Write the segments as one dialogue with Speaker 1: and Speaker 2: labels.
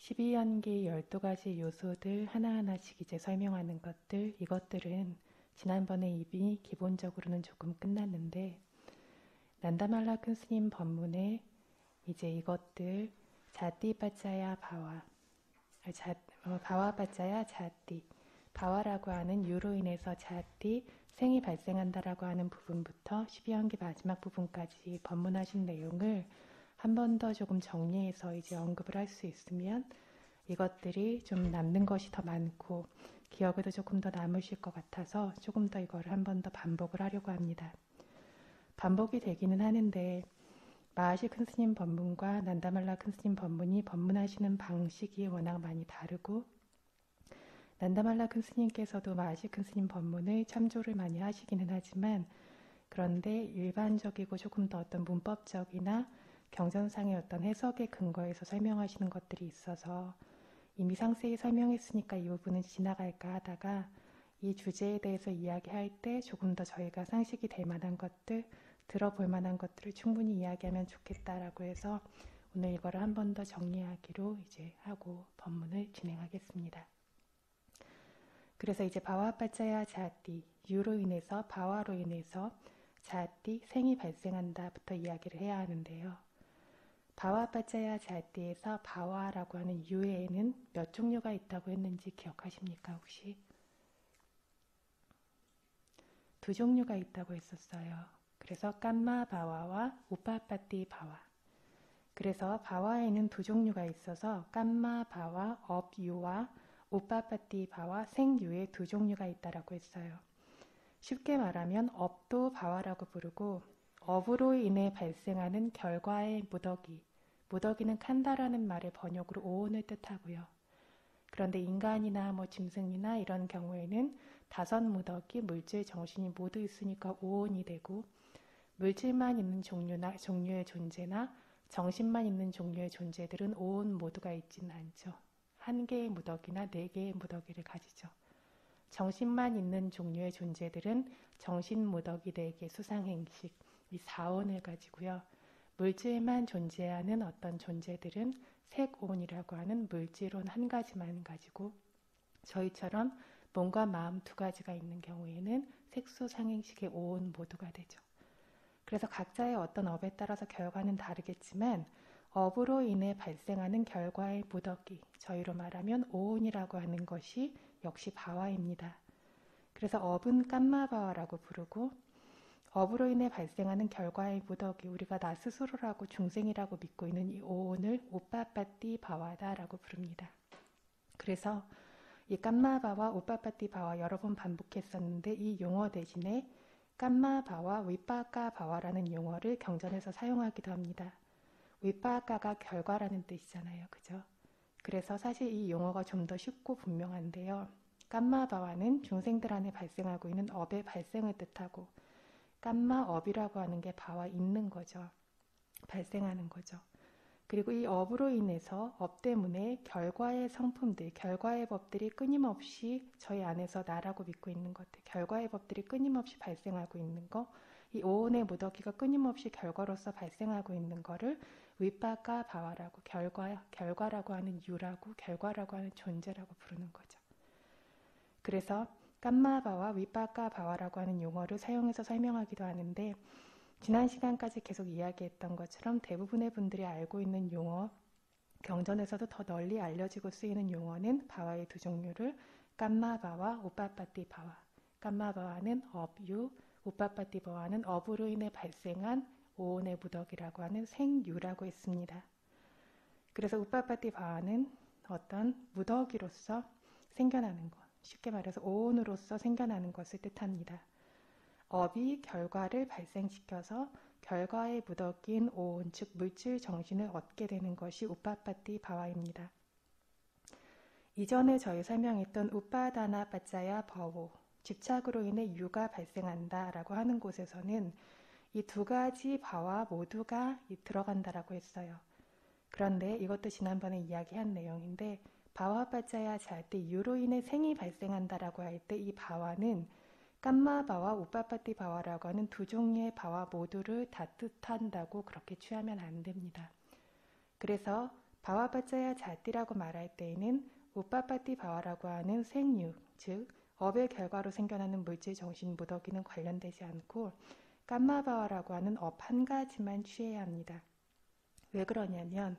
Speaker 1: 12연기 12가지 요소들 하나하나씩 이제 설명하는 것들, 이것들은 지난번에 이미 기본적으로는 조금 끝났는데, 난다말라 큰 스님 법문에 이제 이것들 자띠 빠짜야 바와, 바와 빠짜야 자띠, 바와라고 하는 유로 인해서 자띠, 생이 발생한다라고 하는 부분부터 12연기 마지막 부분까지 법문하신 내용을 한 번 더 조금 정리해서 이제 언급을 할 수 있으면 이것들이 좀 남는 것이 더 많고 기억에도 조금 더 남으실 것 같아서 조금 더 이거를 한 번 더 반복을 하려고 합니다. 반복이 되기는 하는데 마하시 큰 스님 법문과 난다말라 큰 스님 법문이 법문하시는 방식이 워낙 많이 다르고 난다말라 큰 스님께서도 마하시 큰 스님 법문을 참조를 많이 하시기는 하지만 그런데 일반적이고 조금 더 어떤 문법적이나 경전상의 어떤 해석의 근거에서 설명하시는 것들이 있어서 이미 상세히 설명했으니까 이 부분은 지나갈까 하다가 이 주제에 대해서 이야기할 때 조금 더 저희가 상식이 될 만한 것들, 들어볼 만한 것들을 충분히 이야기하면 좋겠다라고 해서 오늘 이거를 한 번 더 정리하기로 이제 하고 법문을 진행하겠습니다. 그래서 이제 바와 빠짜야 자띠, 유로 인해서 바와로 인해서 자띠, 생이 발생한다부터 이야기를 해야 하는데요. 바와 빠짜야 자띠에서 바와라고 하는 유에는 몇 종류가 있다고 했는지 기억하십니까 혹시? 두 종류가 있다고 했었어요. 그래서 깜마 바와와 우빠빠띠 바와. 그래서 바와에는 두 종류가 있어서 깜마 바와 업유와 우빠빠띠 바와 생유의 두 종류가 있다라고 했어요. 쉽게 말하면 업도 바와라고 부르고 업으로 인해 발생하는 결과의 무더기, 무더기는 칸다라는 말의 번역으로 오온을 뜻하고요. 그런데 인간이나 짐승이나 이런 경우에는 다섯 무더기, 물질, 정신이 모두 있으니까 오온이 되고 물질만 있는 종류의 존재나 정신만 있는 종류의 존재들은 오온 모두가 있지는 않죠. 한 개의 무더기나 네 개의 무더기를 가지죠. 정신만 있는 종류의 존재들은 정신 무더기 4개 수상행식, 이 4온을 가지고요. 물질만 존재하는 어떤 존재들은 색온이라고 하는 물질온 한 가지만 가지고 저희처럼 몸과 마음 두 가지가 있는 경우에는 색수상행식의 5온 모두가 되죠. 그래서 각자의 어떤 업에 따라서 결과는 다르겠지만 업으로 인해 발생하는 결과의 무더기, 저희로 말하면 오온이라고 하는 것이 역시 바와입니다. 그래서 업은 깜마바와라고 부르고 업으로 인해 발생하는 결과의 무더기, 우리가 나 스스로라고 중생이라고 믿고 있는 이 오온을 우빠빠띠 바와다라고 부릅니다. 그래서 이 깜마바와 우빠빠띠 바와 여러 번 반복했었는데 이 용어 대신에 깜마바와 위빠까바와라는 용어를 경전에서 사용하기도 합니다. 위빠까가 결과라는 뜻이잖아요. 그죠? 그래서 사실 이 용어가 좀 더 쉽고 분명한데요. 깜마바와는 중생들 안에 발생하고 있는 업의 발생을 뜻하고 깜마업이라고 하는 게 바와 있는 거죠. 발생하는 거죠. 그리고 이 업으로 인해서 업 때문에 결과의 성품들, 결과의 법들이 끊임없이 저희 안에서 나라고 믿고 있는 것들, 결과의 법들이 끊임없이 발생하고 있는 거, 이 오온의 무더기가 끊임없이 결과로서 발생하고 있는 거를 위빠까 바와라고, 결과라고 하는 유라고, 결과라고 하는 존재라고 부르는 거죠. 그래서 깜마바와 위빠까 바와라고 하는 용어를 사용해서 설명하기도 하는데 지난 시간까지 계속 이야기했던 것처럼 대부분의 분들이 알고 있는 용어, 경전에서도 더 널리 알려지고 쓰이는 용어는 바와의 두 종류를 깜마바와 우빠빠띠 바와. 깜마바와는 업유, 우빠빠띠 바와는 업으로 인해 발생한 오온의 무더기라고 하는 생유라고 했습니다. 그래서 우빠빠띠 바와는 어떤 무더기로서 생겨나는 것, 쉽게 말해서 오온으로서 생겨나는 것을 뜻합니다. 업이 결과를 발생시켜서 결과의 무더기인 오온, 즉 물질 정신을 얻게 되는 것이 우빠빠띠 바와입니다. 이전에 저희 설명했던 우빠다나 빠짜야 버호, 집착으로 인해 유가 발생한다 라고 하는 곳에서는 이 두 가지 바와 모두가 들어간다라고 했어요. 그런데 이것도 지난번에 이야기한 내용인데 바와 빠짜야 잘 때 유로 인해 생이 발생한다라고 할 때 이 바와는 깜마바와 우빠빠띠 바와라고 하는 두 종류의 바와 모두를 다 뜻한다고 그렇게 취하면 안 됩니다. 그래서 바와바자야 자띠라고 말할 때에는 우빠빠띠 바와라고 하는 생유, 즉 업의 결과로 생겨나는 물질 정신 무더기는 관련되지 않고 깜마바와라고 하는 업 한 가지만 취해야 합니다. 왜 그러냐면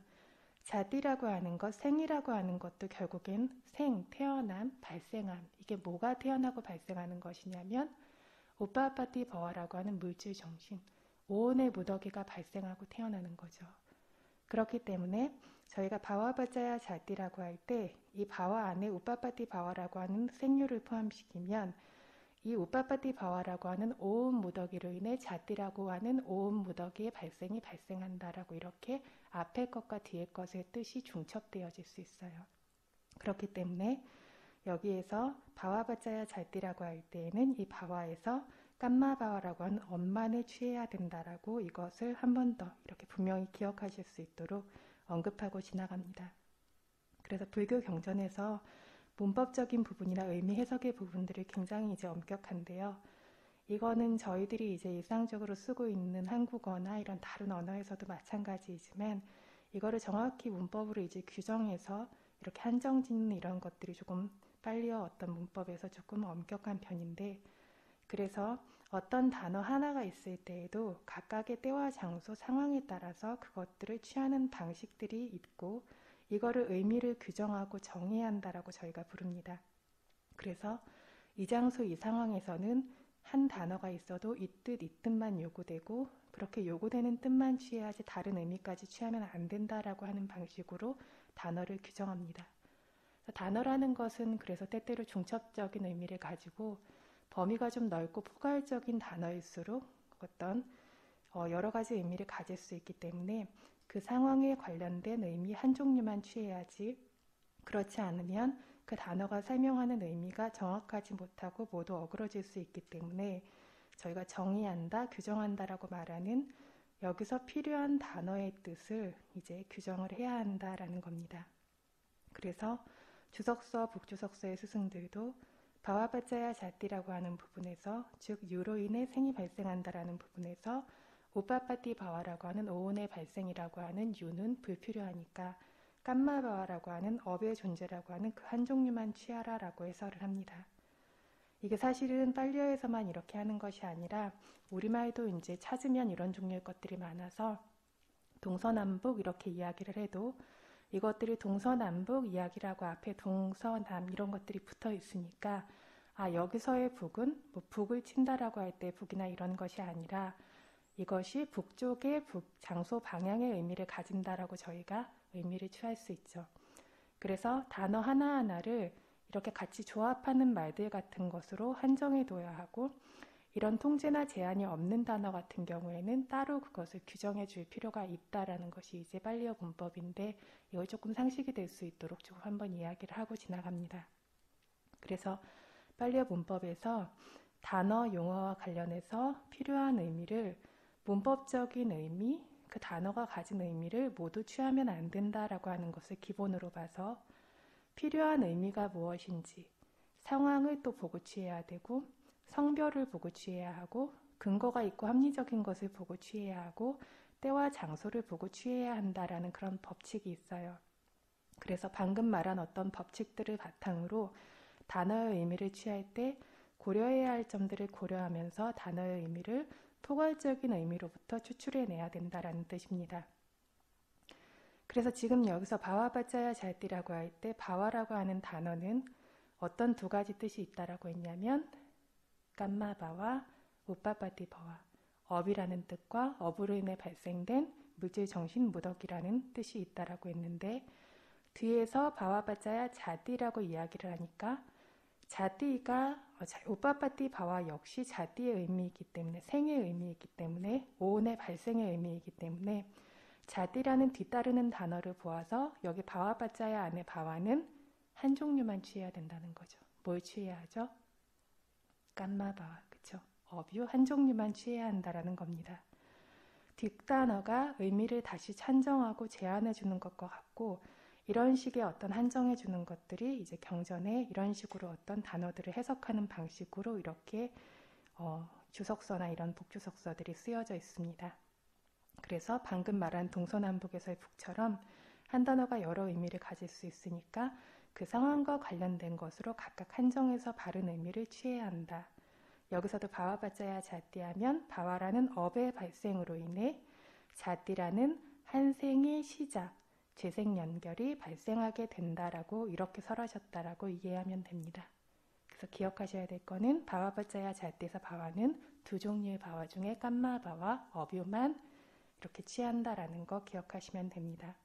Speaker 1: 자띠라고 하는 것, 생이라고 하는 것도 결국엔 생, 태어남, 발생함. 이게 뭐가 태어나고 발생하는 것이냐면 우빠빠띠 바와라고 하는 물질 정신, 오온의 무더기가 발생하고 태어나는 거죠. 그렇기 때문에 저희가 바와바자야 자띠라고 할 때 이 바와 안에 우빠빠띠 바와라고 하는 생유를 포함시키면 이 우빠빠띠 바와라고 하는 오온 무더기로 인해 자띠라고 하는 오온 무더기의 발생이 발생한다라고 이렇게 앞에 것과 뒤에 것의 뜻이 중첩되어질 수 있어요. 그렇기 때문에 여기에서 바와바자야 자띠라고 할 때에는 이 바와에서 깜마바와라고 하는 엄만을 취해야 된다라고 이것을 한 번 더 이렇게 분명히 기억하실 수 있도록 언급하고 지나갑니다. 그래서 불교 경전에서 문법적인 부분이나 의미 해석의 부분들이 굉장히 이제 엄격한데요. 이거는 저희들이 이제 일상적으로 쓰고 있는 한국어나 이런 다른 언어에서도 마찬가지이지만 이거를 정확히 문법으로 이제 규정해서 이렇게 한정 짓는 이런 것들이 조금 빨리어 어떤 문법에서 조금 엄격한 편인데 그래서 어떤 단어 하나가 있을 때에도 각각의 때와 장소, 상황에 따라서 그것들을 취하는 방식들이 있고 이거를 의미를 규정하고 정해야 한다라고 저희가 부릅니다. 그래서 이 장소, 이 상황에서는 한 단어가 있어도 이 뜻, 이 뜻만 요구되고 그렇게 요구되는 뜻만 취해야지 다른 의미까지 취하면 안 된다라고 하는 방식으로 단어를 규정합니다. 단어라는 것은 그래서 때때로 중첩적인 의미를 가지고 범위가 좀 넓고 포괄적인 단어일수록 어떤 여러 가지 의미를 가질 수 있기 때문에 그 상황에 관련된 의미 한 종류만 취해야지 그렇지 않으면 그 단어가 설명하는 의미가 정확하지 못하고 모두 어그러질 수 있기 때문에 저희가 정의한다, 규정한다라고 말하는 여기서 필요한 단어의 뜻을 이제 규정을 해야 한다라는 겁니다. 그래서 주석서, 북주석서의 스승들도 바와바자야 자띠라고 하는 부분에서 즉 유로 인해 생이 발생한다라는 부분에서 우빠빠띠 바와라고 하는 오온의 발생이라고 하는 유는 불필요하니까 깜마바와라고 하는 업의 존재라고 하는 그 한 종류만 취하라라고 해설을 합니다. 이게 사실은 빨리어에서만 이렇게 하는 것이 아니라 우리말도 이제 찾으면 이런 종류의 것들이 많아서 동서남북 이렇게 이야기를 해도 이것들이 동서남북 이야기라고 앞에 동서남 이런 것들이 붙어 있으니까 여기서의 북은 뭐 북을 친다라고 할 때 북이나 이런 것이 아니라 이것이 북쪽의 장소 방향의 의미를 가진다라고 저희가 의미를 취할 수 있죠. 그래서 단어 하나하나를 이렇게 같이 조합하는 말들 같은 것으로 한정해 둬야 하고 이런 통제나 제한이 없는 단어 같은 경우에는 따로 그것을 규정해 줄 필요가 있다라는 것이 이제 빨리어 문법인데 이걸 조금 상식이 될 수 있도록 조금 한번 이야기를 하고 지나갑니다. 그래서 빨리어 문법에서 단어, 용어와 관련해서 필요한 의미를 문법적인 의미, 그 단어가 가진 의미를 모두 취하면 안 된다라고 하는 것을 기본으로 봐서 필요한 의미가 무엇인지 상황을 또 보고 취해야 되고 성별을 보고 취해야 하고 근거가 있고 합리적인 것을 보고 취해야 하고 때와 장소를 보고 취해야 한다라는 그런 법칙이 있어요. 그래서 방금 말한 어떤 법칙들을 바탕으로 단어의 의미를 취할 때 고려해야 할 점들을 고려하면서 단어의 의미를 포괄적인 의미로부터 추출해내야 된다라는 뜻입니다. 그래서 지금 여기서 바와바자야 자띠라고 할 때 바와라고 하는 단어는 어떤 두 가지 뜻이 있다라고 했냐면 깜마바와 우빠빠띠 바와 업이라는 뜻과 업으로 인해 발생된 물질 정신 무덕이라는 뜻이 있다라고 했는데 뒤에서 바와바자야 자띠라고 이야기를 하니까 자띠가 우빠빠띠 바와 역시 자띠의 의미이기 때문에 생의 의미이기 때문에 오온의 발생의 의미이기 때문에 자띠라는 뒤따르는 단어를 보아서 여기 바와바자야 안에 바와는 한 종류만 취해야 된다는 거죠. 뭘 취해야 하죠? 깜마바와, 그쵸? 업유 한 종류만 취해야 한다라는 겁니다. 뒷단어가 의미를 다시 찬정하고 제한해 주는 것과 같고 이런 식의 어떤 한정해 주는 것들이 이제 경전에 이런 식으로 어떤 단어들을 해석하는 방식으로 이렇게 주석서나 이런 북주석서들이 쓰여져 있습니다. 그래서 방금 말한 동서남북에서의 북처럼 한 단어가 여러 의미를 가질 수 있으니까 그 상황과 관련된 것으로 각각 한정해서 바른 의미를 취해야 한다. 여기서도 바와 바자야 자띠 하면 바와라는 업의 발생으로 인해 자띠라는 한생의 시작, 재생 연결이 발생하게 된다라고 이렇게 설하셨다라고 이해하면 됩니다. 그래서 기억하셔야 될 거는 바와 바자야 자띠에서 바와는 두 종류의 바와 중에 깜마 바와 어뷰만 이렇게 취한다라는 거 기억하시면 됩니다.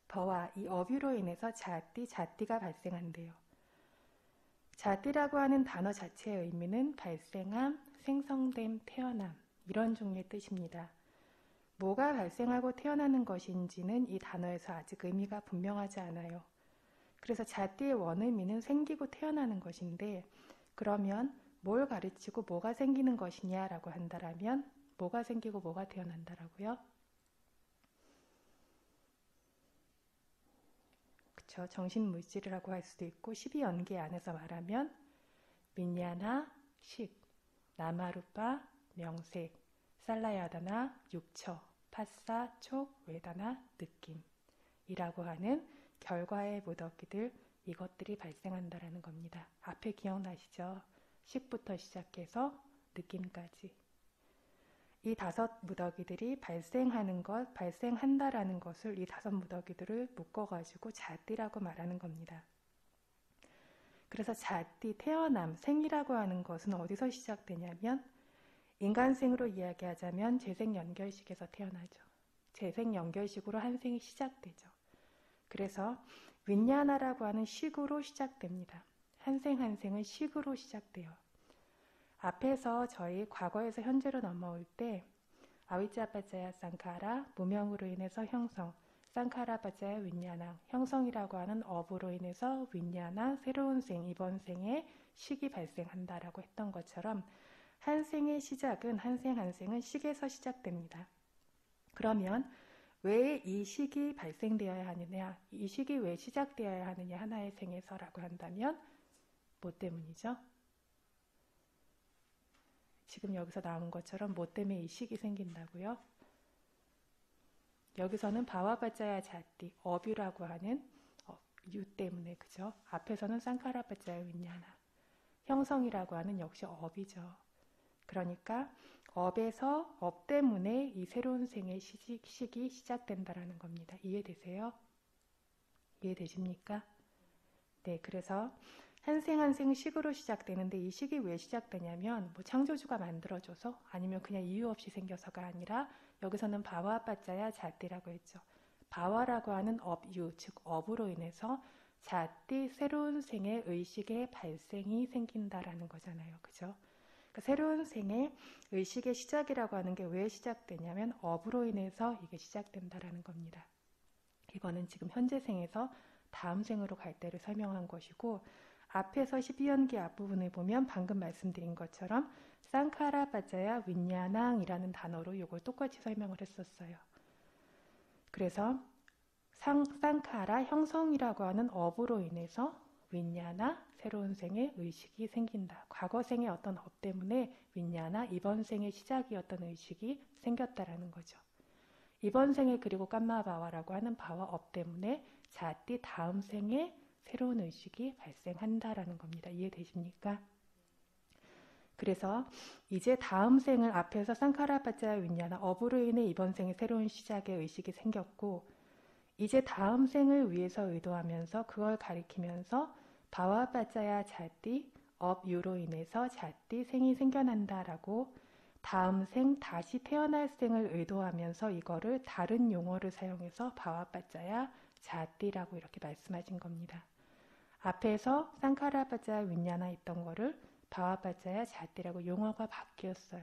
Speaker 1: 버와 이 어뷰로 인해서 자띠가 발생한대요. 자띠라고 하는 단어 자체의 의미는 발생함, 생성됨, 태어남 이런 종류의 뜻입니다. 뭐가 발생하고 태어나는 것인지는 이 단어에서 아직 의미가 분명하지 않아요. 그래서 자띠의 원의미는 생기고 태어나는 것인데 그러면 뭘 가르치고 뭐가 생기는 것이냐라고 한다면 뭐가 생기고 뭐가 태어난다라고요? 그쵸? 정신물질이라고 할 수도 있고 12연계 안에서 말하면 민야나, 식, 나마루파, 명색, 살라야다나, 육처, 파사, 촉, 웨다나, 느낌이라고 하는 결과의 무더기들 이것들이 발생한다라는 겁니다. 앞에 기억나시죠? 식부터 시작해서 느낌까지. 이 다섯 무더기들이 발생한다라는 것을 이 다섯 무더기들을 묶어가지고 자띠라고 말하는 겁니다. 그래서 자띠, 태어남, 생이라고 하는 것은 어디서 시작되냐면 인간생으로 이야기하자면 재생연결식에서 태어나죠. 재생연결식으로 한생이 시작되죠. 그래서 윈야나라고 하는 식으로 시작됩니다. 한생은 식으로 시작돼요. 앞에서 저희 과거에서 현재로 넘어올 때 아위짜빠짜야 쌍카라, 무명으로 인해서 형성, 쌍카라빠짜야 윈야나, 형성이라고 하는 업으로 인해서 윈야나, 새로운 생, 이번 생에 식이 발생한다라고 했던 것처럼 한생의 시작은 한생은 식에서 시작됩니다. 그러면 왜 이 식이 발생되어야 하느냐, 이 식이 왜 시작되어야 하느냐 하나의 생에서라고 한다면 뭐 때문이죠? 지금 여기서 나온 것처럼 뭐 때문에 이 식이 생긴다고요? 여기서는 바와바자야 자띠, 어뷰라고 하는 유 때문에 그죠? 앞에서는 쌍카라바자야 윈야나, 형성이라고 하는 역시 업이죠. 그러니까 업에서 업 때문에 이 새로운 생의 식이 시작된다라는 겁니다. 이해되세요? 이해되십니까? 네, 그래서 한생 식으로 시작되는데 이 식이 왜 시작되냐면 뭐 창조주가 만들어줘서 아니면 그냥 이유 없이 생겨서가 아니라 여기서는 바와 빠짜야 자띠라고 했죠. 바와라고 하는 업유, 즉 업으로 인해서 자띠 새로운 생의 의식의 발생이 생긴다라는 거잖아요. 그죠? 그러니까 새로운 생의 의식의 시작이라고 하는 게 왜 시작되냐면 업으로 인해서 이게 시작된다라는 겁니다. 이거는 지금 현재 생에서 다음 생으로 갈 때를 설명한 것이고 앞에서 12연기 앞부분을 보면 방금 말씀드린 것처럼 쌍카라 빠자야 윈야낭이라는 단어로 이걸 똑같이 설명을 했었어요. 그래서 쌍카라 형성이라고 하는 업으로 인해서 윈야나 새로운 생의 의식이 생긴다. 과거 생의 어떤 업 때문에 윈야나 이번 생의 시작이었던 의식이 생겼다라는 거죠. 이번 생에 그리고 깜마바와라고 하는 바와 업 때문에 자띠 다음 생에 새로운 의식이 발생한다라는 겁니다. 이해되십니까? 그래서 이제 다음 생을 앞에서 쌍카라빠짜야 윈야나 업으로 인해 이번 생에 새로운 시작의 의식이 생겼고 이제 다음 생을 위해서 의도하면서 그걸 가리키면서 바와빠짜야 자띠 업유로 인해서 자띠 생이 생겨난다라고 다음 생 다시 태어날 생을 의도하면서 이거를 다른 용어를 사용해서 바와빠짜야 자띠라고 이렇게 말씀하신 겁니다. 앞에서 쌍카라빠짜야 윈야나 있던 거를 바와빠짜야 자띠라고 용어가 바뀌었어요.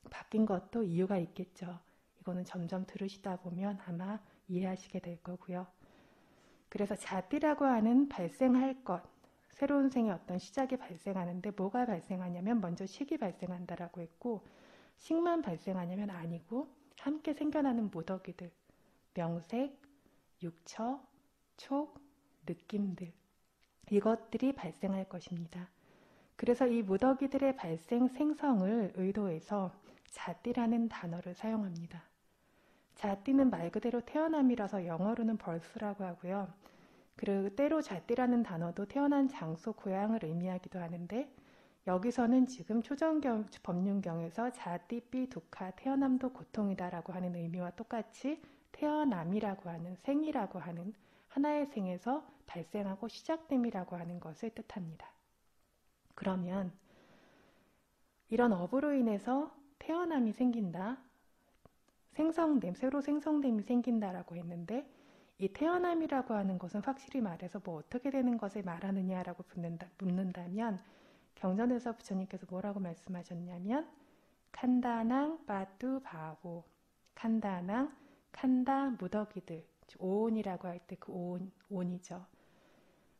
Speaker 1: 바뀐 것도 이유가 있겠죠. 이거는 점점 들으시다 보면 아마 이해하시게 될 거고요. 그래서 자띠라고 하는 발생할 것, 새로운 생의 어떤 시작이 발생하는데 뭐가 발생하냐면 먼저 식이 발생한다라고 했고 식만 발생하냐면 아니고 함께 생겨나는 무더기들, 명색, 육처, 촉, 느낌들 이것들이 발생할 것입니다. 그래서 이 무더기들의 발생 생성을 의도해서 자띠라는 단어를 사용합니다. 자띠는 말 그대로 태어남이라서 영어로는 birth라고 하고요. 그리고 때로 자띠라는 단어도 태어난 장소, 고향을 의미하기도 하는데 여기서는 지금 법륜경에서 자띠, 삐, 두카, 태어남도 고통이다라고 하는 의미와 똑같이 태어남이라고 하는, 생이라고 하는 하나의 생에서 발생하고 시작됨이라고 하는 것을 뜻합니다. 그러면 이런 업으로 인해서 태어남이 생긴다, 생성됨, 새로 생성됨이 생긴다라고 했는데 이 태어남이라고 하는 것은 확실히 말해서 뭐 어떻게 되는 것을 말하느냐라고 묻는다면 경전에서 부처님께서 뭐라고 말씀하셨냐면 칸다낭 빠뚜 바보, 칸다낭, 칸다 무더기들, 오온이라고 할 때 그 온이죠.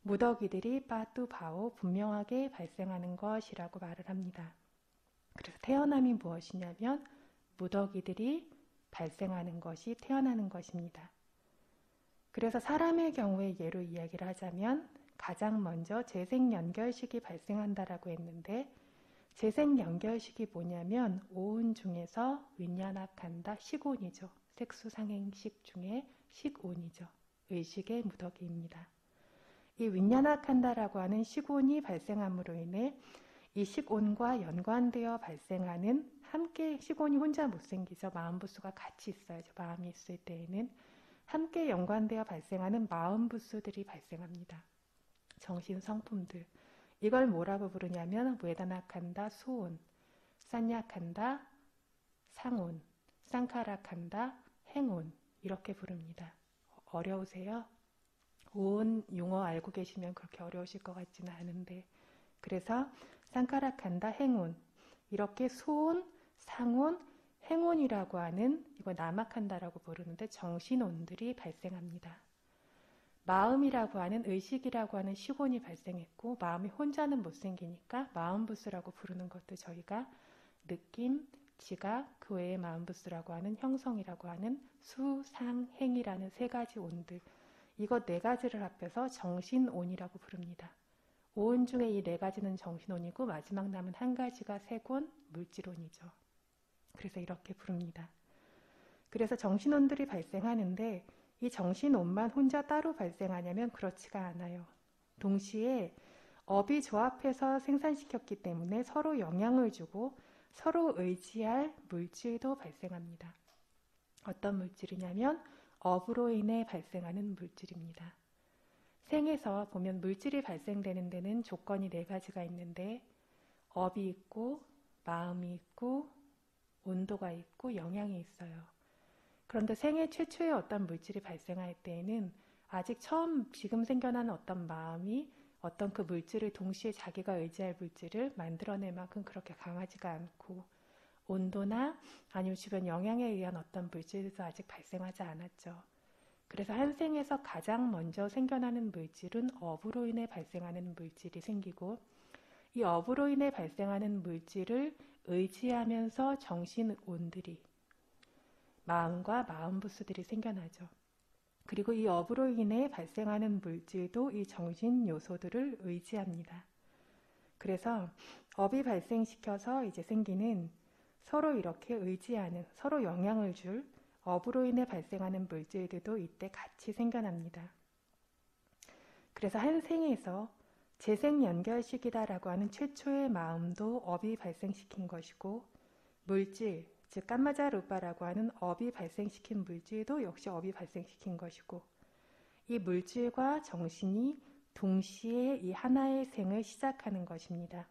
Speaker 1: 무더기들이 빠뚜 바오, 분명하게 발생하는 것이라고 말을 합니다. 그래서 태어남이 무엇이냐면 무더기들이 발생하는 것이 태어나는 것입니다. 그래서 사람의 경우에 예로 이야기를 하자면 가장 먼저 재생연결식이 발생한다라고 했는데 재생연결식이 뭐냐면 오온 중에서 윈야나칸다 식온이죠. 색수상행식 중에 식온이죠. 의식의 무더기입니다. 이 윈야나칸다라고 하는 식온이 발생함으로 인해 이 식온과 연관되어 발생하는 함께 식온이 혼자 못 생기죠. 마음부수가 같이 있어야죠. 마음이 있을 때에는 함께 연관되어 발생하는 마음부수들이 발생합니다. 정신성품들. 이걸 뭐라고 부르냐면 웨다나칸다 수온, 산야칸다 상온, 쌍카라칸다 행온 이렇게 부릅니다. 어려우세요? 온 용어 알고 계시면 그렇게 어려우실 것 같지는 않은데 그래서 쌍카라칸다 행온 이렇게 수온, 상온, 행온이라고 하는 이거 나마칸다라고 부르는데 정신온들이 발생합니다. 마음이라고 하는 의식이라고 하는 식온이 발생했고 마음이 혼자는 못 생기니까 마음부스라고 부르는 것도 저희가 느낌, 지각, 그 외의 마음부스라고 하는 형성이라고 하는 수, 상, 행이라는 세 가지 온들 이것 네 가지를 합해서 정신온이라고 부릅니다. 온 중에 이 네 가지는 정신온이고 마지막 남은 한 가지가 색온, 물질온이죠. 그래서 이렇게 부릅니다. 그래서 정신온들이 발생하는데 이 정신온만 혼자 따로 발생하냐면 그렇지가 않아요. 동시에 업이 조합해서 생산시켰기 때문에 서로 영향을 주고 서로 의지할 물질도 발생합니다. 어떤 물질이냐면 업으로 인해 발생하는 물질입니다. 생에서 보면 물질이 발생되는 데는 조건이 네 가지가 있는데 업이 있고 마음이 있고 온도가 있고 영향이 있어요. 그런데 생애 최초의 어떤 물질이 발생할 때에는 아직 지금 생겨난 어떤 마음이 어떤 그 물질을 동시에 자기가 의지할 물질을 만들어낼 만큼 그렇게 강하지가 않고 온도나 아니면 주변 영향에 의한 어떤 물질도 아직 발생하지 않았죠. 그래서 한 생에서 가장 먼저 생겨나는 물질은 업으로 인해 발생하는 물질이 생기고 이 업으로 인해 발생하는 물질을 의지하면서 정신온들이 마음과 마음부스들이 생겨나죠. 그리고 이 업으로 인해 발생하는 물질도 이 정신 요소들을 의지합니다. 그래서 업이 발생시켜서 이제 생기는 서로 이렇게 의지하는, 서로 영향을 줄 업으로 인해 발생하는 물질들도 이때 같이 생겨납니다. 그래서 한 생에서 재생연결식이다라고 하는 최초의 마음도 업이 발생시킨 것이고 물질, 즉 깜마자루빠라고 하는 업이 발생시킨 물질도 역시 업이 발생시킨 것이고 이 물질과 정신이 동시에 이 하나의 생을 시작하는 것입니다.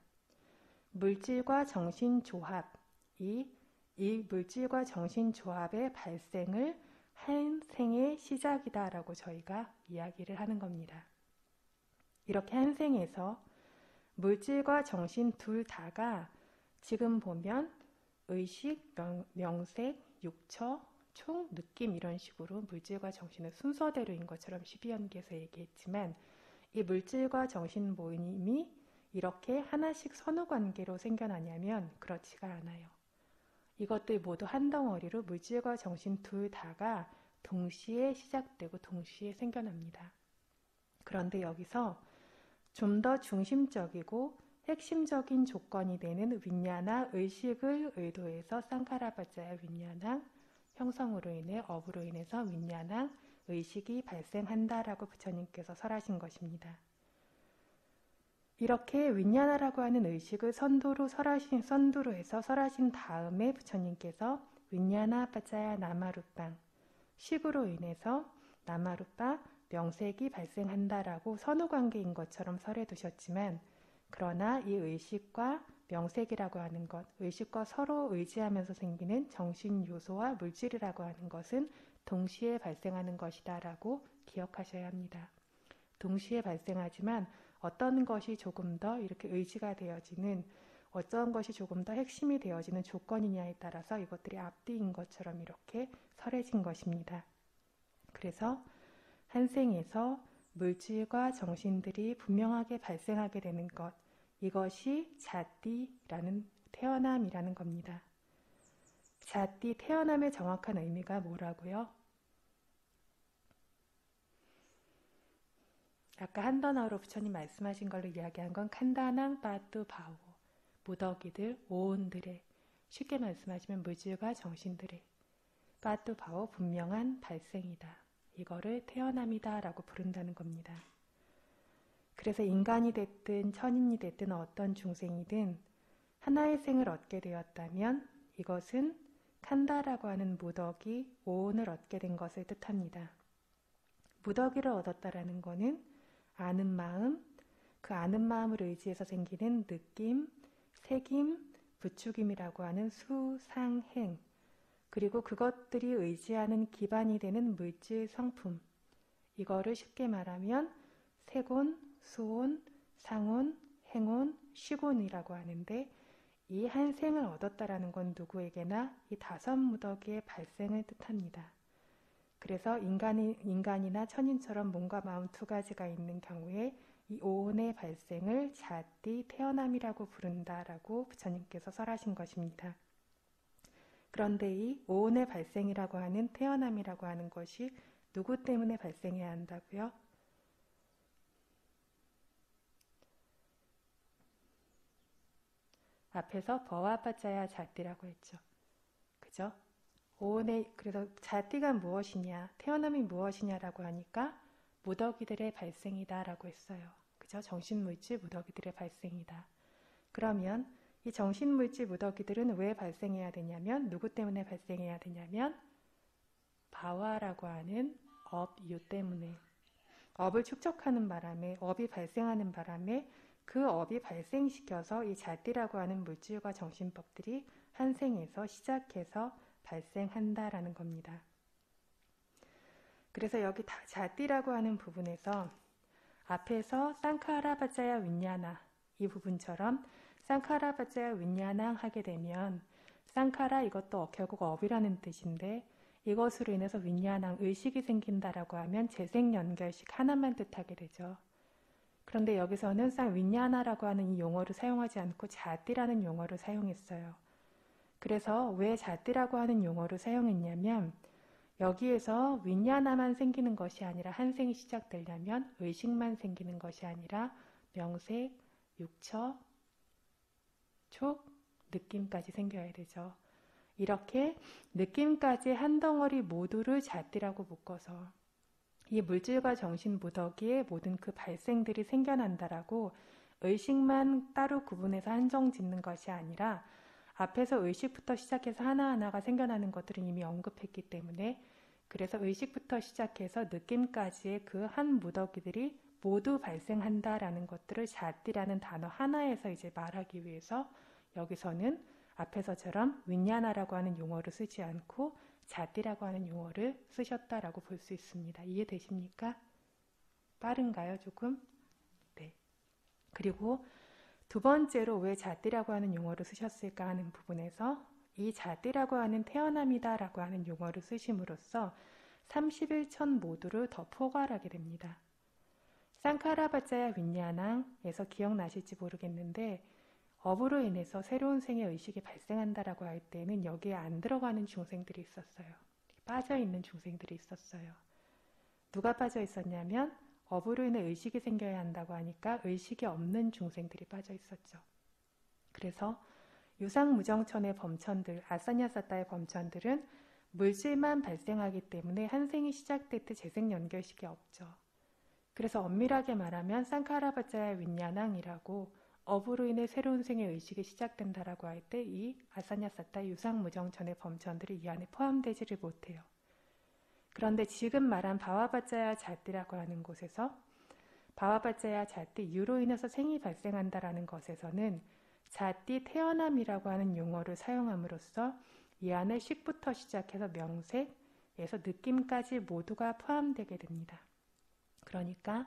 Speaker 1: 물질과 정신 조합, 이 물질과 정신 조합의 발생을 한 생의 시작이다라고 저희가 이야기를 하는 겁니다. 이렇게 한 생에서 물질과 정신 둘 다가 지금 보면 의식, 명색, 육처, 총, 느낌 이런 식으로 물질과 정신의 순서대로인 것처럼 12연계에서 얘기했지만 이 물질과 정신 모임이 이렇게 하나씩 선후관계로 생겨나냐면 그렇지가 않아요. 이것들 모두 한 덩어리로 물질과 정신 둘 다가 동시에 시작되고 동시에 생겨납니다. 그런데 여기서 좀 더 중심적이고 핵심적인 조건이 되는 윈야나 의식을 의도해서 쌍카라바자야 윈야나 형성으로 인해 업으로 인해서 윈냐나 의식이 발생한다라고 부처님께서 설하신 것입니다. 이렇게 윈냐나라고 하는 의식을 선두로 해서 설하신 다음에 부처님께서 윈냐나 빠짜야 나마루빵 식으로 인해서 나마루빠 명색이 발생한다라고 선후관계인 것처럼 설해 두셨지만, 그러나 이 의식과 명색이라고 하는 것, 의식과 서로 의지하면서 생기는 정신 요소와 물질이라고 하는 것은 동시에 발생하는 것이다 라고 기억하셔야 합니다. 동시에 발생하지만 어떤 것이 조금 더 이렇게 의지가 되어지는, 어떤 것이 조금 더 핵심이 되어지는 조건이냐에 따라서 이것들이 앞뒤인 것처럼 이렇게 설해진 것입니다. 그래서 한 생에서 물질과 정신들이 분명하게 발생하게 되는 것, 이것이 자띠라는 태어남이라는 겁니다. 자띠 태어남의 정확한 의미가 뭐라고요? 아까 한 단어로 부처님 말씀하신 걸로 이야기한 건 칸다낭 빠뚜 바오, 무더기들, 오온들의, 쉽게 말씀하시면 물질과 정신들의 빠뚜 바오, 분명한 발생이다. 이거를 태어남이다 라고 부른다는 겁니다. 그래서 인간이 됐든 천인이 됐든 어떤 중생이든 하나의 생을 얻게 되었다면 이것은 칸다라고 하는 무더기, 오온을 얻게 된 것을 뜻합니다. 무더기를 얻었다라는 것은 아는 마음, 그 아는 마음을 의지해서 생기는 느낌, 색임, 부추김이라고 하는 수상행, 그리고 그것들이 의지하는 기반이 되는 물질 성품, 이거를 쉽게 말하면 색온, 수온, 상온, 행온, 쉬곤이라고 하는데, 이 한 생을 얻었다라는 건 누구에게나 이 다섯 무더기의 발생을 뜻합니다. 그래서 인간이나 천인처럼 몸과 마음 두 가지가 있는 경우에 이 오온의 발생을 자띠 태어남이라고 부른다라고 부처님께서 설하신 것입니다. 그런데 이 오온의 발생이라고 하는 태어남이라고 하는 것이 누구 때문에 발생해야 한다고요? 앞에서 버와빠짜야 자띠라고 했죠. 그죠? 오온의, 그래서 자띠가 무엇이냐, 태어남이 무엇이냐라고 하니까 무더기들의 발생이다 라고 했어요. 그죠? 정신물질 무더기들의 발생이다. 그러면 이 정신물질 무더기들은 왜 발생해야 되냐면, 누구 때문에 발생해야 되냐면 바와라고 하는 업유 때문에, 업을 축적하는 바람에, 업이 발생하는 바람에 그 업이 발생시켜서 이 자띠라고 하는 물질과 정신법들이 한 생에서 시작해서 발생한다라는 겁니다. 그래서 여기 자띠라고 하는 부분에서 앞에서 쌍카라바짜야 윈냐나 이 부분처럼 쌍카라바짜야 윈냐나 하게 되면, 쌍카라 이것도 결국 업이라는 뜻인데, 이것으로 인해서 윈냐나 의식이 생긴다라고 하면 재생연결식 하나만 뜻하게 되죠. 그런데 여기서는 윈냐나라고 하는 이 용어를 사용하지 않고 자띠라는 용어를 사용했어요. 그래서 왜 자띠라고 하는 용어를 사용했냐면, 여기에서 윈냐나만 생기는 것이 아니라 한 생이 시작되려면 의식만 생기는 것이 아니라 명색, 육처, 촉, 느낌까지 생겨야 되죠. 이렇게 느낌까지 한 덩어리 모두를 자띠라고 묶어서 이 물질과 정신 무더기에 모든 그 발생들이 생겨난다라고 의식만 따로 구분해서 한정 짓는 것이 아니라, 앞에서 의식부터 시작해서 하나하나가 생겨나는 것들은 이미 언급했기 때문에, 그래서 의식부터 시작해서 느낌까지의 그 한 무더기들이 모두 발생한다라는 것들을 자띠라는 단어 하나에서 이제 말하기 위해서 여기서는 앞에서처럼 윈냐나라고 하는 용어를 쓰지 않고 자띠라고 하는 용어를 쓰셨다라고 볼 수 있습니다. 이해되십니까? 빠른가요, 조금? 네. 그리고 두 번째로 왜 자띠라고 하는 용어를 쓰셨을까 하는 부분에서 이 자띠라고 하는 태어남이다 라고 하는 용어를 쓰심으로써 31천 모두를 더 포괄하게 됩니다. 쌍카라바짜야 윈냐낭에서 기억나실지 모르겠는데, 업으로 인해서 새로운 생의 의식이 발생한다라고 할 때는 여기에 안 들어가는 중생들이 있었어요. 빠져있는 중생들이 있었어요. 누가 빠져 있었냐면 업으로 인해 의식이 생겨야 한다고 하니까 의식이 없는 중생들이 빠져 있었죠. 그래서 유상무정천의 범천들, 아사냐사타의 범천들은 물질만 발생하기 때문에 한 생이 시작될 때 재생 연결식이 없죠. 그래서 엄밀하게 말하면 쌍카라바자야 윈야낭이라고 업으로 인해 새로운 생의 의식이 시작된다라고 할 때 이 아사냐사타 유상무정천의 범천들이 이 안에 포함되지를 못해요. 그런데 지금 말한 바와바자야 자띠라고 하는 곳에서 바와바자야 자띠 유로 인해서 생이 발생한다라는 것에서는 자띠 태어남이라고 하는 용어를 사용함으로써 이 안에 식부터 시작해서 명색에서 느낌까지 모두가 포함되게 됩니다. 그러니까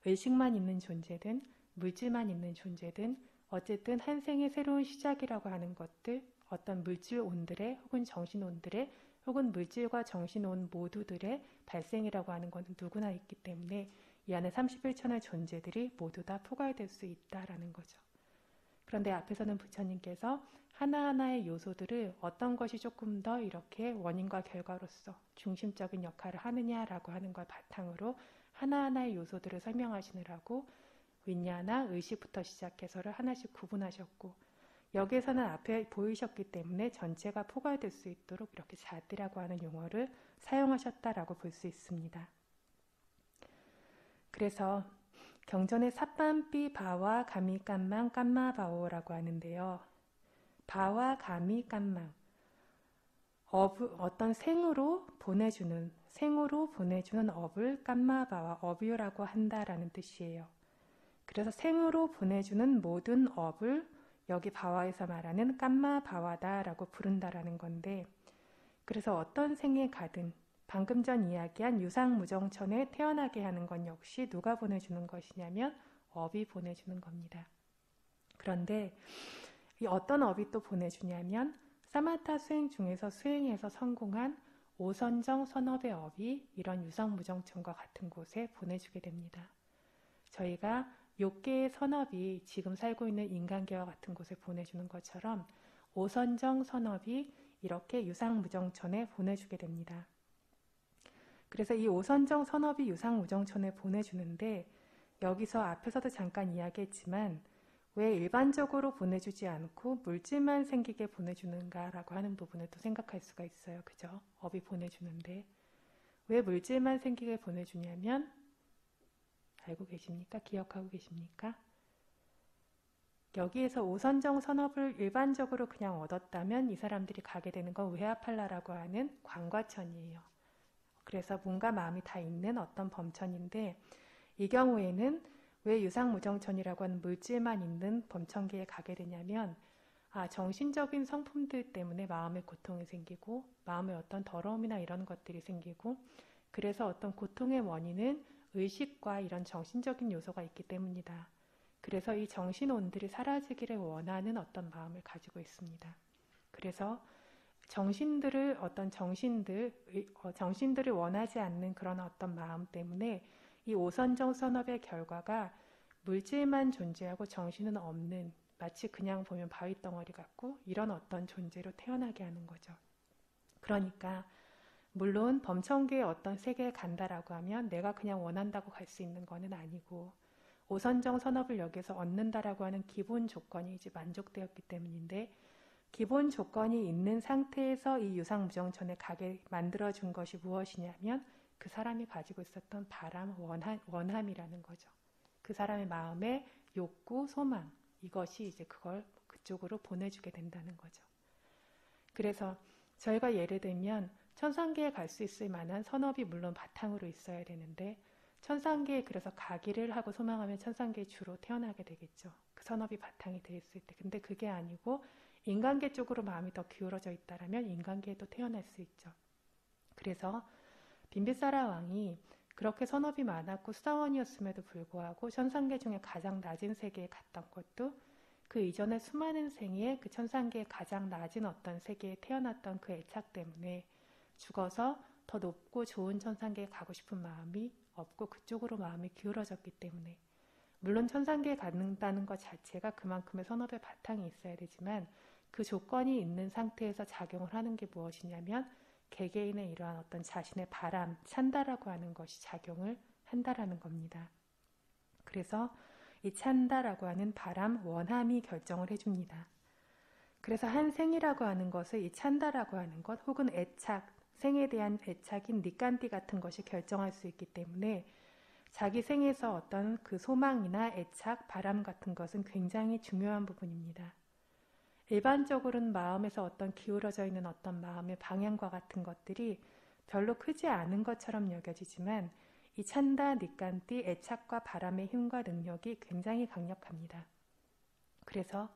Speaker 1: 의식만 있는 존재든 물질만 있는 존재든 어쨌든 한 생의 새로운 시작이라고 하는 것들, 어떤 물질온들의 혹은 정신온들의 혹은 물질과 정신온 모두들의 발생이라고 하는 것은 누구나 있기 때문에 이 안에 31천의 존재들이 모두 다 포괄될 수 있다라는 거죠. 그런데 앞에서는 부처님께서 하나하나의 요소들을 어떤 것이 조금 더 이렇게 원인과 결과로서 중심적인 역할을 하느냐라고 하는 걸 바탕으로 하나하나의 요소들을 설명하시느라고 윈야나 의식부터 시작해서를 하나씩 구분하셨고 여기에서는 앞에 보이셨기 때문에 전체가 포괄될 수 있도록 이렇게 자띠라고 하는 용어를 사용하셨다라고 볼 수 있습니다. 그래서 경전에 사빤삐 바와 가미 깐망 깐마 바오라고 하는데요. 바와 가미 깐망 어떤 생으로 보내주는 업을 깐마 바와 업유라고 한다라는 뜻이에요. 그래서 생으로 보내주는 모든 업을 여기 바와에서 말하는 깐마 바와다라고 부른다라는 건데 그래서 어떤 생에 가든 방금 전 이야기한 유상무정천에 태어나게 하는 건 역시 누가 보내주는 것이냐면 업이 보내주는 겁니다. 그런데 이 어떤 업이 또 보내주냐면 사마타 수행 중에서 수행해서 성공한 오선정 선업의 업이 이런 유상무정천과 같은 곳에 보내주게 됩니다. 저희가 6개의 선업이 지금 살고 있는 인간계와 같은 곳에 보내주는 것처럼 오선정 선업이 이렇게 유상무정천에 보내주게 됩니다. 그래서 이 오선정 선업이 유상무정천에 보내주는데 여기서 앞에서도 잠깐 이야기했지만 왜 일반적으로 보내주지 않고 물질만 생기게 보내주는가라고 하는 부분을 또 생각할 수가 있어요. 그죠? 업이 보내주는데 왜 물질만 생기게 보내주냐면 알고 계십니까? 기억하고 계십니까? 여기에서 오선정 선업을 일반적으로 그냥 얻었다면 이 사람들이 가게 되는 건 외하팔라라고 하는 관과천이에요. 그래서 몸과 마음이 다 있는 어떤 범천인데 이 경우에는 왜 유상무정천이라고 하는 물질만 있는 범천계에 가게 되냐면 정신적인 성품들 때문에 마음의 고통이 생기고 마음의 어떤 더러움이나 이런 것들이 생기고 그래서 어떤 고통의 원인은 의식과 이런 정신적인 요소가 있기 때문이다. 그래서 이 정신온들이 사라지기를 원하는 어떤 마음을 가지고 있습니다. 그래서 정신들을 원하지 않는 그런 어떤 마음 때문에 이 오선정 선업의 결과가 물질만 존재하고 정신은 없는 마치 그냥 보면 바위덩어리 같고 이런 어떤 존재로 태어나게 하는 거죠. 그러니까 물론 범천계의 어떤 세계에 간다라고 하면 내가 그냥 원한다고 갈 수 있는 거는 아니고 오선정 선업을 여기서 얻는다라고 하는 기본 조건이 이제 만족되었기 때문인데 기본 조건이 있는 상태에서 이 유상무정천에 가게 만들어준 것이 무엇이냐면 그 사람이 가지고 있었던 바람, 원함이라는 거죠. 그 사람의 마음의 욕구, 소망 이것이 이제 그걸 그쪽으로 보내주게 된다는 거죠. 그래서 저희가 예를 들면 천상계에 갈 수 있을 만한 선업이 물론 바탕으로 있어야 되는데 천상계에 그래서 가기를 하고 소망하면 천상계에 주로 태어나게 되겠죠. 그 선업이 바탕이 돼 있을 때. 근데 그게 아니고 인간계 쪽으로 마음이 더 기울어져 있다라면 인간계에도 태어날 수 있죠. 그래서 빈비사라 왕이 그렇게 선업이 많았고 수다원이었음에도 불구하고 천상계 중에 가장 낮은 세계에 갔던 것도 그 이전에 수많은 생에 그 천상계의 가장 낮은 어떤 세계에 태어났던 그 애착 때문에 죽어서 더 높고 좋은 천상계에 가고 싶은 마음이 없고 그쪽으로 마음이 기울어졌기 때문에 물론 천상계에 간다는 것 자체가 그만큼의 선업의 바탕이 있어야 되지만 그 조건이 있는 상태에서 작용을 하는 게 무엇이냐면 개개인의 이러한 어떤 자신의 바람, 찬다라고 하는 것이 작용을 한다라는 겁니다. 그래서 이 찬다라고 하는 바람, 원함이 결정을 해줍니다. 그래서 한 생이라고 하는 것을 이 찬다라고 하는 것 혹은 애착, 생에 대한 애착인 니깐띠 같은 것이 결정할 수 있기 때문에 자기 생에서 어떤 그 소망이나 애착, 바람 같은 것은 굉장히 중요한 부분입니다. 일반적으로는 마음에서 어떤 기울어져 있는 어떤 마음의 방향과 같은 것들이 별로 크지 않은 것처럼 여겨지지만 이 찬다, 니깐띠, 애착과 바람의 힘과 능력이 굉장히 강력합니다. 그래서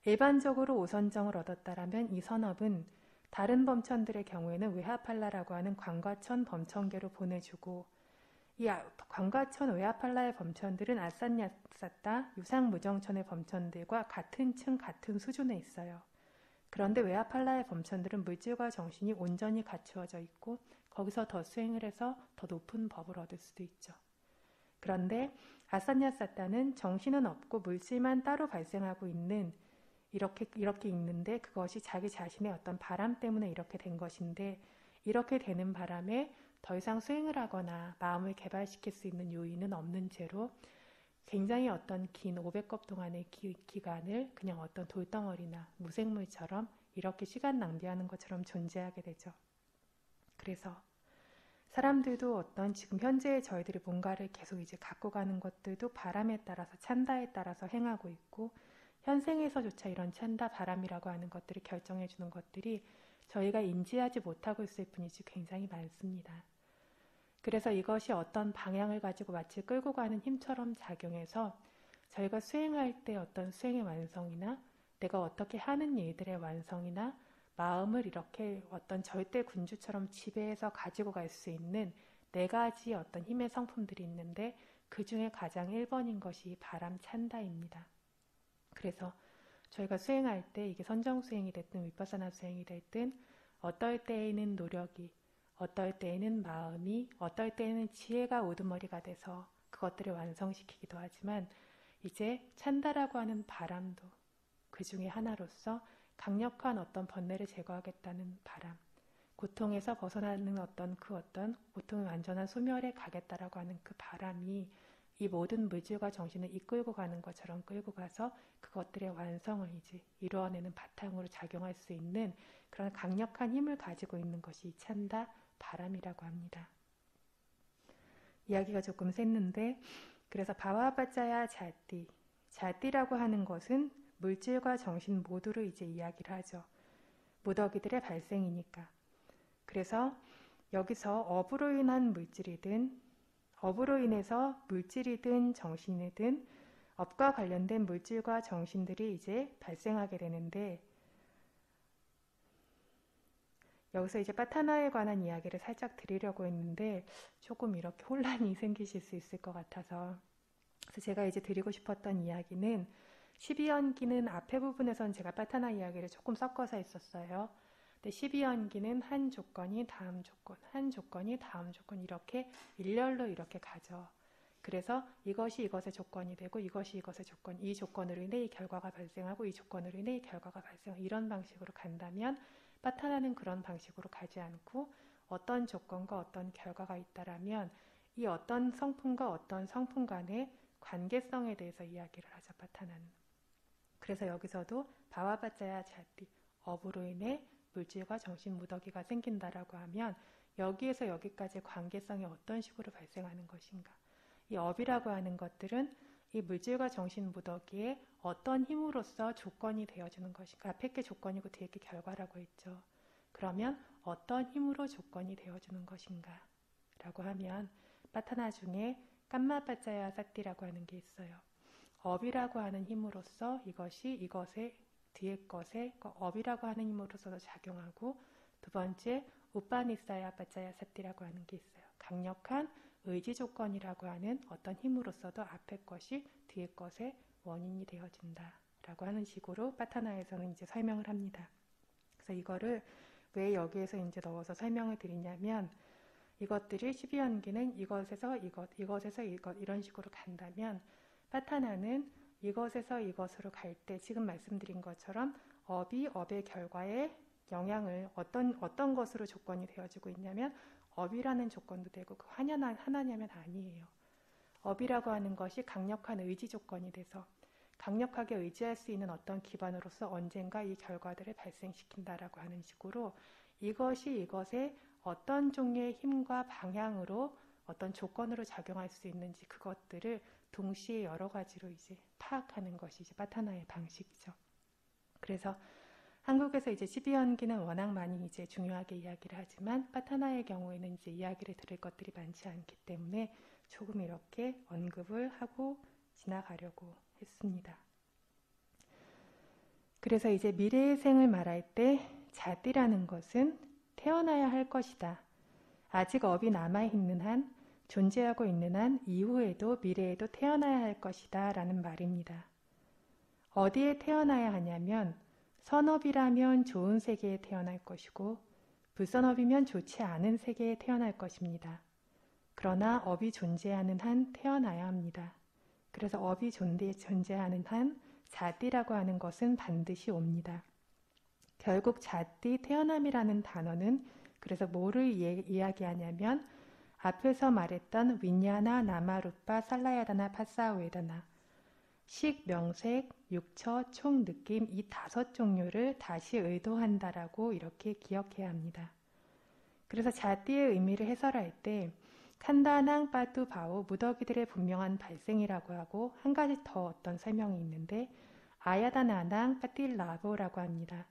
Speaker 1: 일반적으로 오선정을 얻었다라면 이 선업은 다른 범천들의 경우에는 외하팔라라고 하는 관과천 범천계로 보내주고 이 관과천 외하팔라의 범천들은 아산야사따 유상무정천의 범천들과 같은 층 같은 수준에 있어요. 그런데 외하팔라의 범천들은 물질과 정신이 온전히 갖추어져 있고 거기서 더 수행을 해서 더 높은 법을 얻을 수도 있죠. 그런데 아산야사따는 정신은 없고 물질만 따로 발생하고 있는 이렇게 있는데 그것이 자기 자신의 어떤 바람 때문에 이렇게 된 것인데 이렇게 되는 바람에 더 이상 수행을 하거나 마음을 개발시킬 수 있는 요인은 없는 채로 굉장히 어떤 긴 500겁 동안의 기간을 그냥 어떤 돌덩어리나 무생물처럼 이렇게 시간 낭비하는 것처럼 존재하게 되죠. 그래서 사람들도 어떤 지금 현재의 저희들이 뭔가를 계속 이제 갖고 가는 것들도 바람에 따라서 찬다에 따라서 행하고 있고 현생에서조차 이런 찬다 바람이라고 하는 것들을 결정해 주는 것들이 저희가 인지하지 못하고 있을 뿐이지 굉장히 많습니다. 그래서 이것이 어떤 방향을 가지고 마치 끌고 가는 힘처럼 작용해서 저희가 수행할 때 어떤 수행의 완성이나 내가 어떻게 하는 일들의 완성이나 마음을 이렇게 어떤 절대 군주처럼 지배해서 가지고 갈 수 있는 4가지 어떤 힘의 성품들이 있는데 그 중에 가장 1번인 것이 바람 찬다입니다. 그래서 저희가 수행할 때 이게 선정 수행이 됐든 위파사나 수행이 됐든 어떨 때에는 노력이, 어떨 때에는 마음이, 어떨 때에는 지혜가 우두머리가 돼서 그것들을 완성시키기도 하지만 이제 찬다라고 하는 바람도 그 중에 하나로서 강력한 어떤 번뇌를 제거하겠다는 바람, 고통에서 벗어나는 어떤 고통의 완전한 소멸에 가겠다라고 하는 그 바람이 이 모든 물질과 정신을 이끌고 가는 것처럼 끌고 가서 그것들의 완성을 이제 이루어내는 바탕으로 작용할 수 있는 그런 강력한 힘을 가지고 있는 것이 이 찬다 바람이라고 합니다. 이야기가 조금 샜는데 그래서 바와바짜야 자띠, 자띠라고 하는 것은 물질과 정신 모두를 이제 이야기를 하죠. 무더기들의 발생이니까. 그래서 여기서 업으로 인한 물질이든 업으로 인해서 물질이든 정신이든 업과 관련된 물질과 정신들이 이제 발생하게 되는데 여기서 이제 파타나에 관한 이야기를 살짝 드리려고 했는데 조금 이렇게 혼란이 생기실 수 있을 것 같아서 그래서 제가 이제 드리고 싶었던 이야기는 12연기는 앞에 부분에선 제가 파타나 이야기를 조금 섞어서 했었어요. 근데 12연기는 한 조건이 다음 조건, 한 조건이 다음 조건 이렇게 일렬로 이렇게 가죠. 그래서 이것이 이것의 조건이 되고 이것이 이것의 조건, 이 조건으로 인해 이 결과가 발생하고 이 조건으로 인해 이 결과가 발생하고 이런 방식으로 간다면 파타나는 그런 방식으로 가지 않고 어떤 조건과 어떤 결과가 있다라면 이 어떤 성품과 어떤 성품 간의 관계성에 대해서 이야기를 하죠. 파타나는. 그래서 여기서도 바와바짜야 자띠, 업으로 인해 물질과 정신 무더기가 생긴다라고 하면 여기에서 여기까지의 관계성이 어떤 식으로 발생하는 것인가. 이 업이라고 하는 것들은 이 물질과 정신 무더기에 어떤 힘으로써 조건이 되어주는 것인가. 앞에 게 조건이고 뒤에 게 결과라고 했죠. 그러면 어떤 힘으로 조건이 되어주는 것인가 라고 하면 파타나 중에 깜마빠짜야 사띠라고 하는 게 있어요. 업이라고 하는 힘으로써 이것이 이것의 뒤에 것에 업이라고 하는 힘으로서도 작용하고 두 번째 우빠니사야 빠짜야 사띠라고 하는 게 있어요. 강력한 의지 조건이라고 하는 어떤 힘으로서도 앞에 것이 뒤에 것의 원인이 되어진다 라고 하는 식으로 파타나에서는 이제 설명을 합니다. 그래서 이거를 왜 여기에서 이제 넣어서 설명을 드리냐면 이것들이 12연기는 이것에서 이것, 이것에서 이것 이런 식으로 간다면 파타나는 이것에서 이것으로 갈 때 지금 말씀드린 것처럼 업이 업의 결과에 영향을 어떤 것으로 조건이 되어지고 있냐면 업이라는 조건도 되고 그 하나냐면 아니에요. 업이라고 하는 것이 강력한 의지 조건이 돼서 강력하게 의지할 수 있는 어떤 기반으로서 언젠가 이 결과들을 발생시킨다라고 하는 식으로 이것이 이것의 어떤 종류의 힘과 방향으로 어떤 조건으로 작용할 수 있는지 그것들을 동시에 여러 가지로 이제 파악하는 것이 이제 파타나의 방식이죠. 그래서 한국에서 이제 12연기는 워낙 많이 이제 중요하게 이야기를 하지만 파타나의 경우에는 이제 이야기를 들을 것들이 많지 않기 때문에 조금 이렇게 언급을 하고 지나가려고 했습니다. 그래서 이제 미래의 생을 말할 때 자띠라는 것은 태어나야 할 것이다. 아직 업이 남아있는 한, 존재하고 있는 한 이후에도 미래에도 태어나야 할 것이다 라는 말입니다. 어디에 태어나야 하냐면 선업이라면 좋은 세계에 태어날 것이고 불선업이면 좋지 않은 세계에 태어날 것입니다. 그러나 업이 존재하는 한 태어나야 합니다. 그래서 업이 존재하는 한 자띠라고 하는 것은 반드시 옵니다. 결국 자띠 태어남이라는 단어는 그래서 뭐를 이야기하냐면 앞에서 말했던 윈야나 나마루파 살라야다나 파사우에다나 식, 명색, 육처, 총, 느낌 이 5종류를 다시 의도한다라고 이렇게 기억해야 합니다. 그래서 자띠의 의미를 해설할 때 칸다낭 빠뚜 바오 무더기들의 분명한 발생이라고 하고 한 가지 더 어떤 설명이 있는데 아야다나낭 빠띠라보라고 합니다.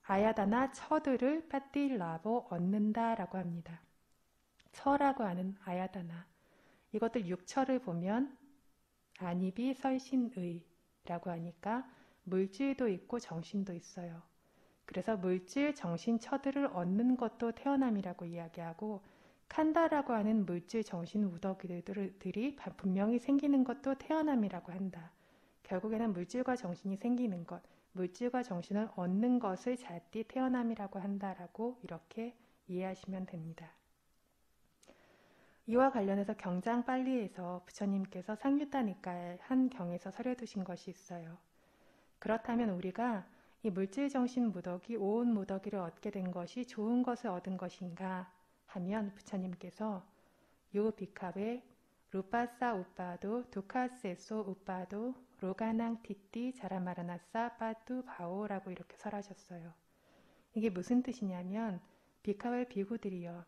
Speaker 1: 아야다나 처들을 빠띠라보 얻는다라고 합니다. 처라고 하는 아야다나 이것들 육처를 보면 안입이 설신의라고 하니까 물질도 있고 정신도 있어요. 그래서 물질, 정신, 처들을 얻는 것도 태어남이라고 이야기하고 칸다라고 하는 물질, 정신, 우더기들이 분명히 생기는 것도 태어남이라고 한다. 결국에는 물질과 정신이 생기는 것, 물질과 정신을 얻는 것을 자띠 태어남이라고 한다라고 이렇게 이해하시면 됩니다. 이와 관련해서 경장 빨리에서 부처님께서 상유타 니까의 한 경에서 설해두신 것이 있어요. 그렇다면 우리가 이 물질정신 무더기, 오온 무더기를 얻게 된 것이 좋은 것을 얻은 것인가 하면 부처님께서 요 비카베 루파사 우빠도 두카세소 우빠도 로가낭 티띠 자라마라나사 빠뚜 바오라고 이렇게 설하셨어요. 이게 무슨 뜻이냐면 비카베 비구들이여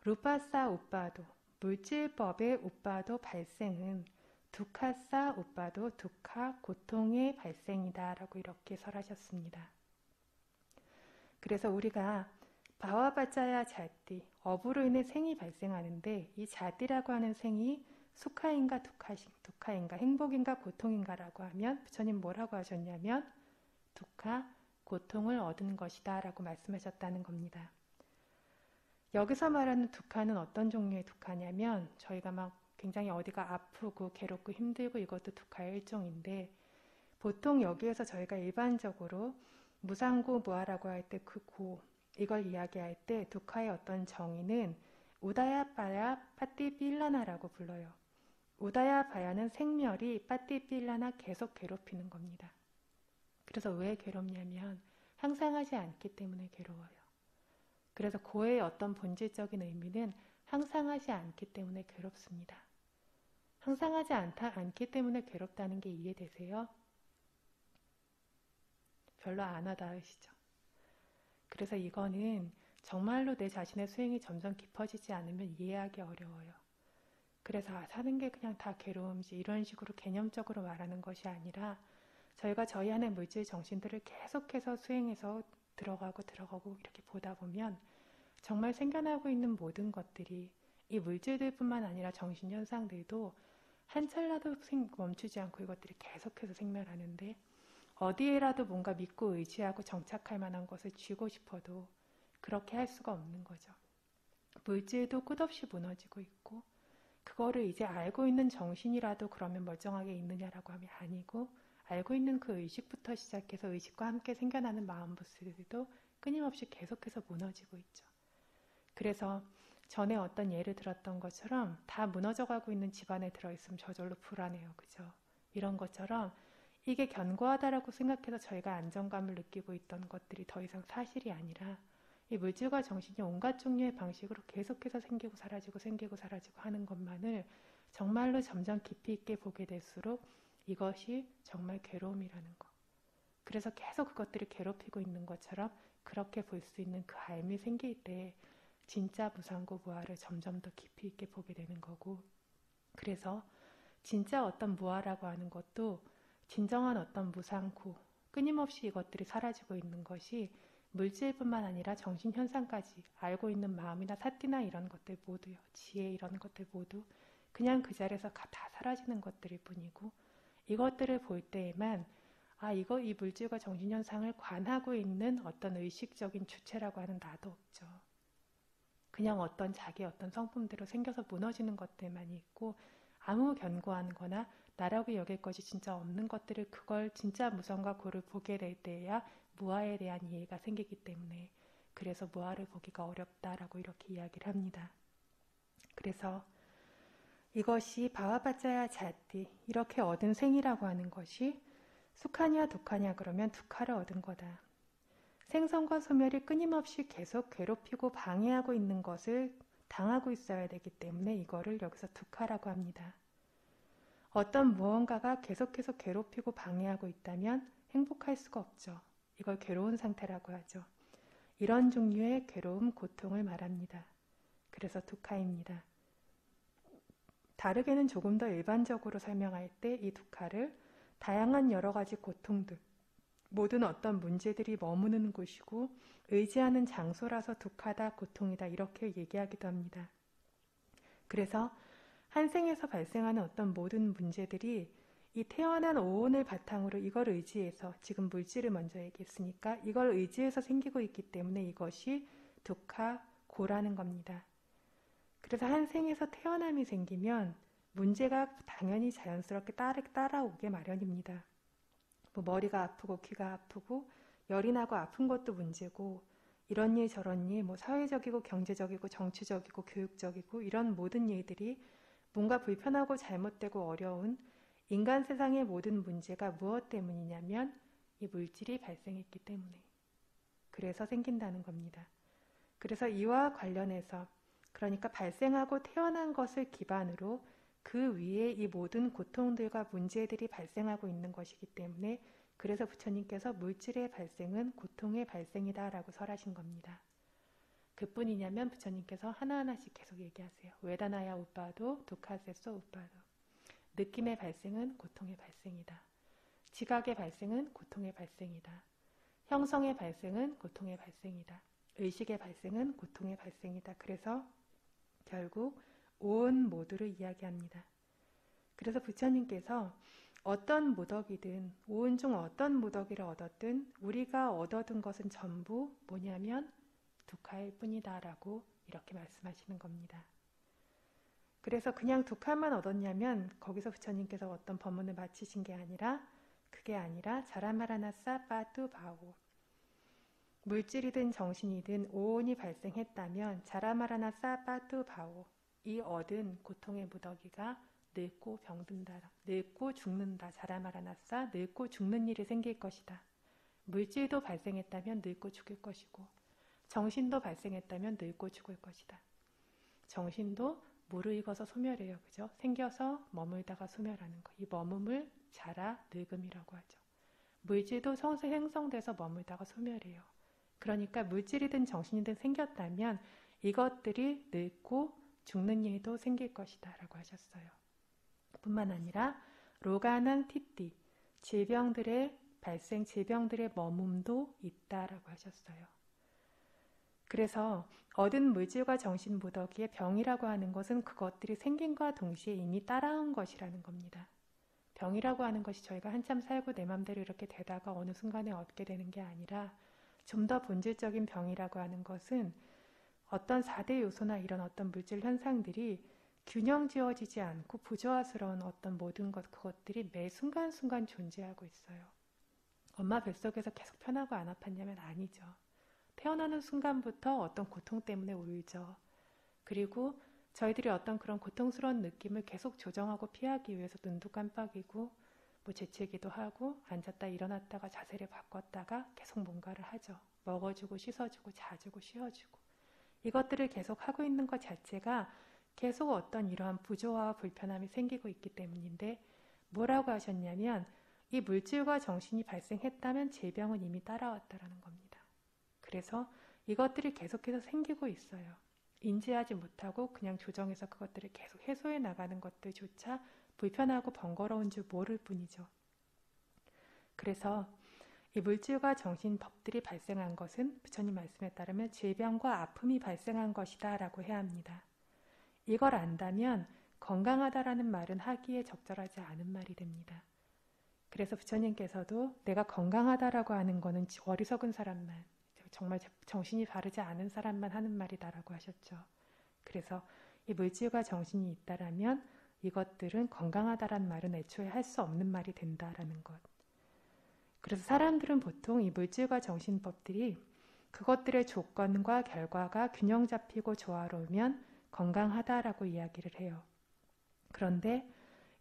Speaker 1: 루파사 우빠도 물질법의 우빠도 발생은 두카사 우빠도 두카 고통의 발생이다 라고 이렇게 설하셨습니다. 그래서 우리가 바와바짜야 자띠 업으로 인해 생이 발생하는데 이 자띠라고 하는 생이 수카인가 두카인가 행복인가 고통인가 라고 하면 부처님 뭐라고 하셨냐면 두카 고통을 얻은 것이다 라고 말씀하셨다는 겁니다. 여기서 말하는 두카는 어떤 종류의 두카냐면 저희가 막 굉장히 어디가 아프고 괴롭고 힘들고 이것도 두카의 일종인데 보통 여기에서 저희가 일반적으로 무상고 무아라고 할 때 그 고 이걸 이야기할 때 두카의 어떤 정의는 우다야바야 빠띠빌라나라고 불러요. 우다야바야는 생멸이 빠띠빌라나 계속 괴롭히는 겁니다. 그래서 왜 괴롭냐면 항상하지 않기 때문에 괴로워요. 그래서 고의 어떤 본질적인 의미는 항상하지 않기 때문에 괴롭습니다. 항상하지 않기 때문에 괴롭다는 게 이해되세요? 별로 안 와닿으시죠? 그래서 이거는 정말로 내 자신의 수행이 점점 깊어지지 않으면 이해하기 어려워요. 그래서 사는 게 그냥 다 괴로움이지 이런 식으로 개념적으로 말하는 것이 아니라 저희가 저희 안의 물질 정신들을 계속해서 수행해서 들어가고 이렇게 보다 보면 정말 생겨나고 있는 모든 것들이 이 물질들뿐만 아니라 정신현상들도 한 찰나도 멈추지 않고 이것들이 계속해서 생멸하는데 어디에라도 뭔가 믿고 의지하고 정착할 만한 것을 쥐고 싶어도 그렇게 할 수가 없는 거죠. 물질도 끝없이 무너지고 있고 그거를 이제 알고 있는 정신이라도 그러면 멀쩡하게 있느냐라고 하면 아니고 알고 있는 그 의식부터 시작해서 의식과 함께 생겨나는 마음부스들도 끊임없이 계속해서 무너지고 있죠. 그래서 전에 어떤 예를 들었던 것처럼 다 무너져가고 있는 집안에 들어있으면 저절로 불안해요. 그죠? 이런 것처럼 이게 견고하다라고 생각해서 저희가 안정감을 느끼고 있던 것들이 더 이상 사실이 아니라 이 물질과 정신이 온갖 종류의 방식으로 계속해서 생기고 사라지고 하는 것만을 정말로 점점 깊이 있게 보게 될수록 이것이 정말 괴로움이라는 거. 그래서 계속 그것들이 괴롭히고 있는 것처럼 그렇게 볼 수 있는 그 알미 생길 때 진짜 무상고 무아를 점점 더 깊이 있게 보게 되는 거고, 그래서 진짜 어떤 무아라고 하는 것도 진정한 어떤 무상고, 끊임없이 이것들이 사라지고 있는 것이 물질뿐만 아니라 정신현상까지 알고 있는 마음이나 사티나 이런 것들 모두요, 지혜 이런 것들 모두 그냥 그 자리에서 다 사라지는 것들일 뿐이고, 이것들을 볼 때에만 이 물질과 정신현상을 관하고 있는 어떤 의식적인 주체라고 하는 나도 없죠. 그냥 어떤 자기 어떤 성품대로 생겨서 무너지는 것들만이 있고, 아무 견고한 거나 나라고 여길 것이 진짜 없는 것들을 그걸 진짜 무성과 고를 보게 될 때야 무아에 대한 이해가 생기기 때문에, 그래서 무아를 보기가 어렵다라고 이렇게 이야기를 합니다. 그래서 이것이 바와바짜야 자띠, 이렇게 얻은 생이라고 하는 것이 수카냐 두카냐 그러면 두카를 얻은 거다. 생선과 소멸이 끊임없이 계속 괴롭히고 방해하고 있는 것을 당하고 있어야 되기 때문에 이거를 여기서 두카라고 합니다. 어떤 무언가가 계속 괴롭히고 방해하고 있다면 행복할 수가 없죠. 이걸 괴로운 상태라고 하죠. 이런 종류의 괴로움, 고통을 말합니다. 그래서 두카입니다. 다르게는 조금 더 일반적으로 설명할 때 이 두카를 다양한 여러 가지 고통들, 모든 어떤 문제들이 머무는 곳이고 의지하는 장소라서 두카다, 고통이다 이렇게 얘기하기도 합니다. 그래서 한 생에서 발생하는 어떤 모든 문제들이 이 태어난 오온을 바탕으로 이걸 의지해서, 지금 물질을 먼저 얘기했으니까 이걸 의지해서 생기고 있기 때문에 이것이 두카, 고라는 겁니다. 그래서 한 생에서 태어남이 생기면 문제가 당연히 자연스럽게 따라오게 마련입니다. 머리가 아프고 귀가 아프고 열이 나고 아픈 것도 문제고, 이런 일 저런 일, 사회적이고 경제적이고 정치적이고 교육적이고 이런 모든 일들이 뭔가 불편하고 잘못되고 어려운 인간 세상의 모든 문제가 무엇 때문이냐면 이 물질이 발생했기 때문에, 그래서 생긴다는 겁니다. 그래서 이와 관련해서, 그러니까 발생하고 태어난 것을 기반으로 그 위에 이 모든 고통들과 문제들이 발생하고 있는 것이기 때문에, 그래서 부처님께서 물질의 발생은 고통의 발생이다 라고 설하신 겁니다. 그뿐이냐면 부처님께서 하나하나씩 계속 얘기하세요. 웨다나야 우빠도 두카세소 우빠도. 느낌의 발생은 고통의 발생이다. 지각의 발생은 고통의 발생이다. 형성의 발생은 고통의 발생이다. 의식의 발생은 고통의 발생이다. 그래서 결국 온 모두를 이야기합니다. 그래서 부처님께서 어떤 무덕이든, 오은 중 어떤 무덕이를 얻었든 우리가 얻어둔 것은 전부 뭐냐면 두카일 뿐이다 라고 이렇게 말씀하시는 겁니다. 그래서 그냥 두카만 얻었냐면 거기서 부처님께서 어떤 법문을 마치신 게 아니라, 그게 아니라 자라마라나사 빠뚜 바오, 물질이든 정신이든 오온이 발생했다면 자라마라나사 빠뚜 바오, 이 얻은 고통의 무더기가 늙고 병든다, 늙고 죽는다. 자라마라나사, 늙고 죽는 일이 생길 것이다. 물질도 발생했다면 늙고 죽을 것이고, 정신도 발생했다면 늙고 죽을 것이다. 정신도 무르익어서 소멸해요. 그죠? 생겨서 머물다가 소멸하는 거. 이 머금을 자라, 늙음이라고 하죠. 물질도 생성돼서 머물다가 소멸해요. 그러니까 물질이든 정신이든 생겼다면 이것들이 늙고 죽는 일도 생길 것이다 라고 하셨어요. 뿐만 아니라 로가낭 티띠, 질병들의 발생, 질병들의 머뭅도 있다라고 하셨어요. 그래서 얻은 물질과 정신 무더기의 병이라고 하는 것은 그것들이 생긴과 동시에 이미 따라온 것이라는 겁니다. 병이라고 하는 것이 저희가 한참 살고 내 맘대로 이렇게 되다가 어느 순간에 얻게 되는 게 아니라, 좀 더 본질적인 병이라고 하는 것은 어떤 4대 요소나 이런 어떤 물질 현상들이 균형 지어지지 않고 부조화스러운 어떤 모든 그것들이 매 순간순간 존재하고 있어요. 엄마 뱃속에서 계속 편하고 안 아팠냐면 아니죠. 태어나는 순간부터 어떤 고통 때문에 울죠. 그리고 저희들이 어떤 그런 고통스러운 느낌을 계속 조정하고 피하기 위해서 눈도 깜빡이고 재채기도 하고 앉았다 일어났다가 자세를 바꿨다가 계속 뭔가를 하죠. 먹어주고 씻어주고 자주고 쉬어주고, 이것들을 계속 하고 있는 것 자체가 계속 어떤 이러한 부조화와 불편함이 생기고 있기 때문인데, 뭐라고 하셨냐면 이 물질과 정신이 발생했다면 질병은 이미 따라왔다라는 겁니다. 그래서 이것들이 계속해서 생기고 있어요. 인지하지 못하고 그냥 조정해서 그것들을 계속 해소해 나가는 것들조차 불편하고 번거로운 줄 모를 뿐이죠. 그래서 이 물질과 정신 법들이 발생한 것은 부처님 말씀에 따르면 질병과 아픔이 발생한 것이다 라고 해야 합니다. 이걸 안다면 건강하다라는 말은 하기에 적절하지 않은 말이 됩니다. 그래서 부처님께서도 내가 건강하다라고 하는 거는 어리석은 사람만, 정말 정신이 바르지 않은 사람만 하는 말이다라고 하셨죠. 그래서 이 물질과 정신이 있다라면 이것들은 건강하다라는 말은 애초에 할 수 없는 말이 된다라는 것. 그래서 사람들은 보통 이 물질과 정신법들이 그것들의 조건과 결과가 균형 잡히고 조화로우면 건강하다라고 이야기를 해요. 그런데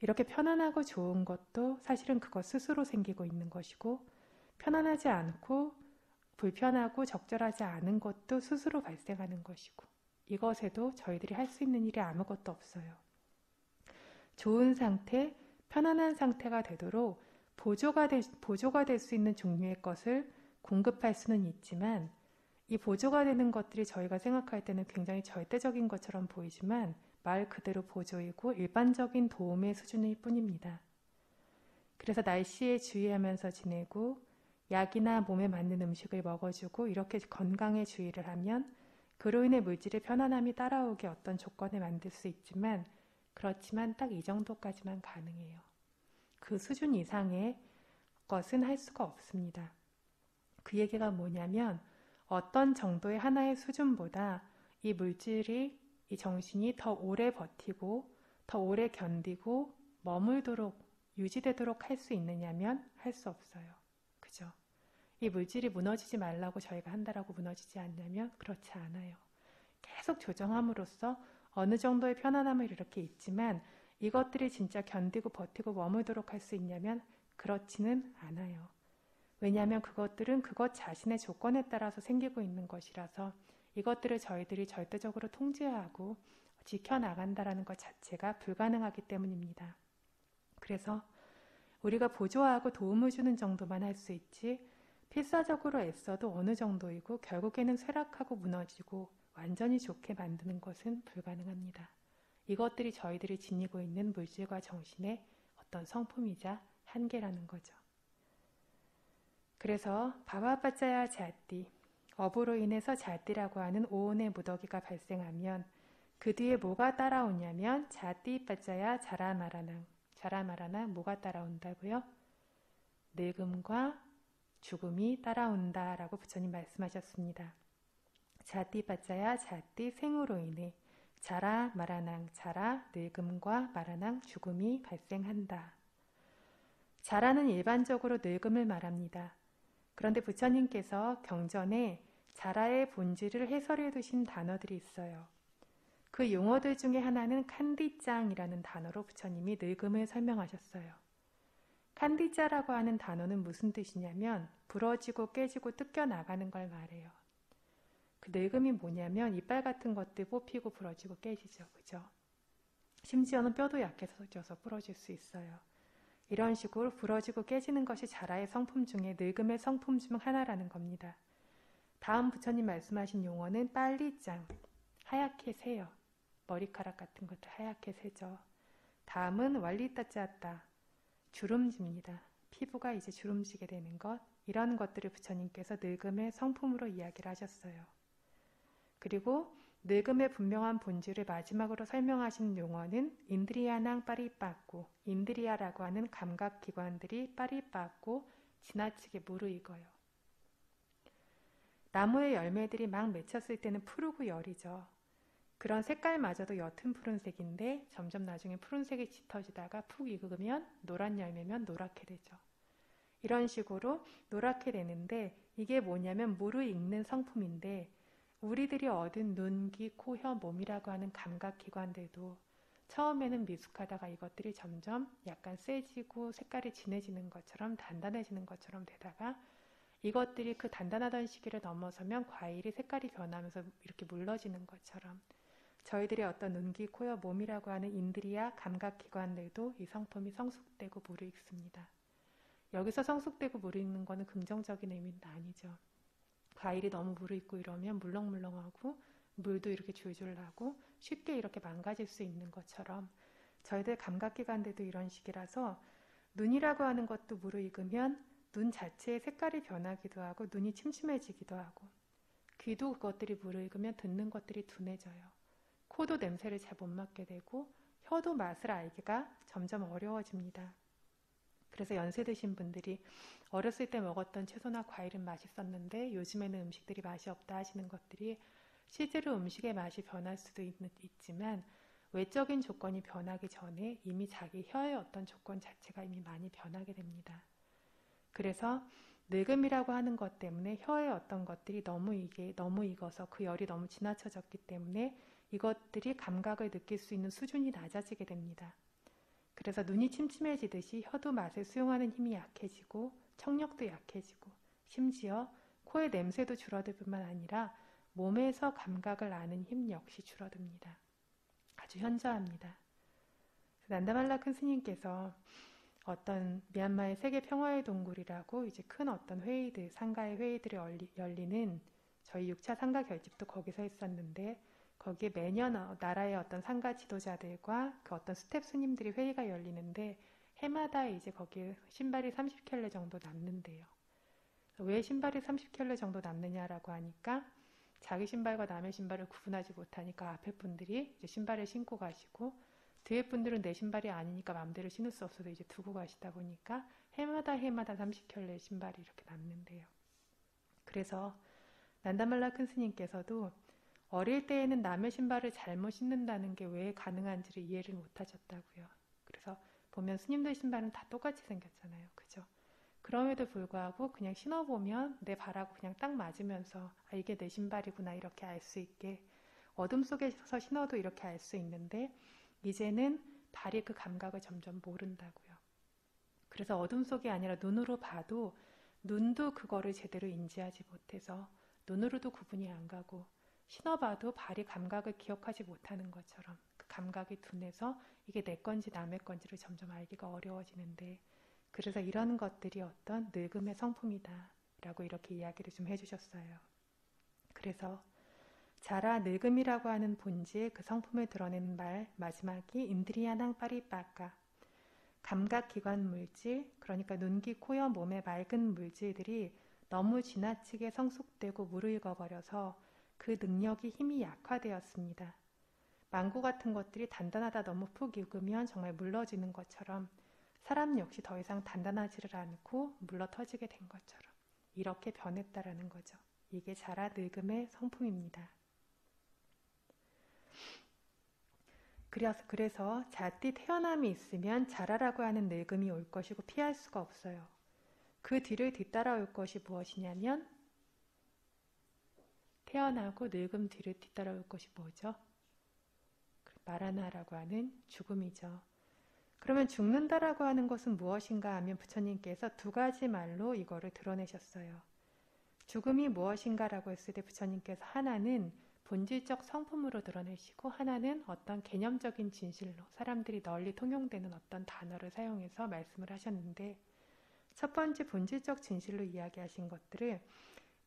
Speaker 1: 이렇게 편안하고 좋은 것도 사실은 그것 스스로 생기고 있는 것이고, 편안하지 않고 불편하고 적절하지 않은 것도 스스로 발생하는 것이고, 이것에도 저희들이 할 수 있는 일이 아무것도 없어요. 좋은 상태, 편안한 상태가 되도록 보조가 될 수 있는 종류의 것을 공급할 수는 있지만, 이 보조가 되는 것들이 저희가 생각할 때는 굉장히 절대적인 것처럼 보이지만 말 그대로 보조이고 일반적인 도움의 수준일 뿐입니다. 그래서 날씨에 주의하면서 지내고 약이나 몸에 맞는 음식을 먹어주고 이렇게 건강에 주의를 하면 그로 인해 물질의 편안함이 따라오게 어떤 조건을 만들 수 있지만, 그렇지만 딱 이 정도까지만 가능해요. 그 수준 이상의 것은 할 수가 없습니다. 그 얘기가 뭐냐면 어떤 정도의 하나의 수준보다 이 물질이, 이 정신이 더 오래 버티고 더 오래 견디고 머물도록 유지되도록 할 수 있느냐면 할 수 없어요. 그죠? 이 물질이 무너지지 말라고 저희가 한다라고 무너지지 않냐면 그렇지 않아요. 계속 조정함으로써 어느 정도의 편안함을 이렇게 있지만 이것들이 진짜 견디고 버티고 머물도록 할 수 있냐면 그렇지는 않아요. 왜냐하면 그것들은 그것 자신의 조건에 따라서 생기고 있는 것이라서 이것들을 저희들이 절대적으로 통제하고 지켜나간다라는 것 자체가 불가능하기 때문입니다. 그래서 우리가 보조하고 도움을 주는 정도만 할 수 있지 필사적으로 애써도 어느 정도이고 결국에는 쇠락하고 무너지고 완전히 좋게 만드는 것은 불가능합니다. 이것들이 저희들이 지니고 있는 물질과 정신의 어떤 성품이자 한계라는 거죠. 그래서 바바바짜야 자띠, 업으로 인해서 자띠라고 하는 오온의 무더기가 발생하면 그 뒤에 뭐가 따라오냐면 자띠 빠짜야 자라마라낭, 자라마라낭 뭐가 따라온다고요? 늙음과 죽음이 따라온다라고 부처님 말씀하셨습니다. 자띠 빠짜야 자띠 생으로 인해 자라 마라낭, 자라 늙음과 마라낭 죽음이 발생한다. 자라는 일반적으로 늙음을 말합니다. 그런데 부처님께서 경전에 자라의 본질을 해설해 두신 단어들이 있어요. 그 용어들 중에 하나는 칸디짱이라는 단어로 부처님이 늙음을 설명하셨어요. 칸디짜라고 하는 단어는 무슨 뜻이냐면 부러지고 깨지고 뜯겨나가는 걸 말해요. 그 늙음이 뭐냐면 이빨 같은 것들 뽑히고 부러지고 깨지죠. 그죠? 심지어는 뼈도 약해져서 부러질 수 있어요. 이런 식으로 부러지고 깨지는 것이 자라의 성품 중에 늙음의 성품 중 하나라는 겁니다. 다음 부처님 말씀하신 용어는 빨리짱, 하얗게 새요. 머리카락 같은 것들 하얗게 새죠. 다음은 왈리따짜따, 주름집니다. 피부가 이제 주름지게 되는 것, 이런 것들을 부처님께서 늙음의 성품으로 이야기를 하셨어요. 그리고 늙음의 분명한 본질을 마지막으로 설명하신 용어는 인드리아낭 빠리빠꾸, 인드리아라고 하는 감각기관들이 빠리빠꾸, 지나치게 무르익어요. 나무의 열매들이 막 맺혔을 때는 푸르고 여리죠. 그런 색깔마저도 옅은 푸른색인데 점점 나중에 푸른색이 짙어지다가 푹 익으면 노란 열매면 노랗게 되죠. 이런 식으로 노랗게 되는데 이게 뭐냐면 무르익는 성품인데 우리들이 얻은 눈, 귀, 코, 혀, 몸이라고 하는 감각기관들도 처음에는 미숙하다가 이것들이 점점 약간 세지고 색깔이 진해지는 것처럼 단단해지는 것처럼 되다가 이것들이 그 단단하던 시기를 넘어서면 과일이 색깔이 변하면서 이렇게 물러지는 것처럼 저희들의 어떤 눈, 귀, 코, 혀, 몸이라고 하는 인드리아 감각기관들도 이 성품이 성숙되고 무르익습니다. 여기서 성숙되고 무르익는 것은 긍정적인 의미는 아니죠. 과일이 너무 무르익고 이러면 물렁물렁하고 물도 이렇게 줄줄 나고 쉽게 이렇게 망가질 수 있는 것처럼 저희들 감각기관들도 이런 식이라서 눈이라고 하는 것도 무르익으면 눈 자체의 색깔이 변하기도 하고 눈이 침침해지기도 하고 귀도 그것들이 무르익으면 듣는 것들이 둔해져요. 코도 냄새를 잘 못 맡게 되고 혀도 맛을 알기가 점점 어려워집니다. 그래서 연세 드신 분들이 어렸을 때 먹었던 채소나 과일은 맛있었는데 요즘에는 음식들이 맛이 없다 하시는 것들이 실제로 음식의 맛이 변할 수도 있지만 외적인 조건이 변하기 전에 이미 자기 혀의 어떤 조건 자체가 이미 많이 변하게 됩니다. 그래서 늙음이라고 하는 것 때문에 혀의 어떤 것들이 너무 익어서 그 열이 너무 지나쳐졌기 때문에 이것들이 감각을 느낄 수 있는 수준이 낮아지게 됩니다. 그래서 눈이 침침해지듯이 혀도 맛을 수용하는 힘이 약해지고 청력도 약해지고 심지어 코의 냄새도 줄어들 뿐만 아니라 몸에서 감각을 아는 힘 역시 줄어듭니다. 아주 현저합니다. 난다말라 큰 스님께서 어떤 미얀마의 세계 평화의 동굴이라고 이제 큰 어떤 회의들, 상가의 회의들이 열리는 저희 6차 상가 결집도 거기서 했었는데 거기에 매년 나라의 어떤 상가 지도자들과 그 어떤 스텝 스님들이 회의가 열리는데 해마다 이제 거기에 신발이 30켤레 정도 남는데요. 왜 신발이 30켤레 정도 남느냐라고 하니까 자기 신발과 남의 신발을 구분하지 못하니까 앞에 분들이 이제 신발을 신고 가시고 뒤에 분들은 내 신발이 아니니까 마음대로 신을 수 없어서 이제 두고 가시다 보니까 해마다 30켤레의 신발이 이렇게 남는데요. 그래서 난다말라 큰 스님께서도 어릴 때에는 남의 신발을 잘못 신는다는 게 왜 가능한지를 이해를 못하셨다고요. 그래서 보면 스님들 신발은 다 똑같이 생겼잖아요. 그죠? 그럼에도 불구하고 그냥 신어보면 내 발하고 그냥 딱 맞으면서 아, 이게 내 신발이구나 이렇게 알 수 있게 어둠 속에서 신어도 이렇게 알 수 있는데 이제는 발이 그 감각을 점점 모른다고요. 그래서 어둠 속이 아니라 눈으로 봐도 눈도 그거를 제대로 인지하지 못해서 눈으로도 구분이 안 가고 신어봐도 발이 감각을 기억하지 못하는 것처럼 그 감각이 둔해서 이게 내 건지 남의 건지를 점점 알기가 어려워지는데 그래서 이런 것들이 어떤 늙음의 성품이다 라고 이렇게 이야기를 좀 해주셨어요. 그래서 자라 늙음이라고 하는 본질의 그 성품을 드러내는 말 마지막이 인드리야낭 파리빠까 감각기관 물질 그러니까 눈, 귀, 코, 여, 몸의 맑은 물질들이 너무 지나치게 성숙되고 무르익어버려서 그 능력이 힘이 약화되었습니다. 망고 같은 것들이 단단하다 너무 푹 익으면 정말 물러지는 것처럼 사람 역시 더 이상 단단하지를 않고 물러터지게 된 것처럼 이렇게 변했다라는 거죠. 이게 자라 늙음의 성품입니다. 그래서 자띠 태어남이 있으면 자라라고 하는 늙음이 올 것이고 피할 수가 없어요. 그 뒤를 뒤따라올 것이 무엇이냐면 태어나고 늙음 뒤를 뒤따라올 것이 뭐죠? 마라나라고 하는 죽음이죠. 그러면 죽는다라고 하는 것은 무엇인가 하면 부처님께서 두 가지 말로 이거를 드러내셨어요. 죽음이 무엇인가라고 했을 때 부처님께서 하나는 본질적 성품으로 드러내시고 하나는 어떤 개념적인 진실로 사람들이 널리 통용되는 어떤 단어를 사용해서 말씀을 하셨는데 첫 번째 본질적 진실로 이야기하신 것들을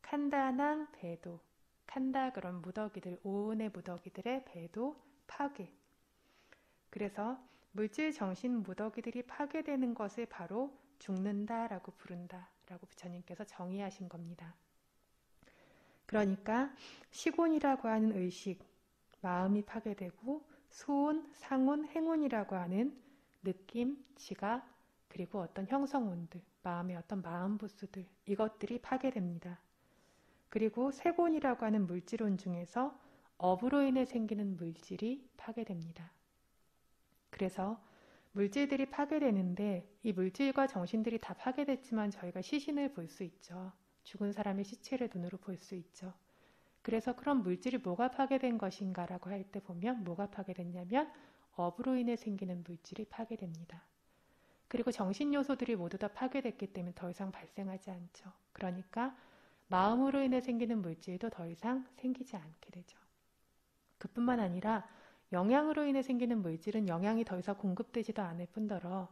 Speaker 1: 칸다낭 배도 칸다 그런 무더기들 오은의 무더기들의 배도 파괴 그래서 물질 정신 무더기들이 파괴되는 것을 바로 죽는다라고 부른다라고 부처님께서 정의하신 겁니다. 그러니까 시곤이라고 하는 의식, 마음이 파괴되고 수온, 상온, 행온이라고 하는 느낌, 지각, 그리고 어떤 형성운들, 마음의 어떤 마음부수들 이것들이 파괴됩니다. 그리고 세곤이라고 하는 물질온 중에서 업으로 인해 생기는 물질이 파괴됩니다. 그래서 물질들이 파괴되는데 이 물질과 정신들이 다 파괴됐지만 저희가 시신을 볼 수 있죠. 죽은 사람의 시체를 눈으로 볼 수 있죠. 그래서 그런 물질이 뭐가 파괴된 것인가 라고 할 때 보면 뭐가 파괴됐냐면 업으로 인해 생기는 물질이 파괴됩니다. 그리고 정신 요소들이 모두 다 파괴됐기 때문에 더 이상 발생하지 않죠. 그러니까 마음으로 인해 생기는 물질도 더 이상 생기지 않게 되죠. 그뿐만 아니라 영양으로 인해 생기는 물질은 영양이 더 이상 공급되지도 않을 뿐더러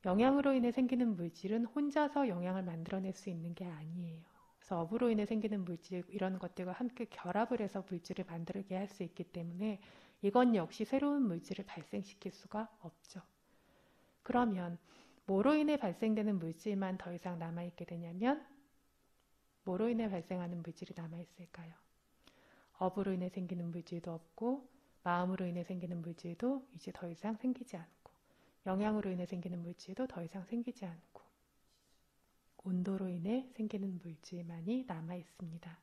Speaker 1: 영양으로 인해 생기는 물질은 혼자서 영양을 만들어낼 수 있는 게 아니에요. 그래서 업으로 인해 생기는 물질 이런 것들과 함께 결합을 해서 물질을 만들게 할 수 있기 때문에 이건 역시 새로운 물질을 발생시킬 수가 없죠. 그러면 뭐로 인해 발생되는 물질만 더 이상 남아있게 되냐면 뭐로 인해 발생하는 물질이 남아있을까요? 업으로 인해 생기는 물질도 없고 마음으로 인해 생기는 물질도 이제 더 이상 생기지 않고 영양으로 인해 생기는 물질도 더 이상 생기지 않고 온도로 인해 생기는 물질만이 남아있습니다.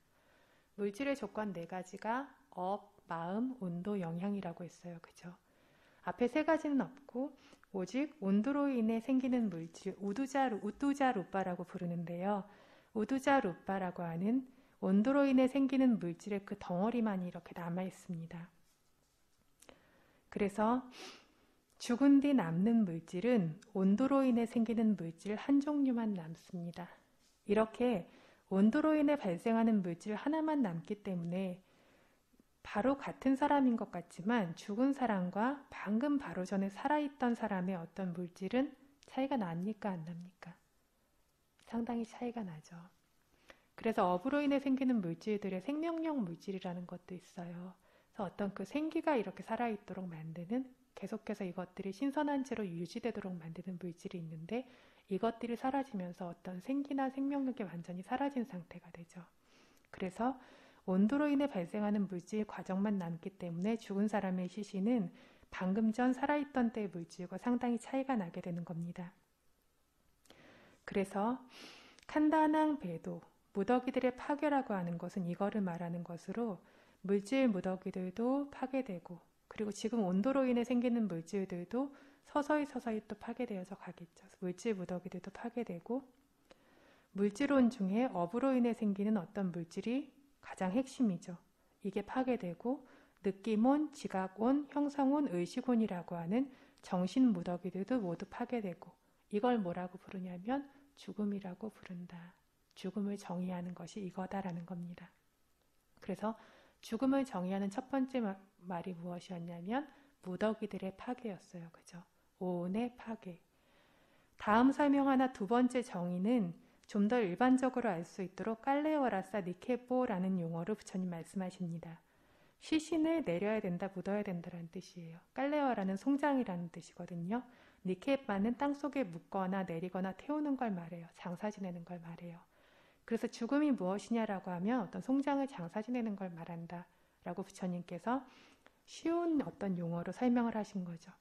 Speaker 1: 물질의 조건 4가지가 업, 마음, 온도, 영양이라고 했어요. 그죠? 앞에 3가지는 없고 오직 온도로 인해 생기는 물질, 우두자 루빠라고 부르는데요. 우두자 루빠라고 하는 온도로 인해 생기는 물질의 그 덩어리만이 이렇게 남아있습니다. 그래서 죽은 뒤 남는 물질은 온도로 인해 생기는 물질 한 종류만 남습니다. 이렇게 온도로 인해 발생하는 물질 하나만 남기 때문에 바로 같은 사람인 것 같지만 죽은 사람과 방금 바로 전에 살아있던 사람의 어떤 물질은 차이가 납니까? 안 납니까? 상당히 차이가 나죠. 그래서 업으로 인해 생기는 물질들의 생명력 물질이라는 것도 있어요. 그래서 어떤 그 생기가 이렇게 살아있도록 만드는 계속해서 이것들이 신선한 채로 유지되도록 만드는 물질이 있는데 이것들이 사라지면서 어떤 생기나 생명력이 완전히 사라진 상태가 되죠. 그래서 온도로 인해 발생하는 물질 과정만 남기 때문에 죽은 사람의 시신은 방금 전 살아있던 때의 물질과 상당히 차이가 나게 되는 겁니다. 그래서 칸다낭 배도, 무더기들의 파괴라고 하는 것은 이거를 말하는 것으로 물질 무더기들도 파괴되고 그리고 지금 온도로 인해 생기는 물질들도 서서히 또 파괴되어서 가겠죠. 물질 무더기들도 파괴되고 물질온 중에 업으로 인해 생기는 어떤 물질이 가장 핵심이죠. 이게 파괴되고 느낌온, 지각온, 형성온, 의식온이라고 하는 정신 무더기들도 모두 파괴되고 이걸 뭐라고 부르냐면 죽음이라고 부른다. 죽음을 정의하는 것이 이거다라는 겁니다. 그래서 죽음을 정의하는 첫 번째 말이 무엇이었냐면 무더기들의 파괴였어요. 그죠? 오온의 파괴. 다음 설명하나 두 번째 정의는 좀 더 일반적으로 알 수 있도록 깔레오라사 니케뽀라는 용어로 부처님 말씀하십니다. 시신을 내려야 된다, 묻어야 된다라는 뜻이에요. 깔레오라는 송장이라는 뜻이거든요. 니케빠는 땅속에 묻거나 내리거나 태우는 걸 말해요. 장사 지내는 걸 말해요. 그래서 죽음이 무엇이냐라고 하면 어떤 송장을 장사 지내는 걸 말한다 라고 부처님께서 쉬운 어떤 용어로 설명을 하신 거죠.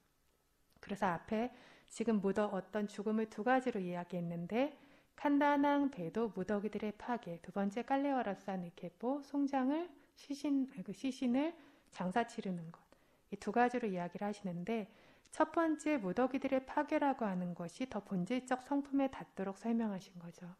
Speaker 1: 그래서 앞에 지금 어떤 죽음을 2가지로 이야기했는데 칸다낭 배도 무더기들의 파괴, 두 번째 깔레와라사 니케뽀 송장을 시신을 장사 치르는 것, 이 2가지로 이야기를 하시는데 첫 번째 무더기들의 파괴라고 하는 것이 더 본질적 성품에 닿도록 설명하신 거죠.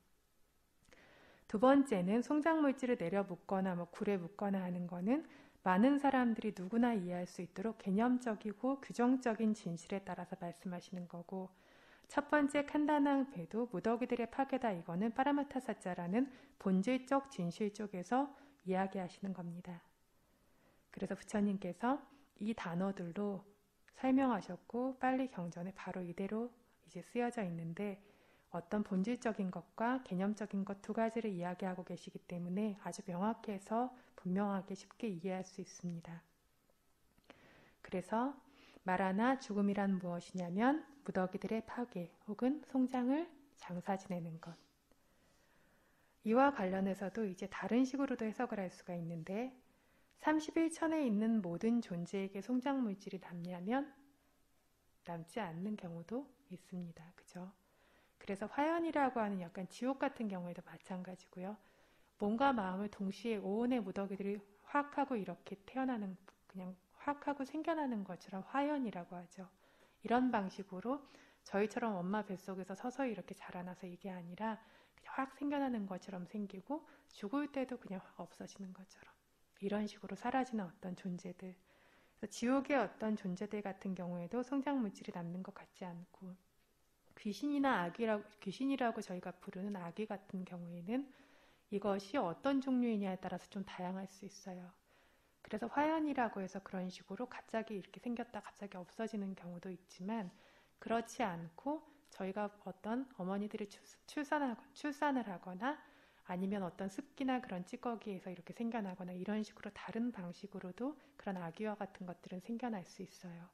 Speaker 1: 두 번째는 송장물질을 내려 묻거나 굴에 묻거나 하는 거는 많은 사람들이 누구나 이해할 수 있도록 개념적이고 규정적인 진실에 따라서 말씀하시는 거고 첫 번째 칸다낭 배도 무더기들의 파괴다 이거는 파라마타사자라는 본질적 진실 쪽에서 이야기하시는 겁니다. 그래서 부처님께서 이 단어들로 설명하셨고 빨리 경전에 바로 이대로 이제 쓰여져 있는데 어떤 본질적인 것과 개념적인 것 2가지를 이야기하고 계시기 때문에 아주 명확해서 분명하게 쉽게 이해할 수 있습니다. 그래서 말하나 죽음이란 무엇이냐면 무더기들의 파괴 혹은 송장을 장사 지내는 것. 이와 관련해서도 이제 다른 식으로도 해석을 할 수가 있는데 31천에 있는 모든 존재에게 송장물질이 남냐면 남지 않는 경우도 있습니다. 그죠? 그래서 화연이라고 하는 약간 지옥 같은 경우에도 마찬가지고요. 몸과 마음을 동시에 오온의 무더기들이 확 하고 이렇게 태어나는 그냥 확 하고 생겨나는 것처럼 화연이라고 하죠. 이런 방식으로 저희처럼 엄마 뱃속에서 서서히 이렇게 자라나서 이게 아니라 그냥 확 생겨나는 것처럼 생기고 죽을 때도 그냥 확 없어지는 것처럼 이런 식으로 사라지는 어떤 존재들. 그래서 지옥의 어떤 존재들 같은 경우에도 성장물질이 남는 것 같지 않고 귀신이라고 저희가 부르는 아귀 같은 경우에는 이것이 어떤 종류이냐에 따라서 좀 다양할 수 있어요. 그래서 화연이라고 해서 그런 식으로 갑자기 이렇게 생겼다 갑자기 없어지는 경우도 있지만 그렇지 않고 저희가 어떤 어머니들이 출산을 하거나 아니면 어떤 습기나 그런 찌꺼기에서 이렇게 생겨나거나 이런 식으로 다른 방식으로도 그런 아기와 같은 것들은 생겨날 수 있어요.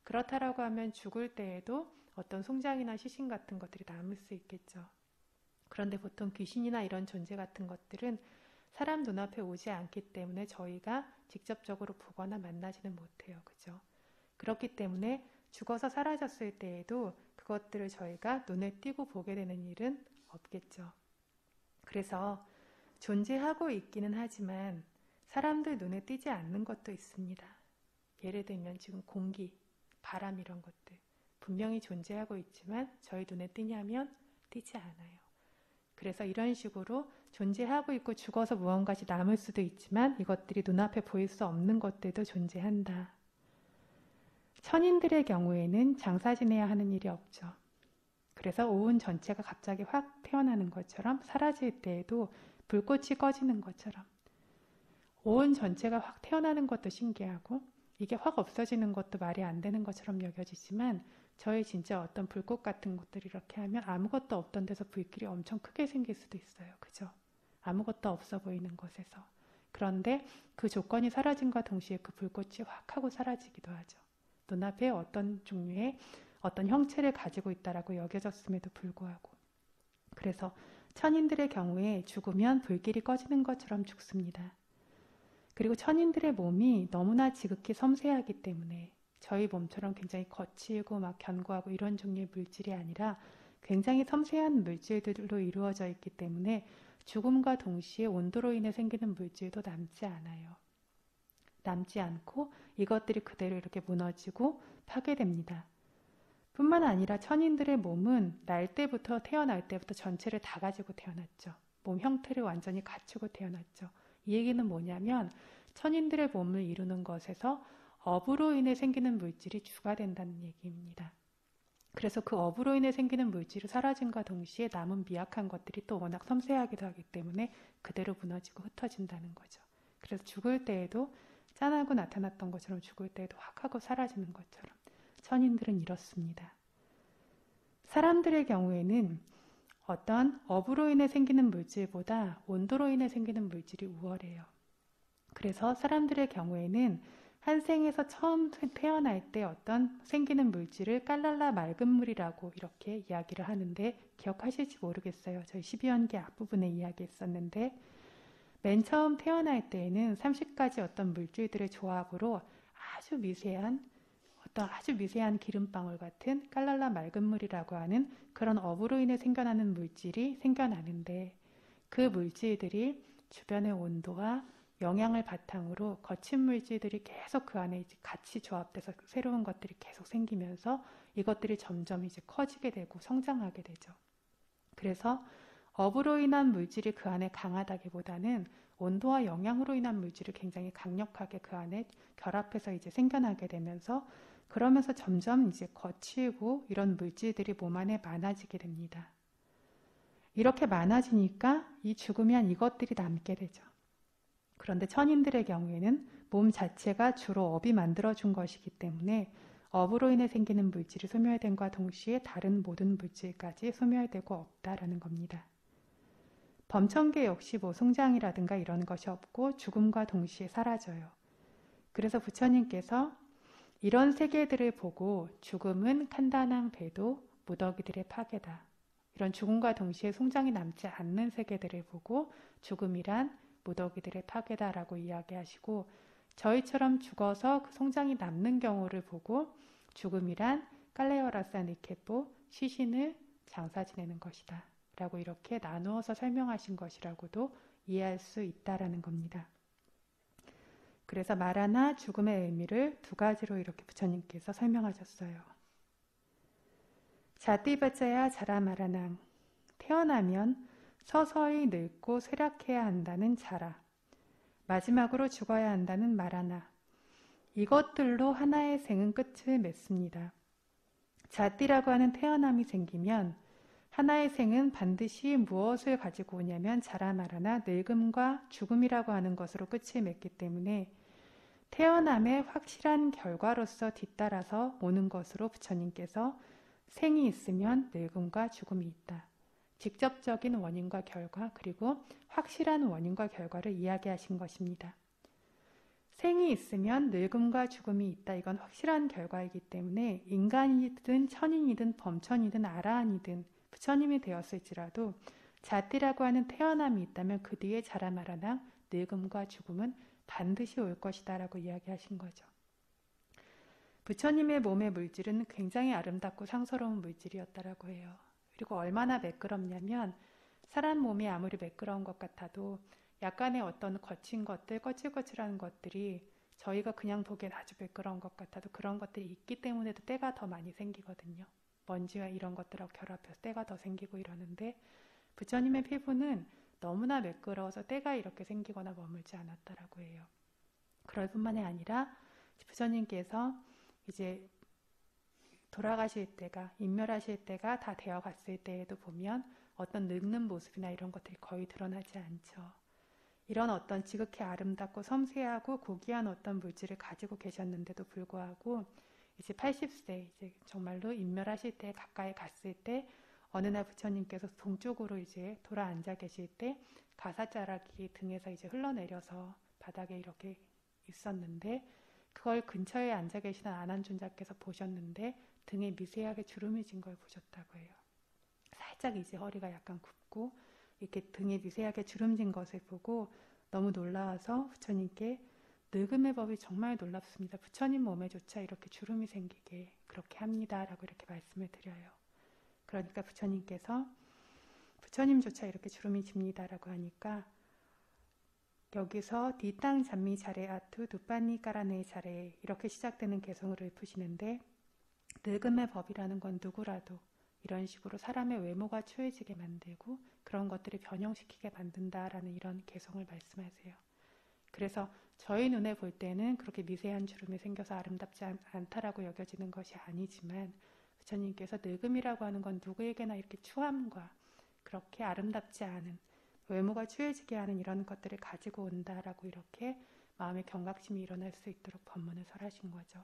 Speaker 1: 그렇다라고 하면 죽을 때에도 어떤 송장이나 시신 같은 것들이 남을 수 있겠죠. 그런데 보통 귀신이나 이런 존재 같은 것들은 사람 눈앞에 오지 않기 때문에 저희가 직접적으로 보거나 만나지는 못해요. 그죠? 그렇기 때문에 죽어서 사라졌을 때에도 그것들을 저희가 눈에 띄고 보게 되는 일은 없겠죠. 그래서 존재하고 있기는 하지만 사람들 눈에 띄지 않는 것도 있습니다. 예를 들면 지금 공기, 바람 이런 것들 분명히 존재하고 있지만 저희 눈에 띄냐면 띄지 않아요. 그래서 이런 식으로 존재하고 있고 죽어서 무언가시 남을 수도 있지만 이것들이 눈앞에 보일 수 없는 것들도 존재한다. 천인들의 경우에는 장사 지내야 하는 일이 없죠. 그래서 온 전체가 갑자기 확 태어나는 것처럼 사라질 때에도 불꽃이 꺼지는 것처럼 온 전체가 확 태어나는 것도 신기하고 이게 확 없어지는 것도 말이 안 되는 것처럼 여겨지지만 저희 진짜 어떤 불꽃 같은 것들이 이렇게 하면 아무것도 없던 데서 불길이 엄청 크게 생길 수도 있어요. 그죠? 아무것도 없어 보이는 곳에서. 그런데 그 조건이 사라짐과 동시에 그 불꽃이 확 하고 사라지기도 하죠. 눈앞에 어떤 종류의 어떤 형체를 가지고 있다라고 여겨졌음에도 불구하고. 그래서 천인들의 경우에 죽으면 불길이 꺼지는 것처럼 죽습니다. 그리고 천인들의 몸이 너무나 지극히 섬세하기 때문에 저희 몸처럼 굉장히 거칠고 막 견고하고 이런 종류의 물질이 아니라 굉장히 섬세한 물질들로 이루어져 있기 때문에 죽음과 동시에 온도로 인해 생기는 물질도 남지 않아요. 남지 않고 이것들이 그대로 이렇게 무너지고 파괴됩니다. 뿐만 아니라 천인들의 몸은 태어날 때부터 전체를 다 가지고 태어났죠. 몸 형태를 완전히 갖추고 태어났죠. 이 얘기는 뭐냐면 천인들의 몸을 이루는 것에서 업으로 인해 생기는 물질이 주가 된다는 얘기입니다. 그래서 그 업으로 인해 생기는 물질이 사라짐과 동시에 남은 미약한 것들이 또 워낙 섬세하기도 하기 때문에 그대로 무너지고 흩어진다는 거죠. 그래서 죽을 때에도 짠하고 나타났던 것처럼 죽을 때에도 확 하고 사라지는 것처럼 천인들은 이렇습니다. 사람들의 경우에는 어떤 업으로 인해 생기는 물질보다 온도로 인해 생기는 물질이 우월해요. 그래서 사람들의 경우에는 한 생에서 처음 태어날 때 어떤 생기는 물질을 깔랄라 맑은 물이라고 이렇게 이야기를 하는데 기억하실지 모르겠어요. 저희 12연기 앞부분에 이야기했었는데 맨 처음 태어날 때에는 30가지 어떤 물질들의 조합으로 아주 미세한 기름방울 같은 깔랄라 맑은 물이라고 하는 그런 업으로 인해 생겨나는 물질이 생겨나는데 그 물질들이 주변의 온도와 영양을 바탕으로 거친 물질들이 계속 그 안에 이제 같이 조합돼서 새로운 것들이 계속 생기면서 이것들이 점점 이제 커지게 되고 성장하게 되죠. 그래서 업으로 인한 물질이 그 안에 강하다기보다는 온도와 영양으로 인한 물질이 굉장히 강력하게 그 안에 결합해서 이제 생겨나게 되면서 그러면서 점점 이제 거칠고 이런 물질들이 몸 안에 많아지게 됩니다. 이렇게 많아지니까 이 죽으면 이것들이 남게 되죠. 그런데 천인들의 경우에는 몸 자체가 주로 업이 만들어준 것이기 때문에 업으로 인해 생기는 물질이 소멸됨과 동시에 다른 모든 물질까지 소멸되고 없다라는 겁니다. 범천계 역시 송장이라든가 이런 것이 없고 죽음과 동시에 사라져요. 그래서 부처님께서 이런 세계들을 보고 죽음은 칸다낭 배도 무더기들의 파괴다. 이런 죽음과 동시에 송장이 남지 않는 세계들을 보고 죽음이란 무더기들의 파괴다라고 이야기하시고 저희처럼 죽어서 그 송장이 남는 경우를 보고 죽음이란 깔레어라사 니케포 시신을 장사 지내는 것이다 라고 이렇게 나누어서 설명하신 것이라고도 이해할 수 있다라는 겁니다. 그래서 마라나 죽음의 의미를 두 가지로 이렇게 부처님께서 설명하셨어요. 자띠바자야 자라마라낭 태어나면 서서히 늙고 쇠락해야 한다는 자라, 마지막으로 죽어야 한다는 마라나, 이것들로 하나의 생은 끝을 맺습니다. 자띠라고 하는 태어남이 생기면 하나의 생은 반드시 무엇을 가지고 오냐면 자라마라나 늙음과 죽음이라고 하는 것으로 끝을 맺기 때문에 태어남의 확실한 결과로서 뒤따라서 오는 것으로 부처님께서 생이 있으면 늙음과 죽음이 있다. 직접적인 원인과 결과 그리고 확실한 원인과 결과를 이야기하신 것입니다. 생이 있으면 늙음과 죽음이 있다. 이건 확실한 결과이기 때문에 인간이든 천인이든 범천이든 아라한이든 부처님이 되었을지라도 자띠라고 하는 태어남이 있다면 그 뒤에 자라나라나 늙음과 죽음은 반드시 올 것이다 라고 이야기하신 거죠. 부처님의 몸의 물질은 굉장히 아름답고 상서로운 물질이었다라고 해요. 그리고 얼마나 매끄럽냐면 사람 몸이 아무리 매끄러운 것 같아도 약간의 어떤 거친 것들, 거칠거칠한 것들이 저희가 그냥 보기엔 아주 매끄러운 것 같아도 그런 것들이 있기 때문에도 때가 더 많이 생기거든요. 먼지와 이런 것들하고 결합해서 때가 더 생기고 이러는데 부처님의 피부는 너무나 매끄러워서 때가 이렇게 생기거나 머물지 않았다라고 해요. 그럴 뿐만이 아니라 부처님께서 이제 돌아가실 때가, 인멸하실 때가 다 되어 갔을 때에도 보면 어떤 늙는 모습이나 이런 것들이 거의 드러나지 않죠. 이런 어떤 지극히 아름답고 섬세하고 고귀한 어떤 물질을 가지고 계셨는데도 불구하고 이제 80세 이제 정말로 인멸하실 때 가까이 갔을 때 어느 날 부처님께서 동쪽으로 이제 돌아 앉아 계실 때 가사자락이 등에서 이제 흘러내려서 바닥에 이렇게 있었는데 그걸 근처에 앉아 계시는 아난존자께서 보셨는데 등에 미세하게 주름이 진 걸 보셨다고 해요. 살짝 이제 허리가 약간 굽고 이렇게 등에 미세하게 주름진 것을 보고 너무 놀라워서 부처님께 늙음의 법이 정말 놀랍습니다. 부처님 몸에조차 이렇게 주름이 생기게 그렇게 합니다. 라고 이렇게 말씀을 드려요. 그러니까 부처님께서 부처님조차 이렇게 주름이 집니다. 라고 하니까 여기서 디땅 잠미 자레 아투 두빠니 까라네 자레 이렇게 시작되는 개성을 읊으시는데 늙음의 법이라는 건 누구라도 이런 식으로 사람의 외모가 추해지게 만들고 그런 것들을 변형시키게 만든다라는 이런 개성을 말씀하세요. 그래서 저희 눈에 볼 때는 그렇게 미세한 주름이 생겨서 아름답지 않다라고 여겨지는 것이 아니지만 부처님께서 늙음이라고 하는 건 누구에게나 이렇게 추함과 그렇게 아름답지 않은 외모가 추해지게 하는 이런 것들을 가지고 온다라고 이렇게 마음의 경각심이 일어날 수 있도록 법문을 설하신 거죠.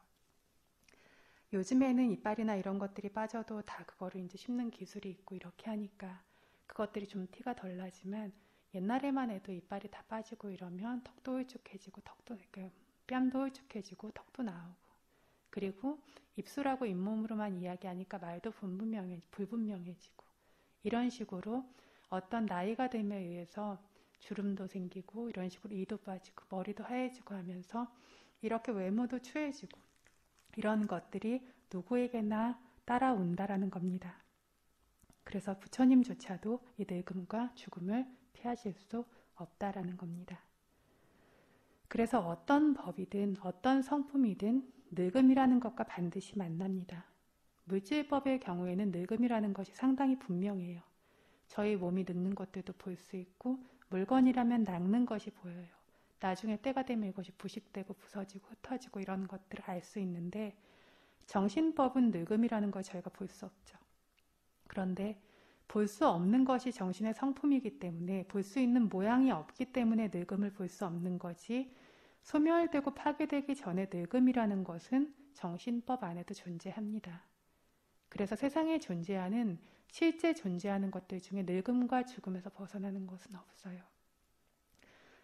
Speaker 1: 요즘에는 이빨이나 이런 것들이 빠져도 다 그거를 이제 씹는 기술이 있고 이렇게 하니까 그것들이 좀 티가 덜 나지만 옛날에만 해도 이빨이 다 빠지고 이러면 턱도 홀쭉해지고 뺨도 홀쭉해지고 턱도 나오고 그리고 입술하고 잇몸으로만 이야기하니까 말도 불분명해지고 이런 식으로 어떤 나이가 됨에 의해서 주름도 생기고 이런 식으로 이도 빠지고 머리도 하얘지고 하면서 이렇게 외모도 추해지고 이런 것들이 누구에게나 따라온다라는 겁니다. 그래서 부처님조차도 이 늙음과 죽음을 피하실 수 없다라는 겁니다. 그래서 어떤 법이든 어떤 성품이든 늙음이라는 것과 반드시 만납니다. 물질법의 경우에는 늙음이라는 것이 상당히 분명해요. 저희 몸이 늙는 것들도 볼 수 있고 물건이라면 낡는 것이 보여요. 나중에 때가 되면 이것이 부식되고 부서지고 흩어지고 이런 것들을 알 수 있는데 정신법은 늙음이라는 걸 저희가 볼 수 없죠. 그런데 볼 수 없는 것이 정신의 성품이기 때문에 볼 수 있는 모양이 없기 때문에 늙음을 볼 수 없는 거지 소멸되고 파괴되기 전에 늙음이라는 것은 정신법 안에도 존재합니다. 그래서 세상에 존재하는 실제 존재하는 것들 중에 늙음과 죽음에서 벗어나는 것은 없어요.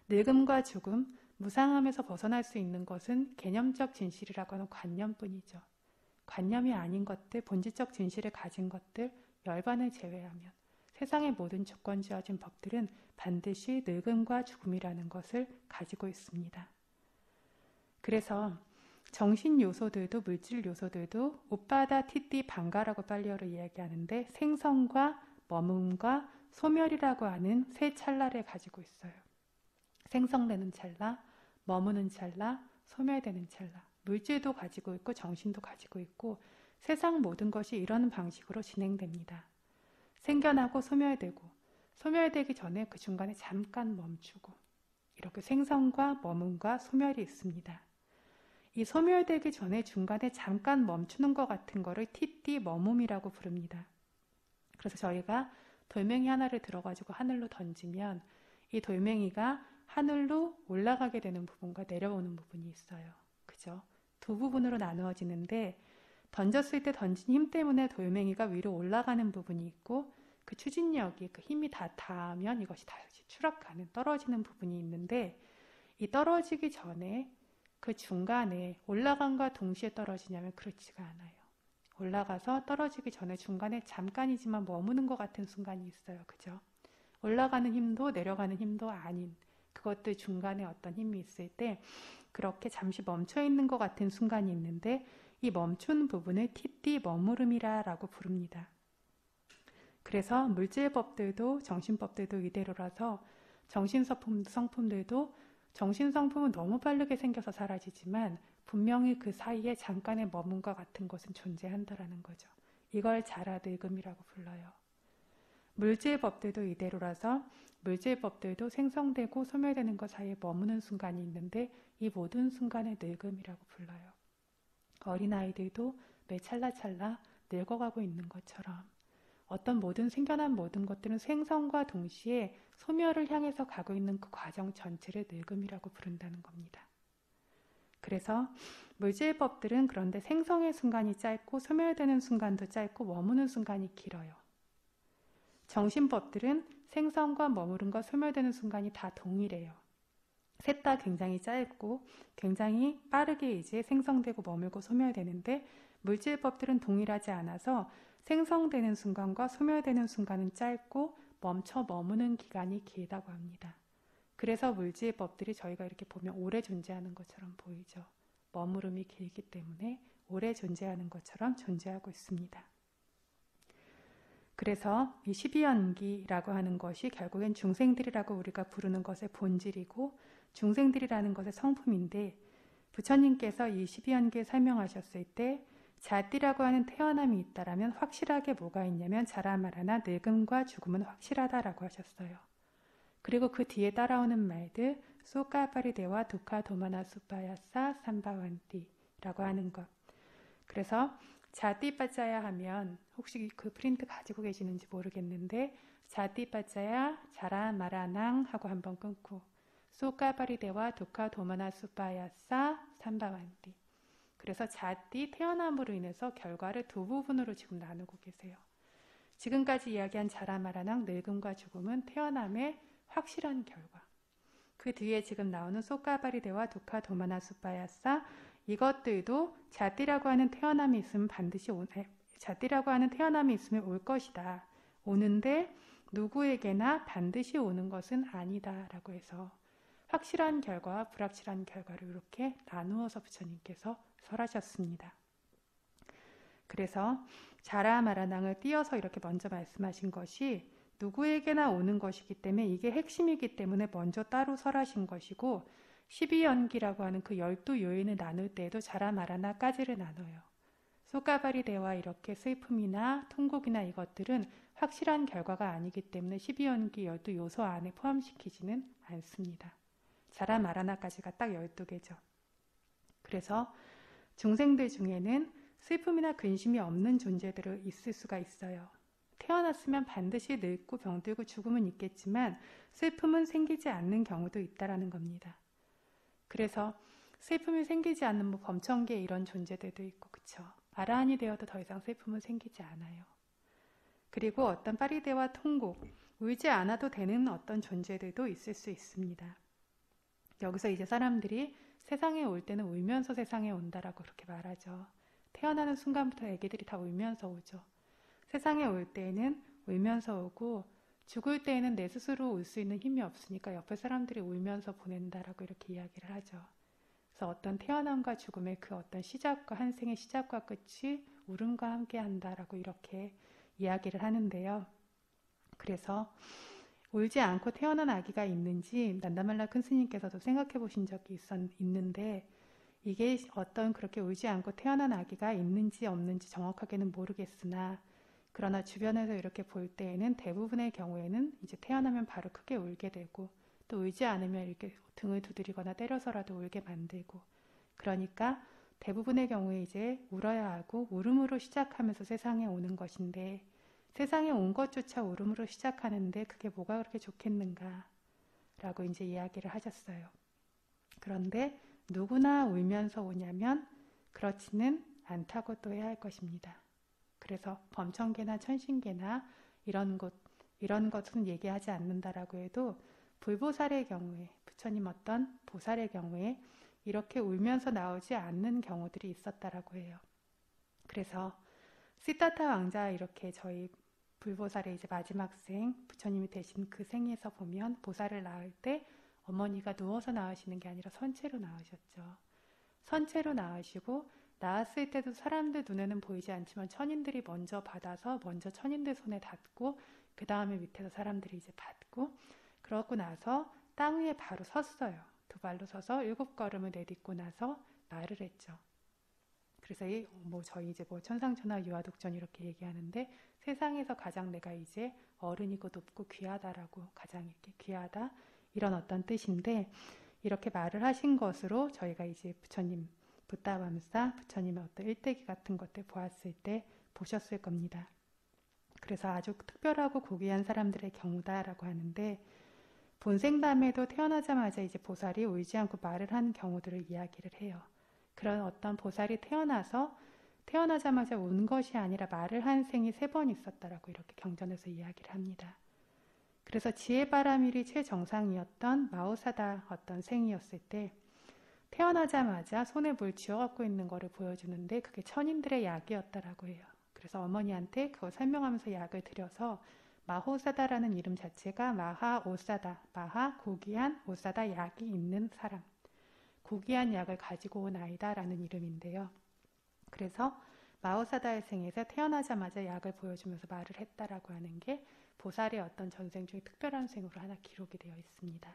Speaker 1: 늙음과 죽음, 무상함에서 벗어날 수 있는 것은 개념적 진실이라고 하는 관념뿐이죠. 관념이 아닌 것들, 본질적 진실을 가진 것들, 열반을 제외하면 세상의 모든 주권주어진 법들은 반드시 늙음과 죽음이라는 것을 가지고 있습니다. 그래서 정신 요소들도 물질 요소들도 우빠다 티띠 방가라고 빨리어로 이야기하는데 생성과 머금과 소멸이라고 하는 세 찰나를 가지고 있어요. 생성되는 찰나, 머무는 찰나, 소멸되는 찰나. 물질도 가지고 있고 정신도 가지고 있고 세상 모든 것이 이런 방식으로 진행됩니다. 생겨나고 소멸되고 소멸되기 전에 그 중간에 잠깐 멈추고 이렇게 생성과 머문과 소멸이 있습니다. 이 소멸되기 전에 중간에 잠깐 멈추는 것 같은 거를 티띠 머뭄이라고 부릅니다. 그래서 저희가 돌멩이 하나를 들어가지고 하늘로 던지면 이 돌멩이가 하늘로 올라가게 되는 부분과 내려오는 부분이 있어요. 그죠? 두 부분으로 나누어지는데 던졌을 때 던진 힘 때문에 돌멩이가 위로 올라가는 부분이 있고 그 추진력이 그 힘이 다 닿으면 이것이 다시 추락하는 떨어지는 부분이 있는데 이 떨어지기 전에 그 중간에 올라간과 동시에 떨어지냐면 그렇지가 않아요. 올라가서 떨어지기 전에 중간에 잠깐이지만 머무는 것 같은 순간이 있어요. 그죠? 올라가는 힘도 내려가는 힘도 아닌 그것들 중간에 어떤 힘이 있을 때 그렇게 잠시 멈춰 있는 것 같은 순간이 있는데 이 멈춘 부분을 티띠 머무름이라고 부릅니다. 그래서 물질법들도 정신법들도 이대로라서 정신성품들도 정신성품은 너무 빠르게 생겨서 사라지지만 분명히 그 사이에 잠깐의 머문과 같은 것은 존재한다라는 거죠. 이걸 자라늙음이라고 불러요. 물질법들도 이대로라서 물질법들도 생성되고 소멸되는 것 사이에 머무는 순간이 있는데 이 모든 순간의 늙음이라고 불러요. 어린아이들도 매 찰나찰나 늙어가고 있는 것처럼 어떤 생겨난 모든 것들은 생성과 동시에 소멸을 향해서 가고 있는 그 과정 전체를 늙음이라고 부른다는 겁니다. 그래서 물질법들은 그런데 생성의 순간이 짧고 소멸되는 순간도 짧고 머무는 순간이 길어요. 정신법들은 생성과 머무름과 소멸되는 순간이 다 동일해요. 셋 다 굉장히 짧고 굉장히 빠르게 이제 생성되고 머물고 소멸되는데 물질법들은 동일하지 않아서 생성되는 순간과 소멸되는 순간은 짧고 멈춰 머무는 기간이 길다고 합니다. 그래서 물질법들이 저희가 이렇게 보면 오래 존재하는 것처럼 보이죠. 머무름이 길기 때문에 오래 존재하는 것처럼 존재하고 있습니다. 그래서 이 12연기라고 하는 것이 결국엔 중생들이라고 우리가 부르는 것의 본질이고 중생들이라는 것의 성품인데 부처님께서 이 12연기를 설명하셨을 때 자띠라고 하는 태어남이 있다라면 확실하게 뭐가 있냐면 자라마라나 늙음과 죽음은 확실하다라고 하셨어요. 그리고 그 뒤에 따라오는 말들 소까파리데와 두카 도마나 수파야사 삼바완띠라고 하는 것. 그래서 자띠빠짜야 하면 혹시 그 프린트 가지고 계시는지 모르겠는데 자띠빠짜야 자라마라낭 하고 한번 끊고 소까파리데와 두카 도마나 수파야사 삼바완띠. 그래서 자띠 태어남으로 인해서 결과를 두 부분으로 지금 나누고 계세요. 지금까지 이야기한 자라마라낭 늙음과 죽음은 태어남의 확실한 결과. 그 뒤에 지금 나오는 소까바리데와 두카 도마나 수파야사 이것들도 자띠라고 하는 태어남이 있으면 자띠라고 하는 태어남이 있으면 올 것이다. 오는데 누구에게나 반드시 오는 것은 아니다라고 해서 확실한 결과와 불확실한 결과를 이렇게 나누어서 부처님께서 설하셨습니다. 그래서 자라마라낭을 띄어서 이렇게 먼저 말씀하신 것이 누구에게나 오는 것이기 때문에 이게 핵심이기 때문에 먼저 따로 설하신 것이고 12연기라고 하는 그 12요인을 나눌 때에도 자라마라나까지를 나눠요. 소까바리데와 이렇게 슬픔이나 통곡이나 이것들은 확실한 결과가 아니기 때문에 12연기 12요소 안에 포함시키지는 않습니다. 자라마라나까지가 딱 12개죠. 그래서 중생들 중에는 슬픔이나 근심이 없는 존재들이 있을 수가 있어요. 태어났으면 반드시 늙고 병들고 죽음은 있겠지만 슬픔은 생기지 않는 경우도 있다라는 겁니다. 그래서 슬픔이 생기지 않는 범청계 이런 존재들도 있고 그쵸. 아라한이 되어도 더 이상 슬픔은 생기지 않아요. 그리고 어떤 파리데와 통곡, 울지 않아도 되는 어떤 존재들도 있을 수 있습니다. 여기서 이제 사람들이 세상에 올 때는 울면서 세상에 온다라고 그렇게 말하죠. 태어나는 순간부터 애기들이 다 울면서 오죠. 세상에 올 때에는 울면서 오고 죽을 때에는 내 스스로 울 수 있는 힘이 없으니까 옆에 사람들이 울면서 보낸다라고 이렇게 이야기를 하죠. 그래서 어떤 태어남과 죽음의 그 어떤 시작과 한 생의 시작과 끝이 울음과 함께 한다라고 이렇게 이야기를 하는데요. 그래서 울지 않고 태어난 아기가 있는지 난다말라 큰 스님께서도 생각해 보신 적이 있는데 이게 어떤 그렇게 울지 않고 태어난 아기가 있는지 없는지 정확하게는 모르겠으나 그러나 주변에서 이렇게 볼 때에는 대부분의 경우에는 이제 태어나면 바로 크게 울게 되고 또 울지 않으면 이렇게 등을 두드리거나 때려서라도 울게 만들고 그러니까 대부분의 경우에 이제 울어야 하고 울음으로 시작하면서 세상에 오는 것인데 세상에 온 것조차 울음으로 시작하는데 그게 뭐가 그렇게 좋겠는가 라고 이제 이야기를 하셨어요. 그런데 누구나 울면서 오냐면 그렇지는 않다고 또 해야 할 것입니다. 그래서 범청계나 천신계나 이런 것은 얘기하지 않는다라고 해도 불보살의 경우에, 부처님 어떤 보살의 경우에 이렇게 울면서 나오지 않는 경우들이 있었다라고 해요. 그래서 시타타 왕자 이렇게 저희 불보살의 이제 마지막 생, 부처님이 되신 그 생에서 보면 보살을 낳을 때 어머니가 누워서 낳으시는 게 아니라 선체로 낳으셨죠. 선체로 낳으시고 낳았을 때도 사람들 눈에는 보이지 않지만 천인들이 먼저 받아서 먼저 천인들 손에 닿고 그 다음에 밑에서 사람들이 이제 받고 그러고 나서 땅 위에 바로 섰어요. 두 발로 서서 7걸음을 내딛고 나서 말을 했죠. 그래서 저희 이제 천상천하 유아독전 이렇게 얘기하는데 세상에서 가장 내가 이제 어른이고 높고 귀하다라고 가장 이렇게 귀하다 이런 어떤 뜻인데 이렇게 말을 하신 것으로 저희가 이제 부처님 붓다밤사 부처님의 어떤 일대기 같은 것들 보았을 때 보셨을 겁니다. 그래서 아주 특별하고 고귀한 사람들의 경우다라고 하는데 본생담에도 태어나자마자 이제 보살이 울지 않고 말을 하는 경우들을 이야기를 해요. 그런 어떤 보살이 태어나자마자 운 것이 아니라 말을 한 생이 3번 있었다라고 이렇게 경전에서 이야기를 합니다. 그래서 지혜바라밀이 최정상이었던 마오사다 어떤 생이었을 때 태어나자마자 손에 물 쥐어갖고 있는 거를 보여주는데 그게 천인들의 약이었다라고 해요. 그래서 어머니한테 그걸 설명하면서 약을 드려서 마호사다라는 이름 자체가 마하오사다, 마하 고귀한 오사다 약이 있는 사람, 고귀한 약을 가지고 온 아이다라는 이름인데요. 그래서 마오사다의 생에서 태어나자마자 약을 보여주면서 말을 했다라고 하는 게 보살의 어떤 전생 중에 특별한 생으로 하나 기록이 되어 있습니다.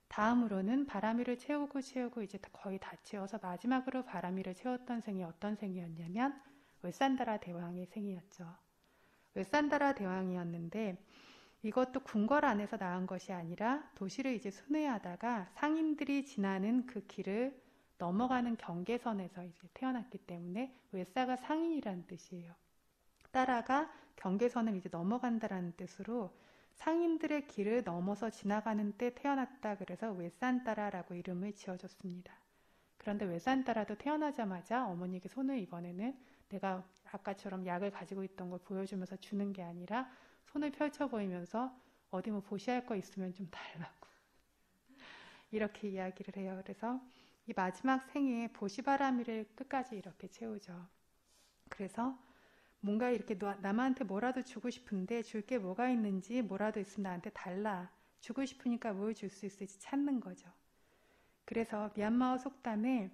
Speaker 1: 다음으로는 바라미를 채우고 이제 거의 다 채워서 마지막으로 바라미를 채웠던 생이 어떤 생이었냐면 웨산다라 대왕의 생이었죠. 웨산다라 대왕이었는데 이것도 궁궐 안에서 낳은 것이 아니라 도시를 이제 순회하다가 상인들이 지나는 그 길을 넘어가는 경계선에서 이제 태어났기 때문에 웨사가 상인이라는 뜻이에요. 따라가 경계선을 이제 넘어간다라는 뜻으로 상인들의 길을 넘어서 지나가는 때 태어났다 그래서 웨산따라라고 이름을 지어줬습니다. 그런데 웨산따라도 태어나자마자 어머니에게 손을 이번에는 내가 아까처럼 약을 가지고 있던 걸 보여주면서 주는 게 아니라 손을 펼쳐 보이면서 어디 뭐 보시할 거 있으면 좀 달라고 이렇게 이야기를 해요. 그래서 이 마지막 생에 보시바라미를 끝까지 이렇게 채우죠. 그래서 뭔가 이렇게 남한테 뭐라도 주고 싶은데 줄 게 뭐가 있는지 뭐라도 있으면 나한테 달라. 주고 싶으니까 뭘 줄 수 있을지 찾는 거죠. 그래서 미얀마어 속담에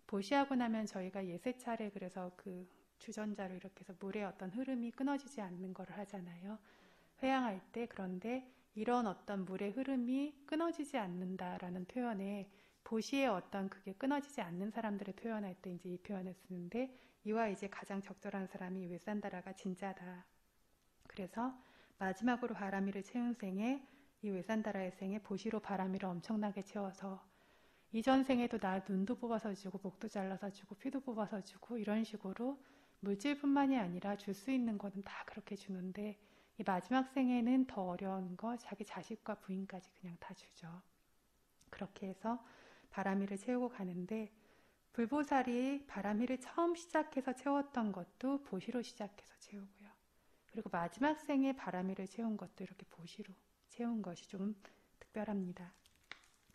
Speaker 1: 보시하고 나면 저희가 예세차례 그래서 그 주전자로 이렇게 해서 물의 어떤 흐름이 끊어지지 않는 거를 하잖아요. 회양할 때. 그런데 이런 어떤 물의 흐름이 끊어지지 않는다라는 표현에 보시의 어떤 그게 끊어지지 않는 사람들을 표현할 때 이제 이 표현을 쓰는데 이와 이제 가장 적절한 사람이 웨산다라가 진짜다. 그래서 마지막으로 바라미를 채운 생에 이 웨산다라의 생에 보시로 바라미를 엄청나게 채워서 이전 생에도 나 눈도 뽑아서 주고 목도 잘라서 주고 피도 뽑아서 주고 이런 식으로 물질뿐만이 아니라 줄 수 있는 거는 다 그렇게 주는데 이 마지막 생에는 더 어려운 거 자기 자식과 부인까지 그냥 다 주죠. 그렇게 해서 바라미를 채우고 가는데 불보살이 바라미를 처음 시작해서 채웠던 것도 보시로 시작해서 채우고요. 그리고 마지막 생에 바라미를 채운 것도 이렇게 보시로 채운 것이 좀 특별합니다.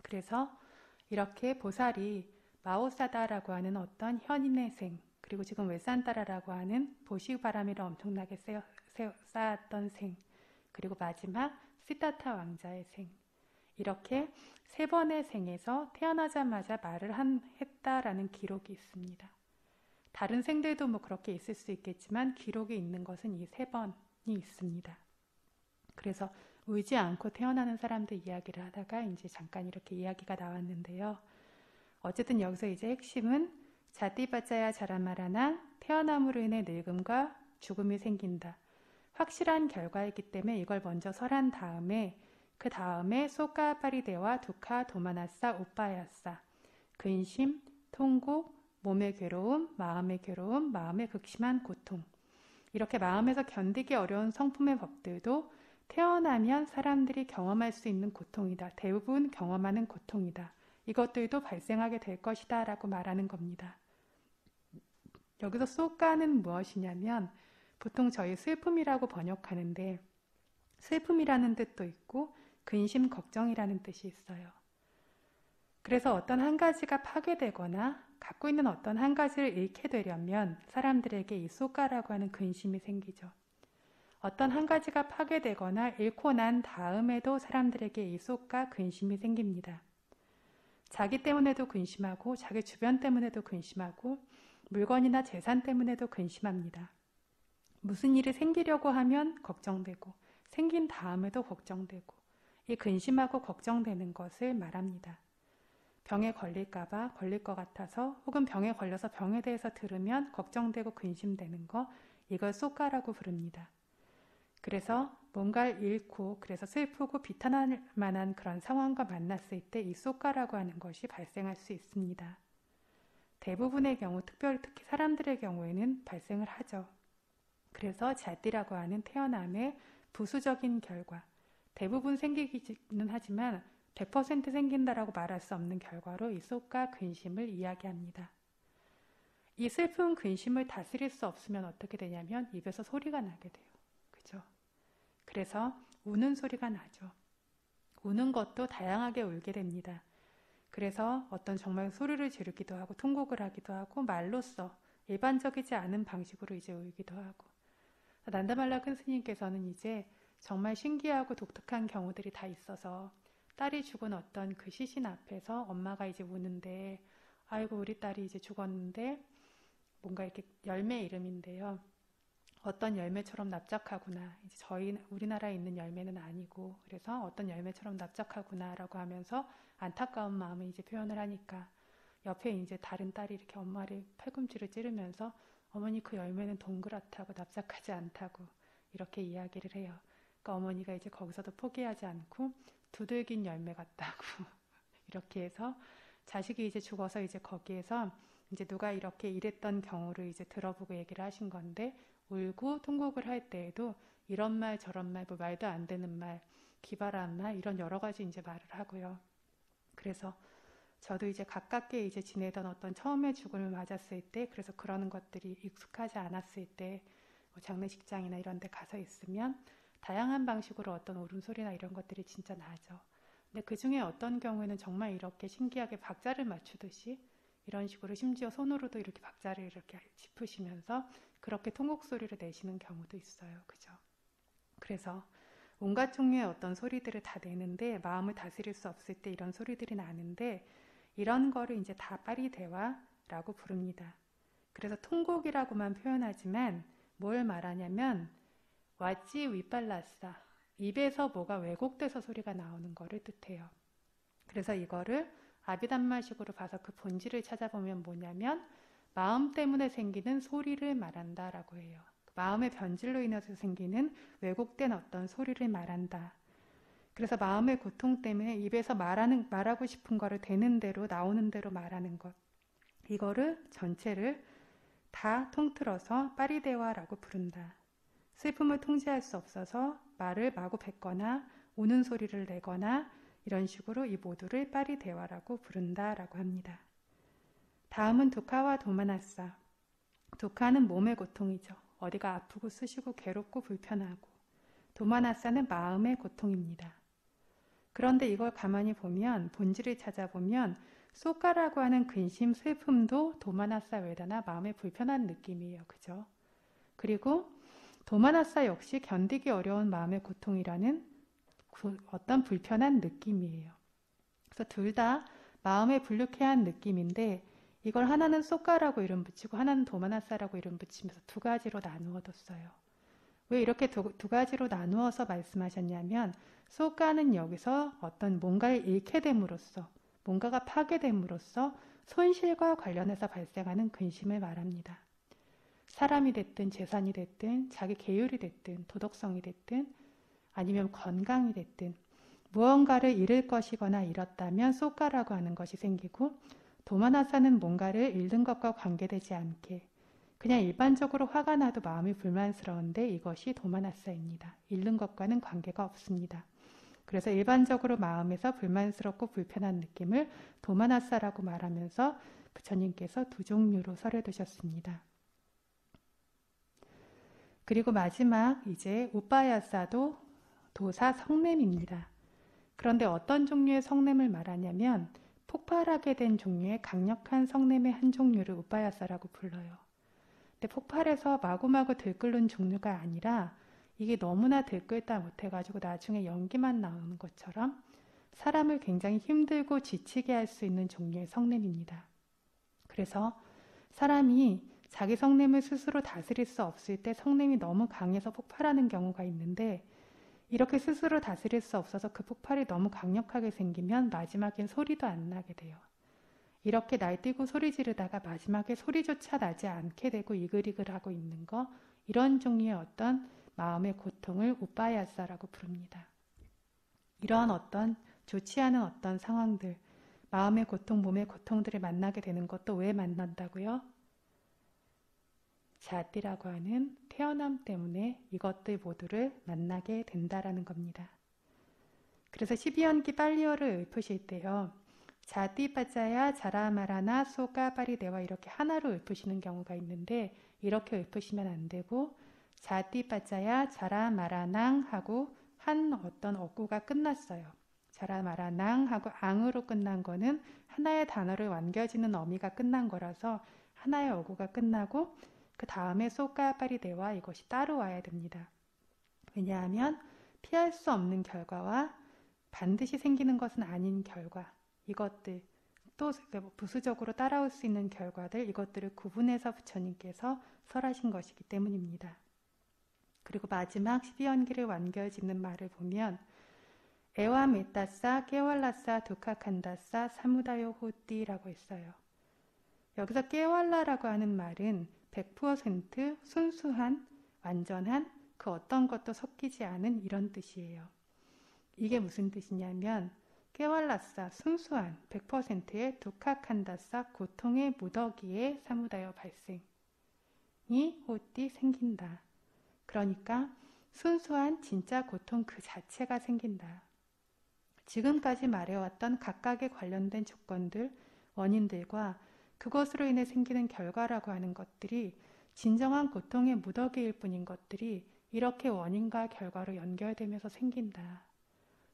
Speaker 1: 그래서 이렇게 보살이 마오사다라고 하는 어떤 현인의 생, 그리고 지금 웨산따라라고 하는 보시바라미를 엄청나게 쌓았던 생, 그리고 마지막 시타타 왕자의 생, 이렇게 3번의 생에서 태어나자마자 말을 했다라는 기록이 있습니다. 다른 생들도 뭐 그렇게 있을 수 있겠지만 기록이 있는 것은 이 3번이 있습니다. 그래서 울지 않고 태어나는 사람들 이야기를 하다가 이제 잠깐 이렇게 이야기가 나왔는데요. 어쨌든 여기서 이제 핵심은 자띠바짜야 자라마라나 태어남으로 인해 늙음과 죽음이 생긴다. 확실한 결과이기 때문에 이걸 먼저 설한 다음에 그 다음에 소카파리데와 두카 도마나싸 오빠야싸 근심, 통곡, 몸의 괴로움, 마음의 극심한 고통 이렇게 마음에서 견디기 어려운 성품의 법들도 태어나면 사람들이 경험할 수 있는 고통이다. 대부분 경험하는 고통이다. 이것들도 발생하게 될 것이다 라고 말하는 겁니다. 여기서 소카는 무엇이냐면 보통 저희 슬픔이라고 번역하는데 슬픔이라는 뜻도 있고 근심, 걱정이라는 뜻이 있어요. 그래서 어떤 한 가지가 파괴되거나 갖고 있는 어떤 한 가지를 잃게 되려면 사람들에게 이 쏘까라고 하는 근심이 생기죠. 어떤 한 가지가 파괴되거나 잃고 난 다음에도 사람들에게 이 쏘까 근심이 생깁니다. 자기 때문에도 근심하고 자기 주변 때문에도 근심하고 물건이나 재산 때문에도 근심합니다. 무슨 일이 생기려고 하면 걱정되고 생긴 다음에도 걱정되고 이 근심하고 걱정되는 것을 말합니다. 병에 걸릴까봐 걸릴 것 같아서 혹은 병에 걸려서 병에 대해서 들으면 걱정되고 근심되는 거 이걸 쏘까라고 부릅니다. 그래서 뭔가를 잃고 그래서 슬프고 비탄할 만한 그런 상황과 만났을 때 이 쏘까라고 하는 것이 발생할 수 있습니다. 대부분의 경우 특히 사람들의 경우에는 발생을 하죠. 그래서 잘띠라고 하는 태어남의 부수적인 결과 대부분 생기기는 하지만 100% 생긴다라고 말할 수 없는 결과로 이 쏘까 근심을 이야기합니다. 이 슬픈 근심을 다스릴 수 없으면 어떻게 되냐면 입에서 소리가 나게 돼요. 그죠? 그래서 우는 소리가 나죠. 우는 것도 다양하게 울게 됩니다. 그래서 어떤 정말 소리를 지르기도 하고 통곡을 하기도 하고 말로써 일반적이지 않은 방식으로 이제 울기도 하고 난다말라 큰 스님께서는 이제 정말 신기하고 독특한 경우들이 다 있어서 딸이 죽은 어떤 그 시신 앞에서 엄마가 이제 우는데 아이고 우리 딸이 이제 죽었는데 뭔가 이렇게 열매 이름인데요. 어떤 열매처럼 납작하구나. 이제 우리나라에 있는 열매는 아니고 그래서 어떤 열매처럼 납작하구나라고 하면서 안타까운 마음을 이제 표현을 하니까 옆에 이제 다른 딸이 이렇게 엄마를 팔꿈치를 찌르면서 어머니 그 열매는 동그랗다고 납작하지 않다고 이렇게 이야기를 해요. 그러니까 어머니가 이제 거기서도 포기하지 않고 두들긴 열매 같다고 이렇게 해서 자식이 이제 죽어서 이제 거기에서 이제 누가 이렇게 일했던 경우를 이제 들어보고 얘기를 하신 건데 울고 통곡을 할 때에도 이런 말 저런 말 뭐 말도 안 되는 말 기발한 말 이런 여러 가지 이제 말을 하고요. 그래서 저도 이제 가깝게 이제 지내던 어떤 처음에 죽음을 맞았을 때 그래서 그러는 것들이 익숙하지 않았을 때 뭐 장례식장이나 이런 데 가서 있으면 다양한 방식으로 어떤 울음소리나 이런 것들이 진짜 나죠. 근데 그 중에 어떤 경우에는 정말 이렇게 신기하게 박자를 맞추듯이 이런 식으로 심지어 손으로도 이렇게 박자를 이렇게 짚으시면서 그렇게 통곡소리를 내시는 경우도 있어요. 그죠? 그래서 온갖 종류의 어떤 소리들을 다 내는데 마음을 다스릴 수 없을 때 이런 소리들이 나는데 이런 거를 이제 다 파리대화라고 부릅니다. 그래서 통곡이라고만 표현하지만 뭘 말하냐면 왓지 위빨라싸 입에서 뭐가 왜곡돼서 소리가 나오는 거를 뜻해요. 그래서 이거를 아비담마식으로 봐서 그 본질을 찾아보면 뭐냐면 마음 때문에 생기는 소리를 말한다라고 해요. 마음의 변질로 인해서 생기는 왜곡된 어떤 소리를 말한다. 그래서 마음의 고통 때문에 입에서 말하고 싶은 거를 되는 대로 나오는 대로 말하는 것. 이거를 전체를 다 통틀어서 파리대화라고 부른다. 슬픔을 통제할 수 없어서 말을 마구 뱉거나 우는 소리를 내거나 이런 식으로 이 모두를 파리대화라고 부른다라고 합니다. 다음은 두카와 도마나싸. 두카는 몸의 고통이죠. 어디가 아프고 쑤시고 괴롭고 불편하고 도마나싸는 마음의 고통입니다. 그런데 이걸 가만히 보면 본질을 찾아보면 쏘까라고 하는 근심, 슬픔도 도마나싸 외다나 마음의 불편한 느낌이에요. 그죠? 그리고 도마나싸 역시 견디기 어려운 마음의 고통이라는 어떤 불편한 느낌이에요. 그래서 둘 다 마음에 불쾌한 느낌인데 이걸 하나는 쏘까라고 이름 붙이고 하나는 도마나싸라고 이름 붙이면서 두 가지로 나누어 뒀어요. 왜 이렇게 두 가지로 나누어서 말씀하셨냐면 쏘까는 여기서 어떤 뭔가를 잃게 됨으로써 뭔가가 파괴됨으로써 손실과 관련해서 발생하는 근심을 말합니다. 사람이 됐든 재산이 됐든 자기 계율이 됐든 도덕성이 됐든 아니면 건강이 됐든 무언가를 잃을 것이거나 잃었다면 쏘까라고 하는 것이 생기고 도마나싸는 뭔가를 잃는 것과 관계되지 않게 그냥 일반적으로 화가 나도 마음이 불만스러운데 이것이 도마나싸입니다. 잃는 것과는 관계가 없습니다. 그래서 일반적으로 마음에서 불만스럽고 불편한 느낌을 도마나싸라고 말하면서 부처님께서 두 종류로 설해두셨습니다. 그리고 마지막 이제 우빠야사도 도사 성냄입니다. 그런데 어떤 종류의 성냄을 말하냐면 폭발하게 된 종류의 강력한 성냄의 한 종류를 우빠야사라고 불러요. 근데 폭발해서 마구마구 들끓는 종류가 아니라 이게 너무나 들끓다 못해가지고 나중에 연기만 나오는 것처럼 사람을 굉장히 힘들고 지치게 할 수 있는 종류의 성냄입니다. 그래서 사람이 자기 성냄을 스스로 다스릴 수 없을 때 성냄이 너무 강해서 폭발하는 경우가 있는데 이렇게 스스로 다스릴 수 없어서 그 폭발이 너무 강력하게 생기면 마지막엔 소리도 안 나게 돼요. 이렇게 날뛰고 소리 지르다가 마지막에 소리조차 나지 않게 되고 이글이글하고 있는 거, 이런 종류의 어떤 마음의 고통을 우빠야사라고 부릅니다. 이러한 어떤 좋지 않은 어떤 상황들, 마음의 고통, 몸의 고통들을 만나게 되는 것도 왜 만난다고요? 자띠라고 하는 태어남 때문에 이것들 모두를 만나게 된다라는 겁니다. 그래서 12연기 빨리어를 읊으실 때요. 자띠 빠짜야 자라마라나 소가 빠리대와 이렇게 하나로 읊으시는 경우가 있는데 이렇게 읊으시면 안 되고 자띠 빠짜야 자라마라낭 하고 한 어떤 어구가 끝났어요. 자라마라낭 하고 앙으로 끝난 거는 하나의 단어를 완겨지는 어미가 끝난 거라서 하나의 어구가 끝나고 그 다음에 소가 빠리대와 이것이 따로 와야 됩니다. 왜냐하면 피할 수 없는 결과와 반드시 생기는 것은 아닌 결과, 이것들 또 부수적으로 따라올 수 있는 결과들, 이것들을 구분해서 부처님께서 설하신 것이기 때문입니다. 그리고 마지막 12연기를 완결짓는 말을 보면 에와 메따싸 깨왈라싸 두카칸다싸 사무다요 호띠라고 했어요. 여기서 깨왈라라고 하는 말은 100% 순수한, 완전한, 그 어떤 것도 섞이지 않은 이런 뜻이에요. 이게 무슨 뜻이냐면 깨왈라싸, 순수한 100%의 두카칸다싸, 고통의 무더기에 사무다여 발생이 호띠 생긴다. 그러니까 순수한 진짜 고통 그 자체가 생긴다. 지금까지 말해왔던 각각의 관련된 조건들, 원인들과 그것으로 인해 생기는 결과라고 하는 것들이 진정한 고통의 무더기일 뿐인 것들이 이렇게 원인과 결과로 연결되면서 생긴다.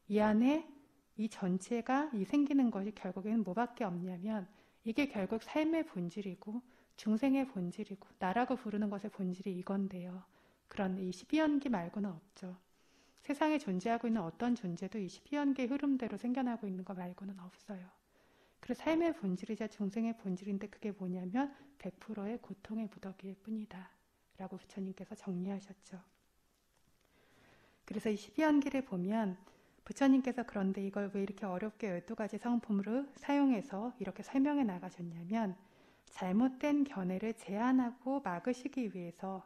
Speaker 1: 이 안에 이 전체가 이 생기는 것이 결국에는 뭐밖에 없냐면 이게 결국 삶의 본질이고 중생의 본질이고 나라고 부르는 것의 본질이 이건데요. 그런데 이 12연기 말고는 없죠. 세상에 존재하고 있는 어떤 존재도 이 12연기의 흐름대로 생겨나고 있는 것 말고는 없어요. 그래서 삶의 본질이자 중생의 본질인데 그게 뭐냐면 100%의 고통의 무더기일 뿐이다 라고 부처님께서 정리하셨죠. 그래서 이 12연기를 보면 부처님께서 그런데 이걸 왜 이렇게 어렵게 12가지 성품으로 사용해서 이렇게 설명해 나가셨냐면 잘못된 견해를 제한하고 막으시기 위해서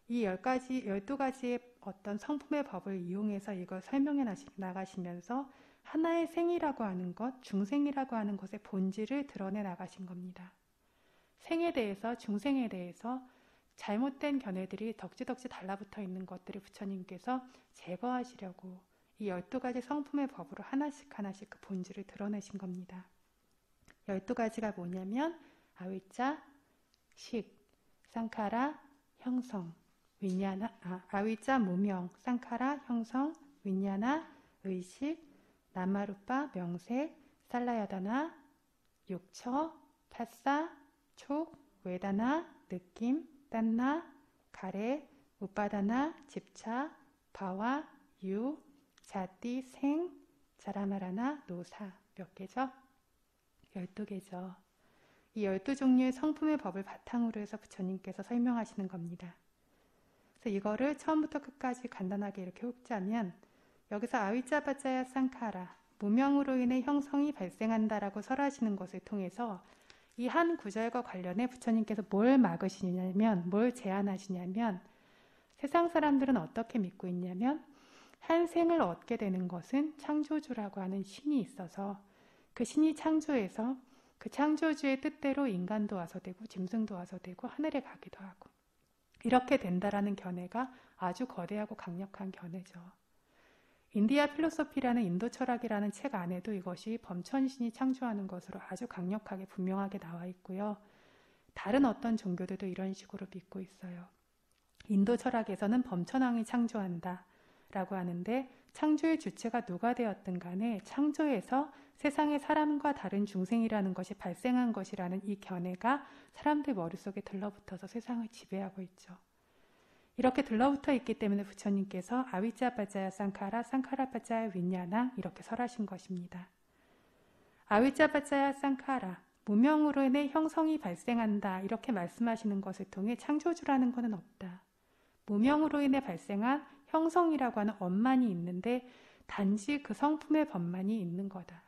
Speaker 1: 이 12가지의 어떤 성품의 법을 이용해서 이걸 설명해 나가시면서 하나의 생이라고 하는 것, 중생이라고 하는 것의 본질을 드러내 나가신 겁니다. 생에 대해서, 중생에 대해서 잘못된 견해들이 덕지덕지 달라붙어 있는 것들을 부처님께서 제거하시려고 이 12가지 성품의 법으로 하나씩 그 본질을 드러내신 겁니다. 12가지가 뭐냐면 아위짜, 식, 상카라, 형성, 위냐나, 아위짜, 무명, 상카라, 형성, 위냐나, 의식, 나마루빠, 명색, 살라야다나, 육처, 파싸, 촉, 웨다나, 느낌, 딴나, 가래, 우빠다나, 집차, 바와, 유, 자띠, 생, 자라마라나, 노사. 몇 개죠? 12개죠. 이 12종류의 성품의 법을 바탕으로 해서 부처님께서 설명하시는 겁니다. 그래서 이거를 처음부터 끝까지 간단하게 이렇게 훑자면 여기서 아위짜바짜야 쌍카라, 무명으로 인해 형성이 발생한다라고 설하시는 것을 통해서 이 한 구절과 관련해 부처님께서 뭘 막으시냐면, 뭘 제안하시냐면 세상 사람들은 어떻게 믿고 있냐면 한 생을 얻게 되는 것은 창조주라고 하는 신이 있어서 그 신이 창조해서 그 창조주의 뜻대로 인간도 와서 되고 짐승도 와서 되고 하늘에 가기도 하고 이렇게 된다라는 견해가 아주 거대하고 강력한 견해죠. 인디아 필로소피라는 인도 철학이라는 책 안에도 이것이 범천신이 창조하는 것으로 아주 강력하게 분명하게 나와 있고요. 다른 어떤 종교들도 이런 식으로 믿고 있어요. 인도 철학에서는 범천왕이 창조한다 라고 하는데, 창조의 주체가 누가 되었든 간에 창조에서 세상에 사람과 다른 중생이라는 것이 발생한 것이라는 이 견해가 사람들 머릿속에 들러붙어서 세상을 지배하고 있죠. 이렇게 들러붙어 있기 때문에 부처님께서 아비짜 빠짜야 상카라, 상카라 빠짜야 윈냐나 이렇게 설하신 것입니다. 아비짜 빠짜야 상카라, 무명으로 인해 형성이 발생한다 이렇게 말씀하시는 것을 통해 창조주라는 것은 없다. 무명으로 인해 발생한 형성이라고 하는 업만이 있는데 단지 그 성품의 법만이 있는 거다.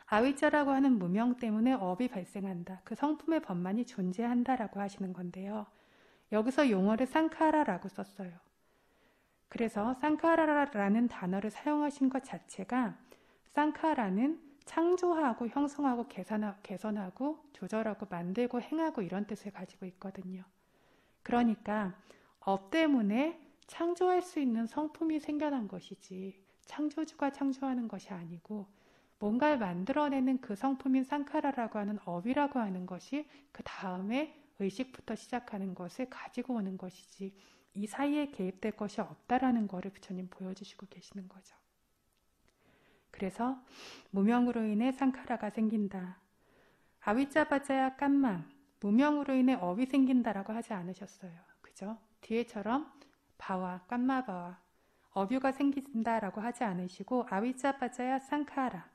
Speaker 1: 아위자라고 하는 무명 때문에 업이 발생한다. 그 성품의 법만이 존재한다라고 하시는 건데요. 여기서 용어를 상카라라고 썼어요. 그래서 상카라라는 단어를 사용하신 것 자체가 상카라는 창조하고 형성하고 개선하고 조절하고 만들고 행하고 이런 뜻을 가지고 있거든요. 그러니까 업 때문에 창조할 수 있는 성품이 생겨난 것이지 창조주가 창조하는 것이 아니고 뭔가를 만들어내는 그 성품인 상카라라고 하는 업이라고 하는 것이 그 다음에 의식부터 시작하는 것을 가지고 오는 것이지 이 사이에 개입될 것이 없다라는 것을 부처님 보여주시고 계시는 거죠. 그래서 무명으로 인해 상카라가 생긴다. 아위짜바짜야 깐망, 무명으로 인해 업이 생긴다라고 하지 않으셨어요. 그죠? 뒤에처럼 바와, 깐마바와 어뷰가 생긴다라고 하지 않으시고 아위짜바짜야 상카라,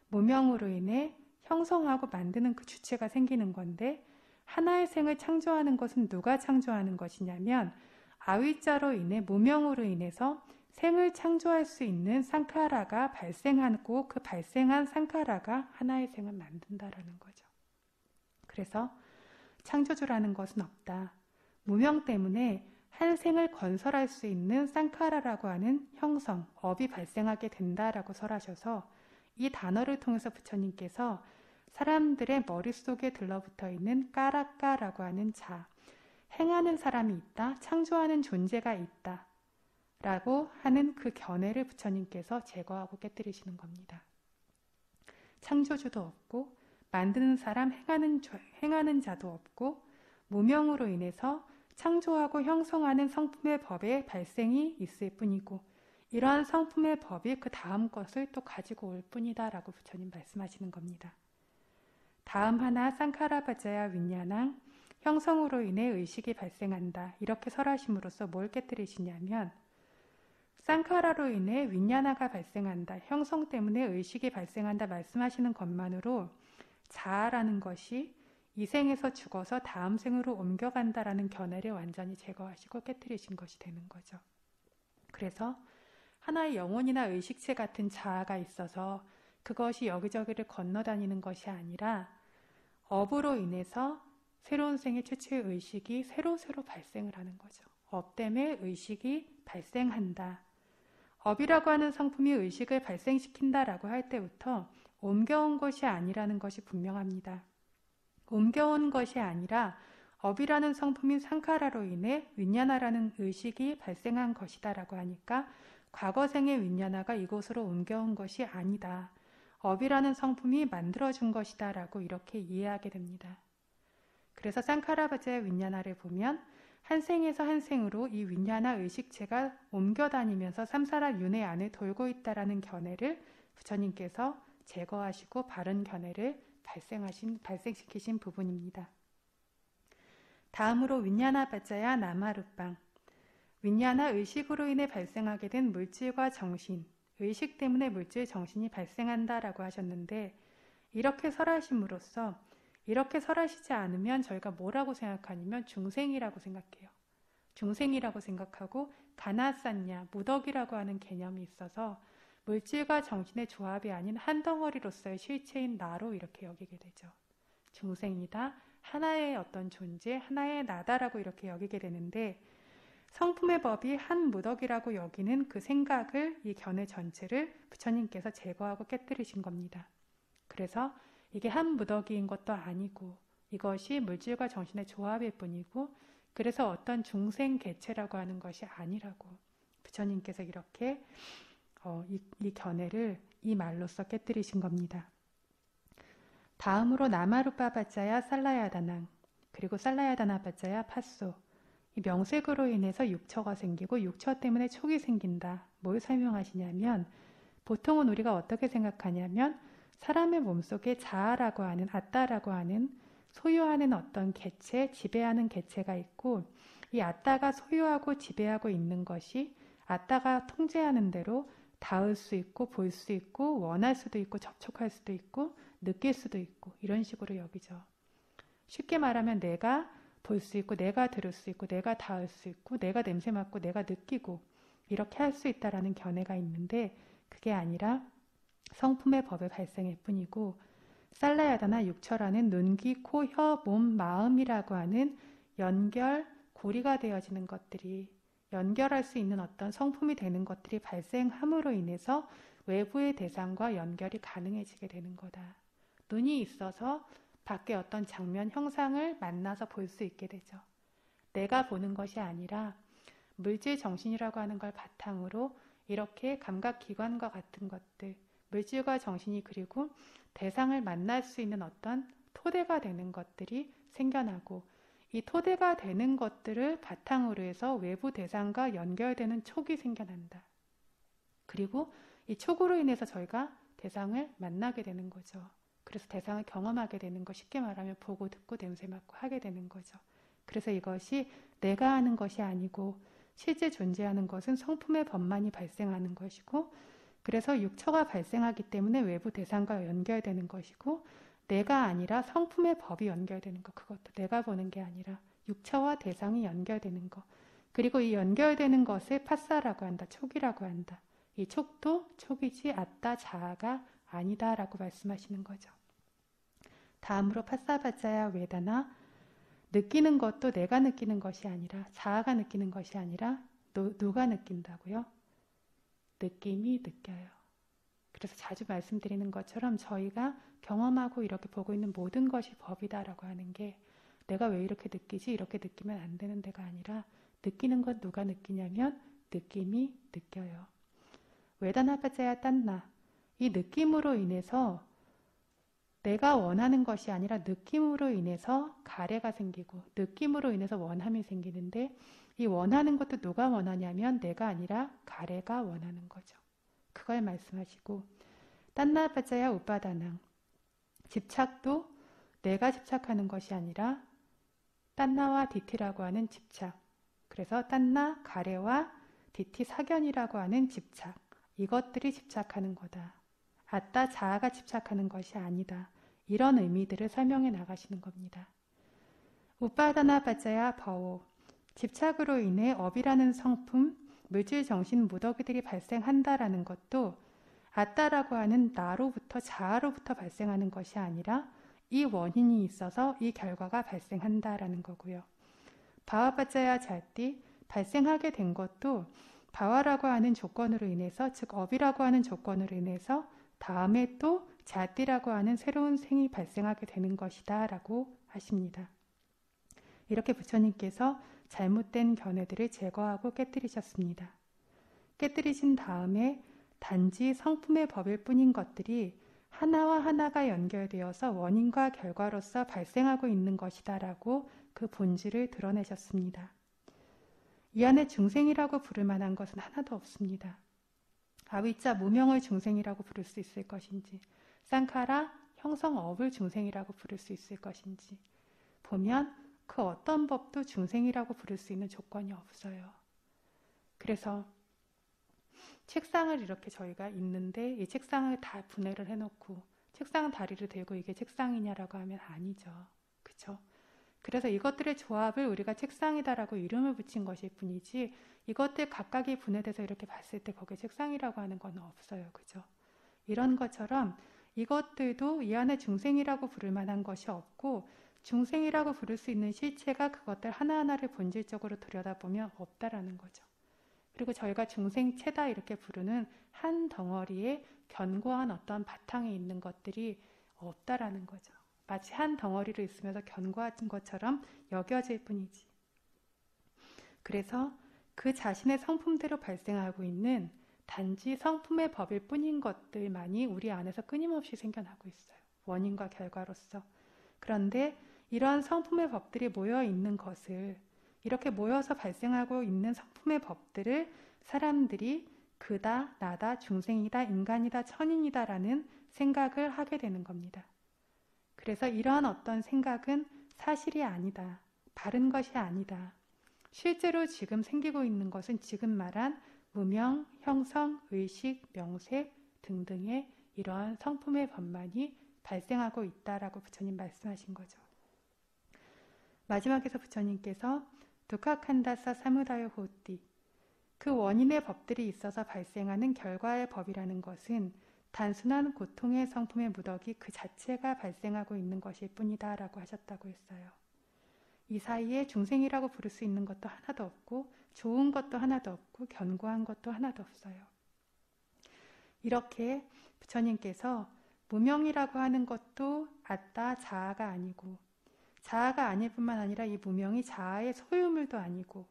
Speaker 1: 무명으로 인해 형성하고 만드는 그 주체가 생기는 건데 하나의 생을 창조하는 것은 누가 창조하는 것이냐면 아위자로 인해 무명으로 인해서 생을 창조할 수 있는 상카라가 발생하고 그 발생한 상카라가 하나의 생을 만든다라는 거죠. 그래서 창조주라는 것은 없다. 무명 때문에 한 생을 건설할 수 있는 상카라라고 하는 형성, 업이 발생하게 된다라고 설하셔서 이 단어를 통해서 부처님께서 사람들의 머릿속에 들러붙어 있는 까라까라고 하는 자, 행하는 사람이 있다, 창조하는 존재가 있다 라고 하는 그 견해를 부처님께서 제거하고 깨뜨리시는 겁니다. 창조주도 없고 만드는 사람, 행하는 자도 없고 무명으로 인해서 창조하고 형성하는 성품의 법의 발생이 있을 뿐이고 이러한 성품의 법이 그 다음 것을 또 가지고 올 뿐이다 라고 부처님 말씀하시는 겁니다. 다음 하나 상카라바자야 윈냐낭, 형성으로 인해 의식이 발생한다. 이렇게 설하심으로써 뭘 깨뜨리시냐면 상카라로 인해 윈냐나가 발생한다. 형성 때문에 의식이 발생한다 말씀하시는 것만으로 자아라는 것이 이 생에서 죽어서 다음 생으로 옮겨간다라는 견해를 완전히 제거하시고 깨뜨리신 것이 되는 거죠. 그래서 하나의 영혼이나 의식체 같은 자아가 있어서 그것이 여기저기를 건너다니는 것이 아니라 업으로 인해서 새로운 생의 최초의 의식이 새로 발생을 하는 거죠. 업 때문에 의식이 발생한다. 업이라고 하는 성품이 의식을 발생시킨다라고 할 때부터 옮겨온 것이 아니라는 것이 분명합니다. 옮겨온 것이 아니라 업이라는 성품인 상카라로 인해 윈냐나라는 의식이 발생한 것이다라고 하니까 과거생의 윈냐나가 이곳으로 옮겨온 것이 아니다. 업이라는 성품이 만들어준 것이다 라고 이렇게 이해하게 됩니다. 그래서 상카라바자의 윈냐나를 보면 한 생에서 한 생으로 이 윈냐나 의식체가 옮겨다니면서 삼사라 윤회 안에 돌고 있다라는 견해를 부처님께서 제거하시고 바른 견해를 발생시키신 부분입니다. 다음으로 윈냐나 바자야 나마루빵, 윈냐나 의식으로 인해 발생하게 된 물질과 정신, 의식 때문에 물질 정신이 발생한다라고 하셨는데 이렇게 설하심으로써 이렇게 설하시지 않으면 저희가 뭐라고 생각하냐면 중생이라고 생각해요. 중생이라고 생각하고 가나쌌냐, 무덕이라고 하는 개념이 있어서 물질과 정신의 조합이 아닌 한 덩어리로서의 실체인 나로 이렇게 여기게 되죠. 중생이다, 하나의 어떤 존재, 하나의 나다라고 이렇게 여기게 되는데 성품의 법이 한 무덕이라고 여기는 그 생각을, 이 견해 전체를 부처님께서 제거하고 깨뜨리신 겁니다. 그래서 이게 한 무덕이인 것도 아니고 이것이 물질과 정신의 조합일 뿐이고 그래서 어떤 중생 개체라고 하는 것이 아니라고 부처님께서 이렇게 이 견해를 이 말로써 깨뜨리신 겁니다. 다음으로 나마루빠 바자야 살라야다낭, 그리고 살라야다나 바자야 파소, 이 명색으로 인해서 육처가 생기고 육처 때문에 촉이 생긴다. 뭘 설명하시냐면 보통은 우리가 어떻게 생각하냐면 사람의 몸속에 자아라고 하는 아따라고 하는 소유하는 어떤 개체, 지배하는 개체가 있고 이 아따가 소유하고 지배하고 있는 것이 아따가 통제하는 대로 닿을 수 있고 볼 수 있고 원할 수도 있고 접촉할 수도 있고 느낄 수도 있고 이런 식으로 여기죠. 쉽게 말하면 내가 볼 수 있고 내가 들을 수 있고 내가 닿을 수 있고 내가 냄새 맡고 내가 느끼고 이렇게 할 수 있다라는 견해가 있는데 그게 아니라 성품의 법의 발생일 뿐이고 살라야다나 육처라는 눈, 귀, 코, 혀, 몸, 마음이라고 하는 연결, 고리가 되어지는 것들이 연결할 수 있는 어떤 성품이 되는 것들이 발생함으로 인해서 외부의 대상과 연결이 가능해지게 되는 거다. 눈이 있어서 밖에 어떤 장면, 형상을 만나서 볼 수 있게 되죠. 내가 보는 것이 아니라 물질 정신이라고 하는 걸 바탕으로 이렇게 감각기관과 같은 것들, 물질과 정신이 그리고 대상을 만날 수 있는 어떤 토대가 되는 것들이 생겨나고 이 토대가 되는 것들을 바탕으로 해서 외부 대상과 연결되는 촉이 생겨난다. 그리고 이 촉으로 인해서 저희가 대상을 만나게 되는 거죠. 그래서 대상을 경험하게 되는 거, 쉽게 말하면 보고 듣고 냄새 맡고 하게 되는 거죠. 그래서 이것이 내가 하는 것이 아니고 실제 존재하는 것은 성품의 법만이 발생하는 것이고 그래서 육처가 발생하기 때문에 외부 대상과 연결되는 것이고 내가 아니라 성품의 법이 연결되는 것, 그것도 내가 보는 게 아니라 육처와 대상이 연결되는 것, 그리고 이 연결되는 것을 파사라고 한다, 촉이라고 한다. 이 촉도 촉이지 아따 자아가 아니다라고 말씀하시는 거죠. 다음으로 파사바자야 웨다나, 느끼는 것도 내가 느끼는 것이 아니라 자아가 느끼는 것이 아니라 누가 느낀다고요? 느낌이 느껴요. 그래서 자주 말씀드리는 것처럼 저희가 경험하고 이렇게 보고 있는 모든 것이 법이다라고 하는 게 내가 왜 이렇게 느끼지? 이렇게 느끼면 안 되는 데가 아니라 느끼는 건 누가 느끼냐면 느낌이 느껴요. 웨다나파자야 딴나, 이 느낌으로 인해서 내가 원하는 것이 아니라 느낌으로 인해서 가래가 생기고 느낌으로 인해서 원함이 생기는데 이 원하는 것도 누가 원하냐면 내가 아니라 가래가 원하는 거죠. 그걸 말씀하시고 딴나파자야 우빠다낭, 집착도 내가 집착하는 것이 아니라 딴나와 디티라고 하는 집착, 그래서 딴나, 가래와 디티, 사견이라고 하는 집착, 이것들이 집착하는 거다. 아따 자아가 집착하는 것이 아니다. 이런 의미들을 설명해 나가시는 겁니다. 우빠다나 파자야 바오, 집착으로 인해 업이라는 성품, 물질 정신 무더기들이 발생한다라는 것도 아따라고 하는 나로부터 자아로부터 발생하는 것이 아니라 이 원인이 있어서 이 결과가 발생한다라는 거고요. 바와파자야 잘띠, 발생하게 된 것도 바와라고 하는 조건으로 인해서, 즉 업이라고 하는 조건으로 인해서 다음에 또 자띠라고 하는 새로운 생이 발생하게 되는 것이다 라고 하십니다. 이렇게 부처님께서 잘못된 견해들을 제거하고 깨뜨리셨습니다. 깨뜨리신 다음에 단지 성품의 법일 뿐인 것들이 하나와 하나가 연결되어서 원인과 결과로서 발생하고 있는 것이다 라고 그 본질을 드러내셨습니다. 이 안에 중생이라고 부를 만한 것은 하나도 없습니다. 아위자 무명을 중생이라고 부를 수 있을 것인지, 쌍카라 형성업을 중생이라고 부를 수 있을 것인지 보면 그 어떤 법도 중생이라고 부를 수 있는 조건이 없어요. 그래서 책상을 이렇게 저희가 있는데 이 책상을 다 분해를 해놓고 책상 다리를 들고 이게 책상이냐라고 하면 아니죠. 그렇죠? 그래서 이것들의 조합을 우리가 책상이다라고 이름을 붙인 것일 뿐이지 이것들 각각이 분해돼서 이렇게 봤을 때 거기에 책상이라고 하는 건 없어요. 그죠? 이런 것처럼 이것들도 이 안에 중생이라고 부를 만한 것이 없고 중생이라고 부를 수 있는 실체가 그것들 하나하나를 본질적으로 들여다보면 없다라는 거죠. 그리고 저희가 중생체다 이렇게 부르는 한 덩어리에 견고한 어떤 바탕에 있는 것들이 없다라는 거죠. 마치 한 덩어리로 있으면서 견고한 것처럼 여겨질 뿐이지. 그래서 그 자신의 성품대로 발생하고 있는 단지 성품의 법일 뿐인 것들만이 우리 안에서 끊임없이 생겨나고 있어요. 원인과 결과로서. 그런데 이러한 성품의 법들이 모여 있는 것을 이렇게 모여서 발생하고 있는 성품의 법들을 사람들이 그다, 나다, 중생이다, 인간이다, 천인이다 라는 생각을 하게 되는 겁니다. 그래서 이러한 어떤 생각은 사실이 아니다. 바른 것이 아니다. 실제로 지금 생기고 있는 것은 지금 말한 무명, 형성, 의식, 명색 등등의 이러한 성품의 법만이 발생하고 있다라고 부처님 말씀하신 거죠. 마지막에서 부처님께서 두카칸다사 사무다요 호띠, 그 원인의 법들이 있어서 발생하는 결과의 법이라는 것은 단순한 고통의 성품의 무더기 그 자체가 발생하고 있는 것일 뿐이다 라고 하셨다고 했어요. 이 사이에 중생이라고 부를 수 있는 것도 하나도 없고 좋은 것도 하나도 없고 견고한 것도 하나도 없어요. 이렇게 부처님께서 무명이라고 하는 것도 아따 자아가 아니고 자아가 아닐 뿐만 아니라 이 무명이 자아의 소유물도 아니고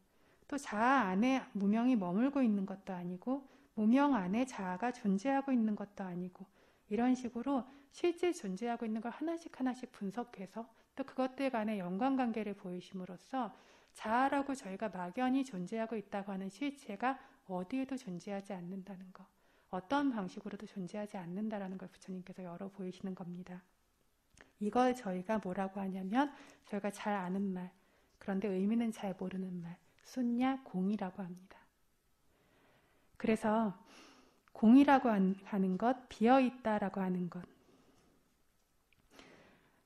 Speaker 1: 또 자아 안에 무명이 머물고 있는 것도 아니고 무명 안에 자아가 존재하고 있는 것도 아니고 이런 식으로 실제 존재하고 있는 걸 하나씩 하나씩 분석해서 또 그것들 간의 연관관계를 보이심으로써 자아라고 저희가 막연히 존재하고 있다고 하는 실체가 어디에도 존재하지 않는다는 것, 어떤 방식으로도 존재하지 않는다라는 걸 부처님께서 열어 보이시는 겁니다. 이걸 저희가 뭐라고 하냐면 저희가 잘 아는 말, 그런데 의미는 잘 모르는 말, 숫냐 공이라고 합니다. 그래서 공이라고 하는 것, 비어있다라고 하는 것,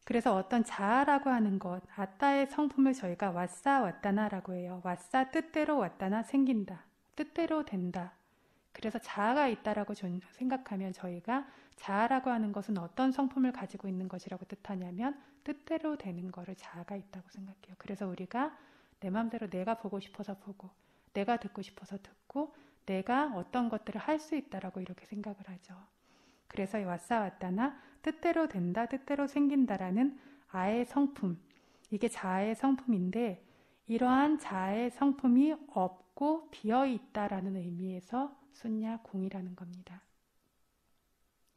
Speaker 1: 그래서 어떤 자아라고 하는 것, 아따의 성품을 저희가 왓사 왓다나라고 해요. 왓사 뜻대로 왓다나 생긴다, 뜻대로 된다. 그래서 자아가 있다라고 생각하면 저희가 자아라고 하는 것은 어떤 성품을 가지고 있는 것이라고 뜻하냐면 뜻대로 되는 거를 자아가 있다고 생각해요. 그래서 우리가 내 마음대로 내가 보고 싶어서 보고 내가 듣고 싶어서 듣고 내가 어떤 것들을 할 수 있다라고 이렇게 생각을 하죠. 그래서 왓사 왓다나 뜻대로 된다, 뜻대로 생긴다라는 아의 성품, 이게 자아의 성품인데 이러한 자아의 성품이 없고 비어있다라는 의미에서 숫냐 공이라는 겁니다.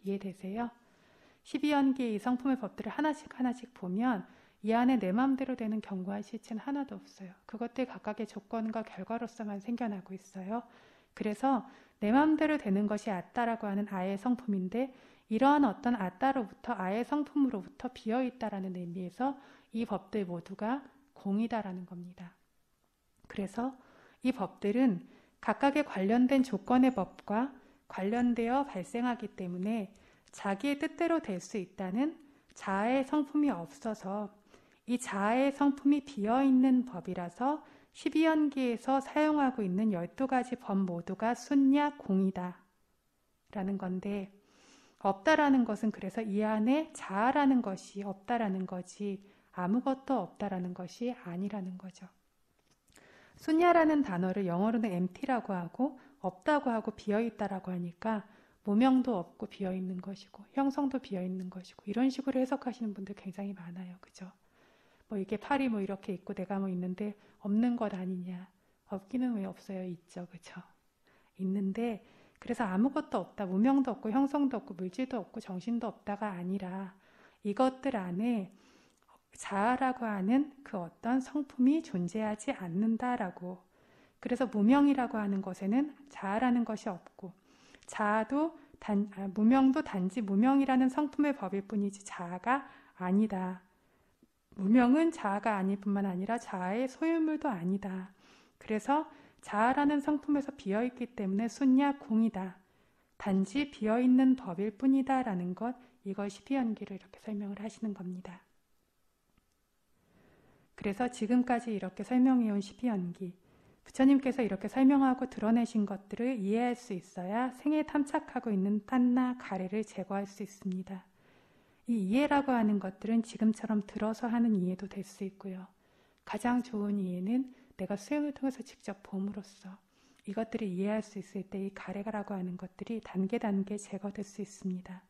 Speaker 1: 이해되세요? 12연기의 이 성품의 법들을 하나씩 하나씩 보면 이 안에 내 마음대로 되는 견고한 실체는 하나도 없어요. 그것들 각각의 조건과 결과로서만 생겨나고 있어요. 그래서 내 마음대로 되는 것이 아따라고 하는 아의 성품인데 이러한 어떤 아따로부터 아의 성품으로부터 비어있다라는 의미에서 이 법들 모두가 공이다라는 겁니다. 그래서 이 법들은 각각의 관련된 조건의 법과 관련되어 발생하기 때문에 자기의 뜻대로 될 수 있다는 자아의 성품이 없어서 이 자아의 성품이 비어있는 법이라서 12연기에서 사용하고 있는 12가지 법 모두가 숫냐 공이다 라는 건데 없다라는 것은 그래서 이 안에 자아라는 것이 없다라는 거지 아무것도 없다라는 것이 아니라는 거죠. 숫냐라는 단어를 영어로는 empty라고 하고 없다고 하고 비어있다라고 하니까 무명도 없고 비어있는 것이고 형성도 비어있는 것이고 이런 식으로 해석하시는 분들 굉장히 많아요. 그죠? 뭐 이게 팔이 뭐 이렇게 있고 내가 뭐 있는데 없는 것 아니냐. 없기는 왜 없어요? 있죠. 그죠? 있는데 그래서 아무것도 없다. 무명도 없고 형성도 없고 물질도 없고 정신도 없다가 아니라 이것들 안에 자아라고 하는 그 어떤 성품이 존재하지 않는다라고. 그래서 무명이라고 하는 것에는 자아라는 것이 없고 자아도 무명도 단지 무명이라는 성품의 법일 뿐이지 자아가 아니다. 무명은 자아가 아닐 뿐만 아니라 자아의 소유물도 아니다. 그래서 자아라는 성품에서 비어있기 때문에 숫냐 공이다. 단지 비어있는 법일 뿐이다 라는 것, 이걸 12연기를 이렇게 설명을 하시는 겁니다. 그래서 지금까지 이렇게 설명해온 12연기, 부처님께서 이렇게 설명하고 드러내신 것들을 이해할 수 있어야 생에 탐착하고 있는 딴나 가래를 제거할 수 있습니다. 이 이해라고 하는 것들은 지금처럼 들어서 하는 이해도 될 수 있고요. 가장 좋은 이해는 내가 수행을 통해서 직접 봄으로써 이것들을 이해할 수 있을 때 이 가래라고 하는 것들이 단계 제거될 수 있습니다.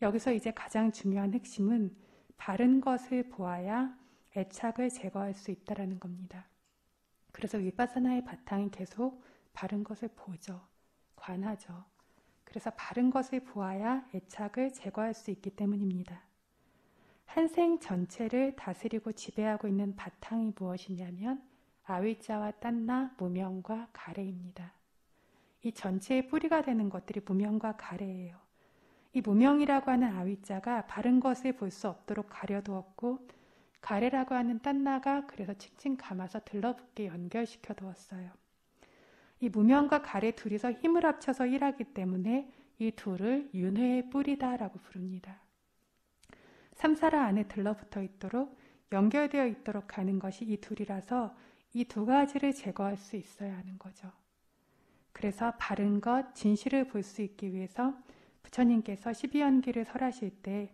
Speaker 1: 여기서 이제 가장 중요한 핵심은 바른 것을 보아야 애착을 제거할 수 있다는 겁니다. 그래서 위파사나의 바탕이 계속 바른 것을 보죠. 관하죠. 그래서 바른 것을 보아야 애착을 제거할 수 있기 때문입니다. 한 생 전체를 다스리고 지배하고 있는 바탕이 무엇이냐면 아위자와 딴나, 무명과 가래입니다. 이 전체의 뿌리가 되는 것들이 무명과 가래예요. 이 무명이라고 하는 아위자가 바른 것을 볼 수 없도록 가려두었고, 가래라고 하는 딴나가 그래서 칭칭 감아서 들러붙게 연결시켜 두었어요. 이 무명과 가래 둘이서 힘을 합쳐서 일하기 때문에 이 둘을 윤회의 뿌리다라고 부릅니다. 삼사라 안에 들러붙어 있도록 연결되어 있도록 하는 것이 이 둘이라서 이 두 가지를 제거할 수 있어야 하는 거죠. 그래서 바른 것, 진실을 볼 수 있기 위해서 부처님께서 12연기를 설하실 때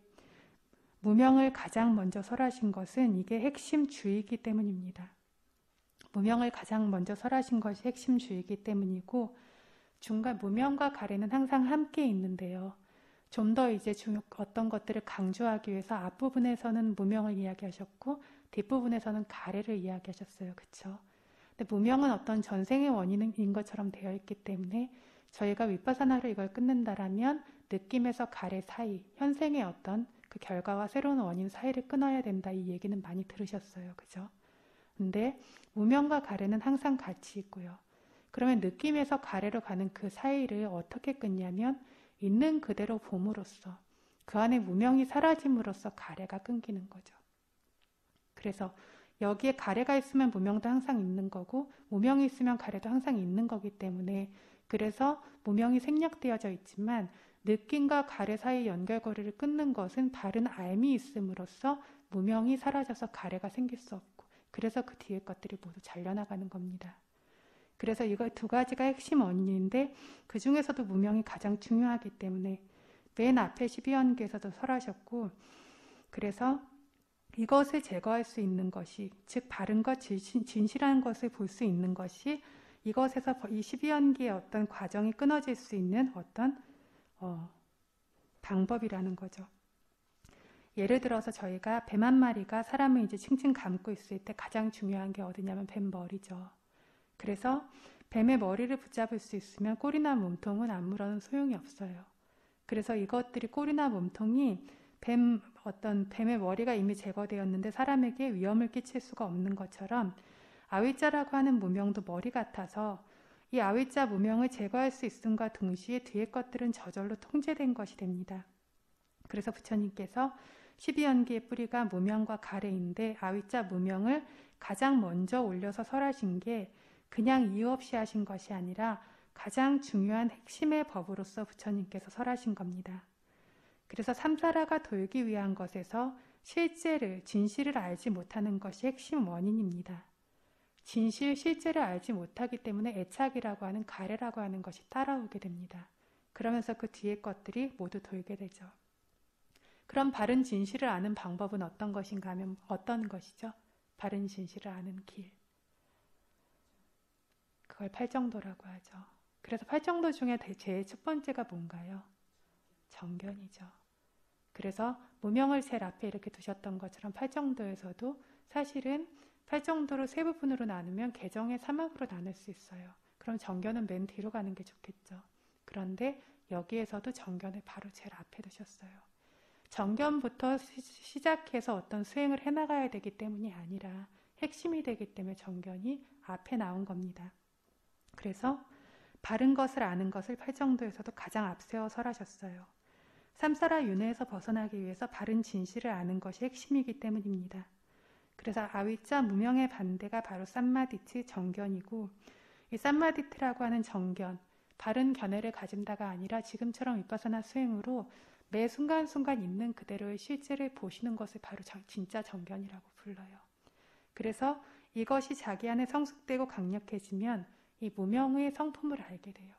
Speaker 1: 무명을 가장 먼저 설하신 것은 이게 핵심 주의이기 때문입니다. 무명을 가장 먼저 설하신 것이 핵심 주의이기 때문이고, 중간 무명과 가래는 항상 함께 있는데요. 좀 더 이제 어떤 것들을 강조하기 위해서 앞부분에서는 무명을 이야기하셨고 뒷부분에서는 가래를 이야기하셨어요. 그렇죠? 근데 무명은 어떤 전생의 원인인 것처럼 되어 있기 때문에 저희가 윗바사나로 이걸 끊는다라면 느낌에서 가래 사이, 현생의 어떤 그 결과와 새로운 원인 사이를 끊어야 된다, 이 얘기는 많이 들으셨어요. 그죠? 근데 무명과 가래는 항상 같이 있고요. 그러면 느낌에서 가래로 가는 그 사이를 어떻게 끊냐면 있는 그대로 봄으로써, 그 안에 무명이 사라짐으로써 가래가 끊기는 거죠. 그래서 여기에 가래가 있으면 무명도 항상 있는 거고 무명이 있으면 가래도 항상 있는 거기 때문에, 그래서 무명이 생략되어져 있지만 느낌과 가래 사이의 연결고리를 끊는 것은 바른 알미 있음으로써 무명이 사라져서 가래가 생길 수 없고, 그래서 그 뒤에 것들이 모두 잘려나가는 겁니다. 그래서 이거 두 가지가 핵심 원인인데 그 중에서도 무명이 가장 중요하기 때문에 맨 앞에 12연기에서도 설하셨고, 그래서 이것을 제거할 수 있는 것이, 즉 바른 것, 진실한 것을 볼 수 있는 것이 이것에서 이 12연기의 어떤 과정이 끊어질 수 있는 어떤 방법이라는 거죠. 예를 들어서 저희가 뱀 한 마리가 사람을 이제 칭칭 감고 있을 때 가장 중요한 게 어디냐면 뱀 머리죠. 그래서 뱀의 머리를 붙잡을 수 있으면 꼬리나 몸통은 아무런 소용이 없어요. 그래서 이것들이 꼬리나 몸통이 뱀의 머리가 이미 제거되었는데 사람에게 위험을 끼칠 수가 없는 것처럼 아위자라고 하는 무명도 머리 같아서 이 아위자 무명을 제거할 수 있음과 동시에 뒤에 것들은 저절로 통제된 것이 됩니다. 그래서 부처님께서 12연기의 뿌리가 무명과 가래인데 아위자 무명을 가장 먼저 올려서 설하신 게 그냥 이유 없이 하신 것이 아니라 가장 중요한 핵심의 법으로서 부처님께서 설하신 겁니다. 그래서 삼사라가 돌기 위한 것에서 실제를, 진실을 알지 못하는 것이 핵심 원인입니다. 실제를 알지 못하기 때문에 애착이라고 하는 가래라고 하는 것이 따라오게 됩니다. 그러면서 그 뒤에 것들이 모두 돌게 되죠. 그럼 바른 진실을 아는 방법은 어떤 것인가 하면 어떤 것이죠? 바른 진실을 아는 길. 그걸 팔정도라고 하죠. 그래서 팔정도 중에 제일 첫 번째가 뭔가요? 정견이죠. 그래서 무명을 제일 앞에 이렇게 두셨던 것처럼 팔정도에서도 사실은 팔정도를 세 부분으로 나누면 개정의 3학으로 나눌 수 있어요. 그럼 정견은 맨 뒤로 가는 게 좋겠죠. 그런데 여기에서도 정견을 바로 제일 앞에 두셨어요. 정견부터 시작해서 어떤 수행을 해나가야 되기 때문이 아니라 핵심이 되기 때문에 정견이 앞에 나온 겁니다. 그래서 바른 것을 아는 것을 팔정도에서도 가장 앞세워 설하셨어요. 삼사라 윤회에서 벗어나기 위해서 바른 진실을 아는 것이 핵심이기 때문입니다. 그래서 아위자 무명의 반대가 바로 삼마디트 정견이고, 이 삼마디트라고 하는 정견, 바른 견해를 가진다가 아니라 지금처럼 윗바사나 수행으로 매 순간순간 있는 그대로의 실제를 보시는 것을 바로 진짜 정견이라고 불러요. 그래서 이것이 자기 안에 성숙되고 강력해지면 이 무명의 성품을 알게 돼요.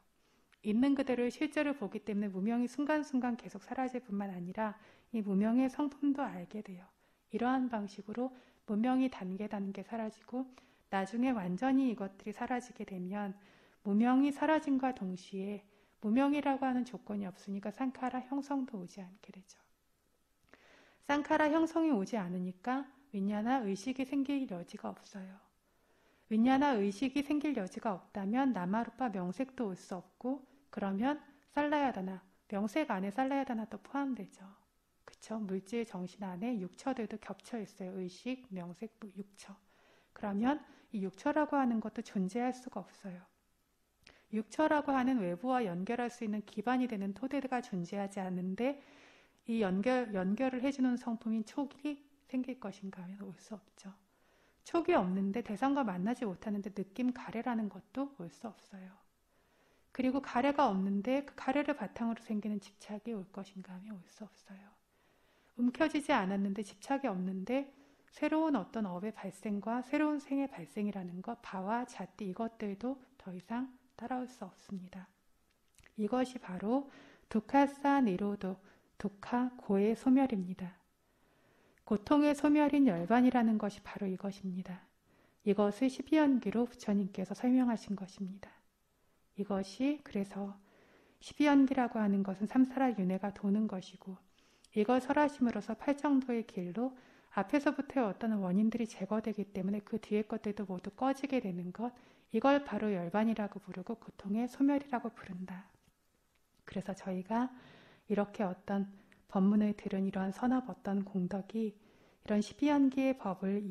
Speaker 1: 있는 그대로의 실제를 보기 때문에 무명이 순간순간 계속 사라질 뿐만 아니라 이 무명의 성품도 알게 돼요. 이러한 방식으로 무명이 단계 사라지고 나중에 완전히 이것들이 사라지게 되면 무명이 사라짐과 동시에 무명이라고 하는 조건이 없으니까 상카라 형성도 오지 않게 되죠. 상카라 형성이 오지 않으니까 윈야나 의식이 생길 여지가 없어요. 윈야나 의식이 생길 여지가 없다면 나마루파 명색도 올 수 없고, 그러면 살라야다나, 명색 안에 살라야다나도 포함되죠. 그쵸? 물질 정신 안에 육처들도 겹쳐 있어요. 의식, 명색, 육처. 그러면 이 육처라고 하는 것도 존재할 수가 없어요. 육처라고 하는 외부와 연결할 수 있는 기반이 되는 토대가 존재하지 않는데 이 연결을 해주는 성품인 촉이 생길 것인가 하면 올 수 없죠. 촉이 없는데 대상과 만나지 못하는데 느낌 가래라는 것도 올 수 없어요. 그리고 가래가 없는데 그 가래를 바탕으로 생기는 집착이 올 것인가 하면 올 수 없어요. 움켜쥐지 않았는데 집착이 없는데 새로운 어떤 업의 발생과 새로운 생의 발생이라는 것, 바와 잣띠 이것들도 더 이상 따라올 수 없습니다. 이것이 바로 두카사 니로도, 두카 고의 소멸입니다. 고통의 소멸인 열반이라는 것이 바로 이것입니다. 이것을 12연기로 부처님께서 설명하신 것입니다. 이것이 그래서 12연기라고 하는 것은 삼사라 윤회가 도는 것이고 이걸 설하심으로써 팔정도의 길로 앞에서부터의 어떤 원인들이 제거되기 때문에 그 뒤의 것들도 모두 꺼지게 되는 것, 이걸 바로 열반이라고 부르고 고통의 소멸이라고 부른다. 그래서 저희가 이렇게 어떤 법문을 들은 이러한 선업 어떤 공덕이 이런 12연기의 법을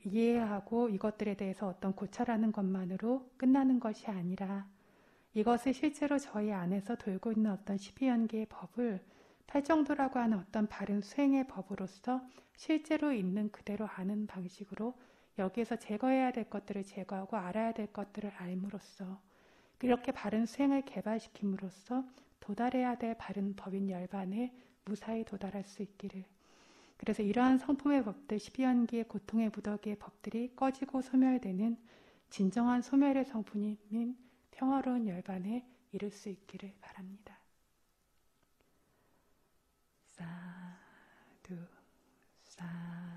Speaker 1: 이해하고 이것들에 대해서 어떤 고찰하는 것만으로 끝나는 것이 아니라 이것을 실제로 저희 안에서 돌고 있는 어떤 12연기의 법을 팔정도라고 하는 어떤 바른 수행의 법으로서 실제로 있는 그대로 아는 방식으로 여기에서 제거해야 될 것들을 제거하고 알아야 될 것들을 알므로써 이렇게 바른 수행을 개발시킴으로써 도달해야 될 바른 법인 열반에 무사히 도달할 수 있기를. 그래서 이러한 성품의 법들, 12연기의 고통의 무더기의 법들이 꺼지고 소멸되는 진정한 소멸의 성품인 평화로운 열반에 이를 수 있기를 바랍니다. 사두, 사두.